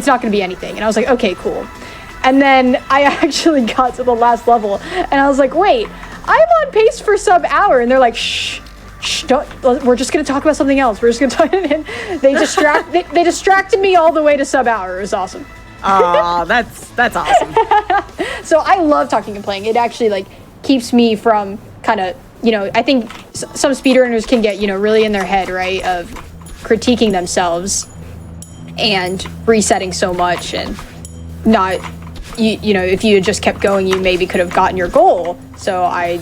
Speaker 2: not going to be anything. And I was like, okay, cool. And then I actually got to the last level and I was like, wait, I'm on pace for sub-hour. And they're like, shh, don't, we're just going to talk about something else. We're just going to talk. And they distracted me all the way to sub-hour. It was awesome.
Speaker 1: Oh, that's awesome.
Speaker 2: So I love talking and playing. It actually like keeps me from kind of, you know, I think some speedrunners can get, you know, really in their head, right, of critiquing themselves and resetting so much and not, you know, if you had just kept going, you maybe could have gotten your goal. So I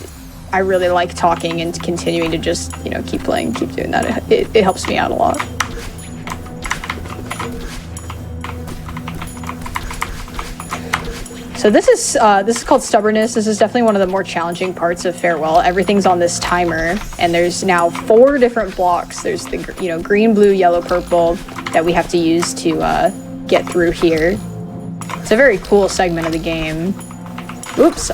Speaker 2: really like talking and continuing to just, you know, keep playing, keep doing that. It helps me out a lot. So this is called Stubbornness. This is definitely one of the more challenging parts of Farewell. Everything's on this timer, and there's now 4 different blocks. There's the, you know, green, blue, yellow, purple that we have to use to get through here. It's a very cool segment of the game. Oops,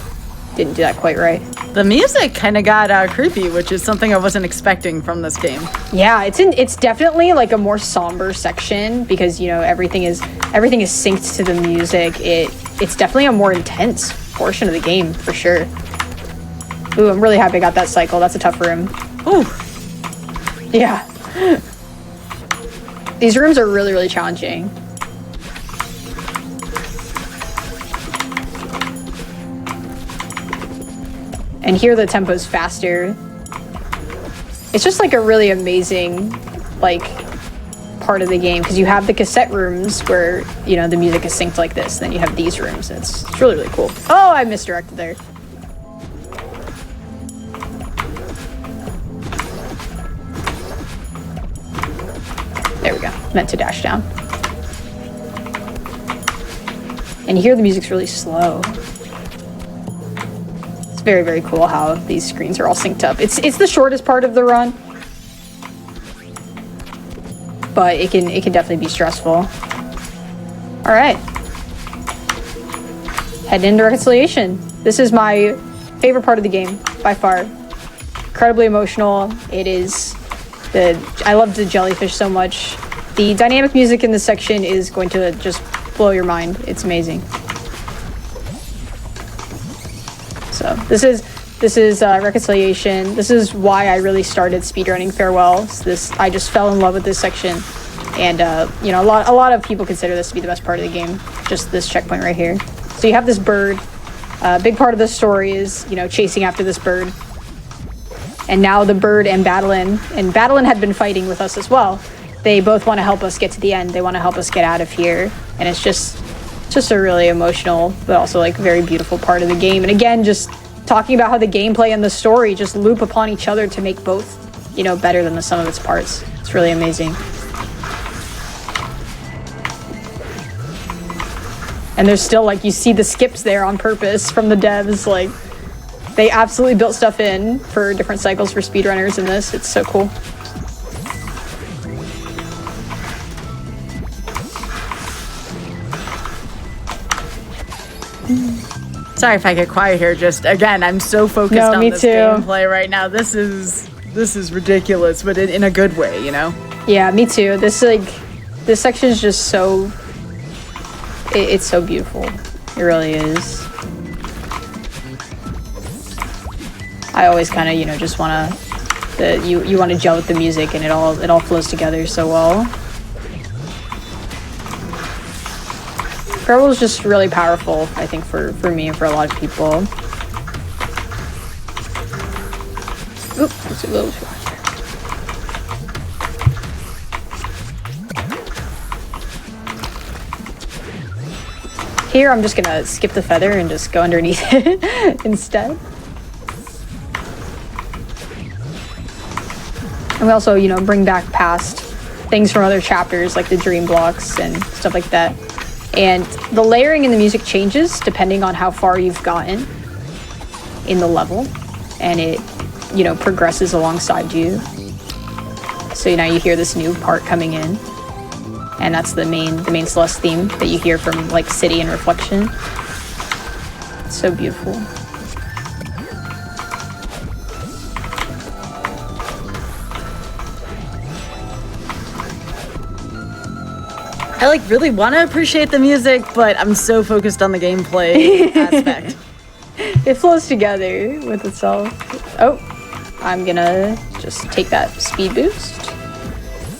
Speaker 2: didn't do that quite right.
Speaker 1: The music kind of got creepy, which is something I wasn't expecting from this game.
Speaker 2: Yeah, it's definitely like a more somber section because, you know, everything is synced to the music. It's definitely a more intense portion of the game for sure. Ooh, I'm really happy I got that cycle. That's a tough room.
Speaker 1: Ooh.
Speaker 2: Yeah. These rooms are really, really challenging. And here the tempo's faster. It's just like a really amazing, like, part of the game because you have the cassette rooms where, you know, the music is synced like this. Then you have these rooms. It's really, really cool. Oh, I misdirected there. There we go. Meant to dash down. And here the music's really slow. It's very, very cool how these screens are all synced up. It's the shortest part of the run, but it can definitely be stressful. All right, heading into Reconciliation. This is my favorite part of the game by far. Incredibly emotional. It is I love the jellyfish so much. The dynamic music in this section is going to just blow your mind. It's amazing. So this is Reconciliation. This is why I really started speedrunning Farewell. I just fell in love with this section, and you know, a lot of people consider this to be the best part of the game. Just this checkpoint right here. So you have this bird. A big part of the story is, you know, chasing after this bird. And now the bird and Battlein had been fighting with us as well. They both want to help us get to the end. They want to help us get out of here, and it's just a really emotional but also like very beautiful part of the game. And again, just talking about how the gameplay and the story just loop upon each other to make both, you know, better than the sum of its parts. It's really amazing. And there's still, like, you see the skips there on purpose from the devs. Like, they absolutely built stuff in for different cycles for speedrunners in this. It's so cool.
Speaker 1: Sorry if I get quiet here. Just again, I'm so focused on this gameplay right now. This is ridiculous, but in a good way, you know?
Speaker 2: Yeah, me too. This section is just so. It's so beautiful. It really is. I always kind of, you know, just want to. You want to gel with the music, and it all flows together so well. Farewell is just really powerful, I think, for me and for a lot of people. Oop, that's a little too hard there. Here, I'm just gonna skip the feather and just go underneath it instead. And we also, you know, bring back past things from other chapters, like the dream blocks and stuff like that. And the layering in the music changes depending on how far you've gotten in the level, and it, you know, progresses alongside you. So now you hear this new part coming in, and that's the main Celeste theme that you hear from like City and Reflection. It's so beautiful.
Speaker 3: I like really want to appreciate the music, but I'm so focused on the gameplay aspect.
Speaker 2: It flows together with itself. Oh, I'm gonna just take that speed boost.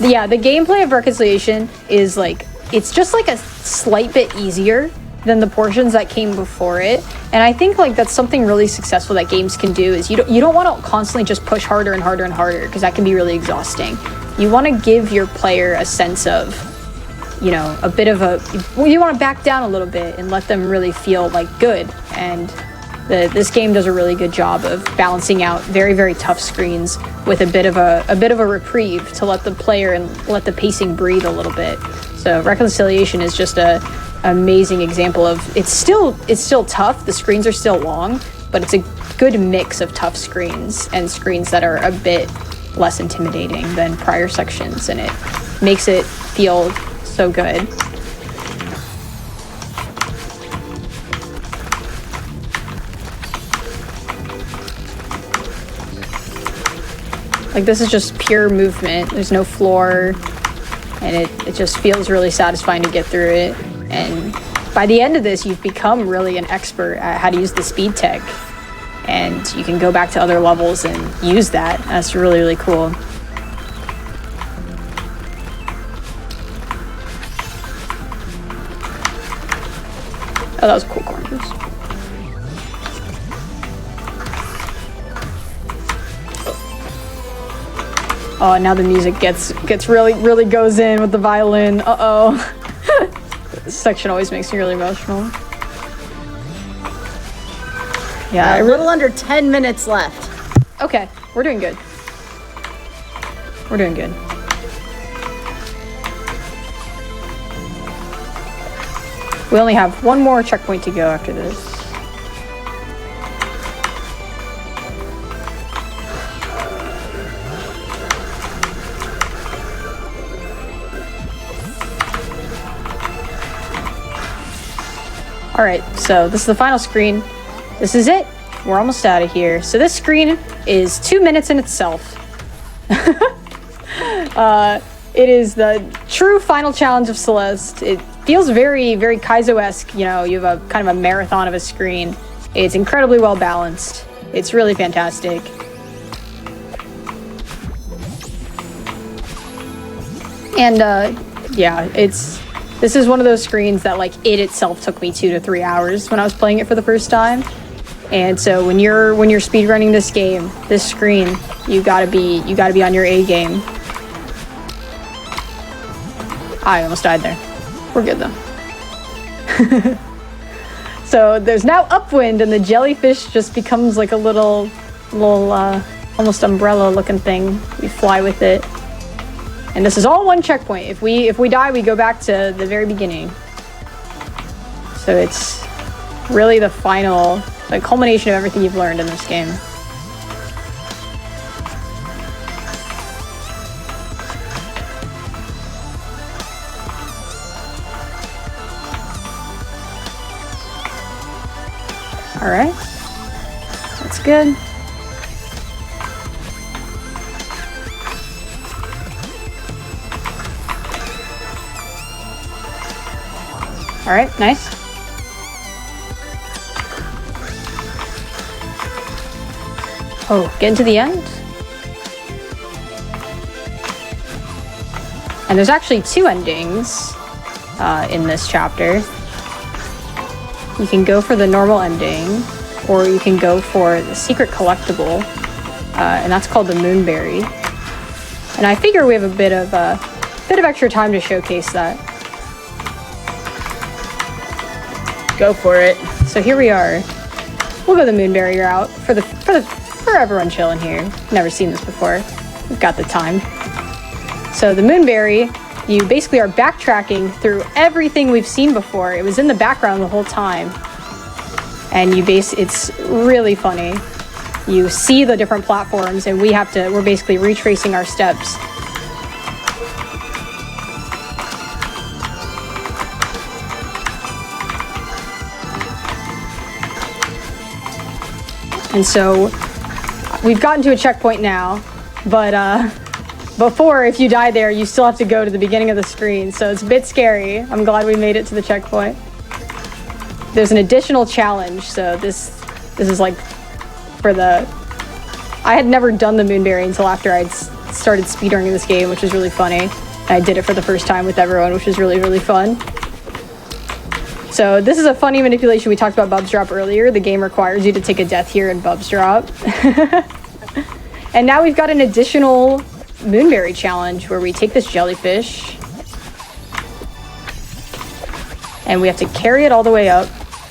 Speaker 2: Yeah, the gameplay of Reconciliation is like, it's just like a slight bit easier than the portions that came before it. And I think like that's something really successful that games can do, is you don't want to constantly just push harder and harder and harder, because that can be really exhausting. You want to give your player a sense of, you know, a bit of a, you want to back down a little bit and let them really feel like good. And this game does a really good job of balancing out very, very tough screens with a bit of a reprieve to let the player and let the pacing breathe a little bit. So Reconciliation is just a amazing example of, it's still tough, the screens are still long, but it's a good mix of tough screens and screens that are a bit less intimidating than prior sections, and it makes it feel so good. Like, this is just pure movement. There's no floor, and it just feels really satisfying to get through it. And by the end of this, you've become really an expert at how to use the speed tech, and you can go back to other levels and use that. That's really, really cool. Oh, that was cool corners. Oh, now the music gets really goes in with the violin. Uh-oh. This section always makes me really emotional. Yeah,
Speaker 3: A little under 10 minutes left.
Speaker 2: Okay, we're doing good. We're doing good. We only have one more checkpoint to go after this. All right, so this is the final screen. This is it. We're almost out of here. So this screen is 2 minutes in itself. It is the true final challenge of Celeste. It feels very, very Kaizo-esque. You know, you have a kind of a marathon of a screen. It's incredibly well balanced. It's really fantastic. And yeah, this is one of those screens that, like, it itself took me 2 to 3 hours when I was playing it for the first time. And so when you're speedrunning this game, this screen, you gotta be on your A game. I almost died there. We're good though. So there's now upwind, and the jellyfish just becomes like a little almost umbrella looking thing. You fly with it. And this is all one checkpoint. If we die, we go back to the very beginning. So it's really the culmination of everything you've learned in this game. All right, that's good. All right, nice. Oh, getting to the end. And there's actually 2 endings in this chapter. You can go for the normal ending, or you can go for the secret collectible, and that's called the Moonberry. And I figure we have a bit of extra time to showcase that.
Speaker 3: Go for it.
Speaker 2: So here we are. We'll go the Moonberry route for everyone chilling here. Never seen this before. we've got the time. So the Moonberry, you basically are backtracking through everything we've seen before. It was in the background the whole time. And it's really funny. You see the different platforms, and we're basically retracing our steps. And so we've gotten to a checkpoint now, but before, if you die there, you still have to go to the beginning of the screen, so it's a bit scary. I'm glad we made it to the checkpoint. There's an additional challenge, so this is like for the... I had never done the Moonberry until after I'd started speedrunning this game, which was really funny. And I did it for the first time with everyone, which was really, really fun. So this is a funny manipulation. We talked about Bub's Drop earlier. The game requires you to take a death here in Bub's Drop. And now we've got an additional Moonberry challenge where we take this jellyfish and we have to carry it all the way up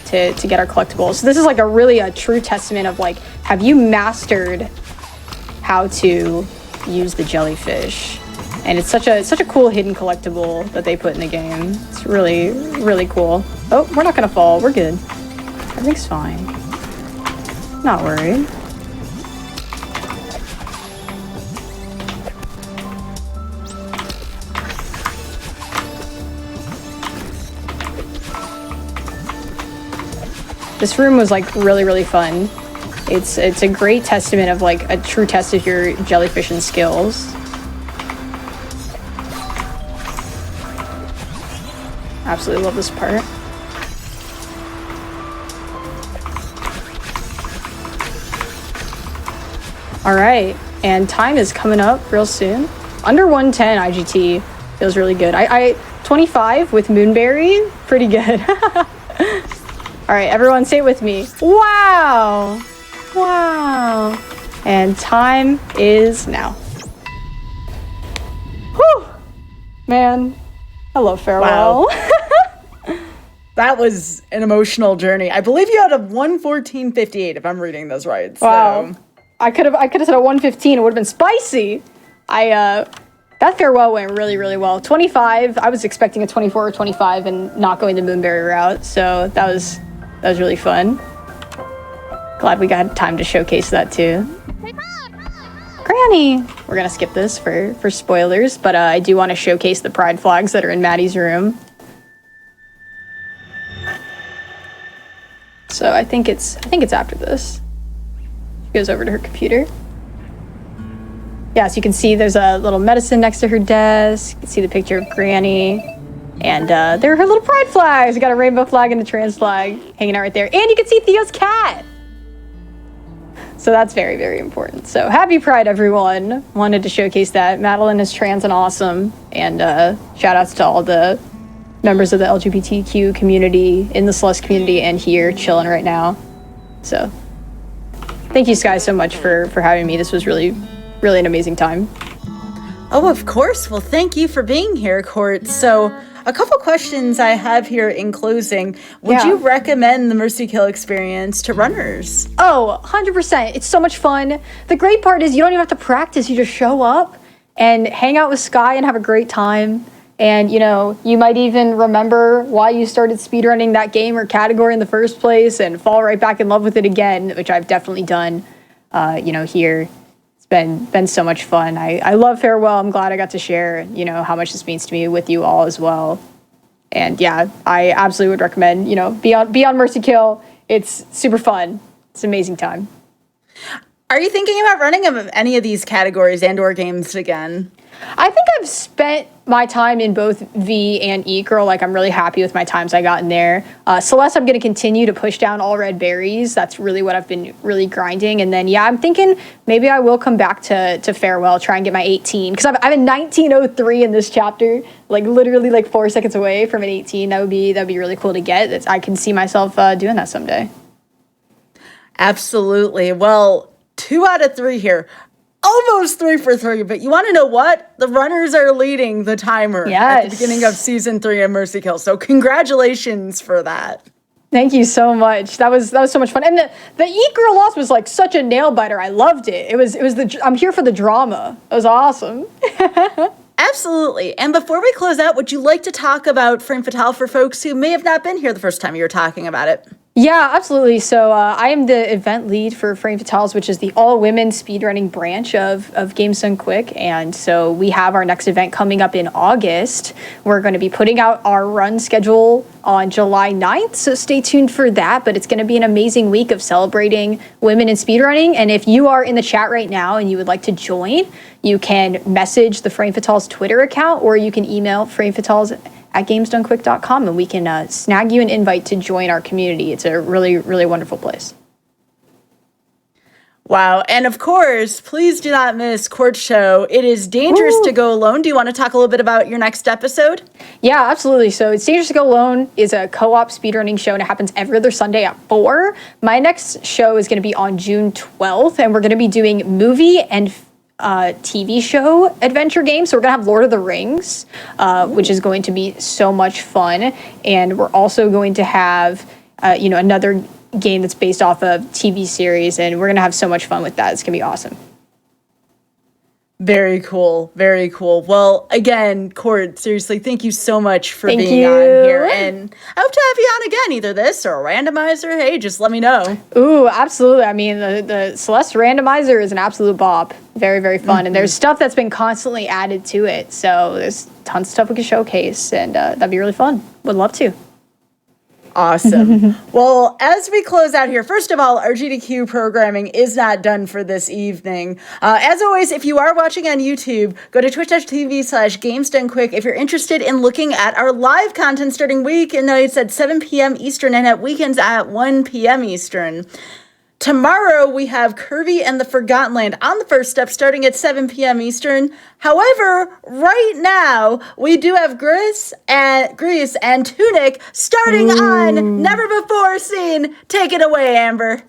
Speaker 2: to get our collectibles. So this is like a true testament of like, have you mastered how to use the jellyfish? And it's such a cool hidden collectible that they put in the game. It's really, really cool. Oh, we're not gonna fall. We're good. Everything's fine. Not worried. This room was like really, really fun. It's a great testament of like a true test of your jellyfishing skills. Absolutely love this part. All right, and time is coming up real soon. Under 110 IGT feels really good. I 25 with Moonberry, pretty good. All right, everyone say it with me. Wow. Wow. And time is now. Whew. Man, I love Farewell.
Speaker 1: Wow. That was an emotional journey. I believe you had a 1:14:58 if I'm reading those right. So.
Speaker 2: Wow. I could have said a 1:15. It would have been spicy. That Farewell went really, really well. 25, I was expecting a 24 or 25 and not going the Moonberry route. So that was really fun. Glad we got time to showcase that too. Granny! We're gonna skip this for spoilers, but I do want to showcase the pride flags that are in Maddie's room. So I think it's after this. She goes over to her computer. Yeah, so you can see there's a little medicine next to her desk. You can see the picture of Granny. And there are her little pride flags. We got a rainbow flag and a trans flag hanging out right there. And you can see Theo's cat. So that's very, very important. So happy Pride, everyone. Wanted to showcase that. Madeline is trans and awesome. And shout outs to all the members of the LGBTQ community in the Celeste community and here chilling right now. So thank you guys so much for having me. This was really, really an amazing time.
Speaker 1: Oh, of course. Well, thank you for being here, Court. So a couple questions I have here in closing. Would you recommend the Mercy Kill experience to runners?
Speaker 2: Oh, 100%. It's so much fun. The great part is you don't even have to practice. You just show up and hang out with Sky and have a great time. And, you know, you might even remember why you started speedrunning that game or category in the first place and fall right back in love with it again, which I've definitely done, here. It's been so much fun. I love Farewell. I'm glad I got to share, how much this means to me with you all as well. And yeah, I absolutely would recommend, be on Mercy Kill. It's super fun. It's an amazing time.
Speaker 1: Are you thinking about running any of these categories and or games again?
Speaker 2: I think I've spent my time in both V and E Girl. Like, I'm really happy with my times I got in there. Celeste, I'm going to continue to push down all red berries. That's really what I've been really grinding. And then, yeah, I'm thinking maybe I will come back to Farewell, try and get my 18. Because I'm a 1903 in this chapter, like literally like 4 seconds away from an 18. That'd be really cool to get. I can see myself doing that someday.
Speaker 1: Absolutely. Well, 2 out of 3 here. Almost 3 for 3, but you want to know what? The runners are leading the timer at the beginning of season 3 of Mercy Kill. So congratulations for that.
Speaker 2: Thank you so much. That was so much fun. And the Eat Girl loss was like such a nail biter. I loved it. It was I'm here for the drama. It was awesome.
Speaker 1: Absolutely. And before we close out, would you like to talk about Frame Fatale for folks who may have not been here the first time you were talking about it?
Speaker 2: Yeah, absolutely. So I am the event lead for Frame Fatales, which is the all-women speedrunning branch of Games Done Quick. And so we have our next event coming up in August. We're going to be putting out our run schedule on July 9th, so stay tuned for that. But it's going to be an amazing week of celebrating women in speedrunning. And if you are in the chat right now and you would like to join, you can message the Frame Fatales Twitter account, or you can email framefatales@gamesdonequick.com, and we can snag you an invite to join our community. It's a really, really wonderful place.
Speaker 1: Wow. And of course, please do not miss Court's show. It is dangerous to go alone. Do you want to talk a little bit about your next episode?
Speaker 2: Yeah, absolutely. So It's Dangerous to Go Alone is a co-op speedrunning show, and it happens every other Sunday at 4. My next show is going to be on June 12th, and we're going to be doing movie and TV show adventure games. So we're gonna have Lord of the Rings, which is going to be so much fun, and we're also going to have another game that's based off of TV series, and we're gonna have so much fun with that. It's gonna be awesome.
Speaker 1: Very cool. Very cool. Well, again, Court, seriously, thank you so much for
Speaker 2: Thank
Speaker 1: being
Speaker 2: you.
Speaker 1: on here. And I hope to have you on again, either this or a randomizer. Hey, just let me know.
Speaker 2: Ooh, absolutely. I mean, the Celeste randomizer is an absolute bop. Very, very fun. And there's stuff that's been constantly added to it. So there's tons of stuff we can showcase, and that'd be really fun. Would love to.
Speaker 1: Awesome. Well, as we close out here, first of all, our GDQ programming is not done for this evening. As always, if you are watching on YouTube, go to twitch.tv/GamesDoneQuick if you're interested in looking at our live content starting weeknights at 7 p.m. Eastern and at weekends at 1 p.m. Eastern. Tomorrow, we have Curvy and the Forgotten Land on the first step starting at 7 p.m. Eastern. However, right now, we do have Grease and Tunic starting on Never Before Seen. Take it away, Amber.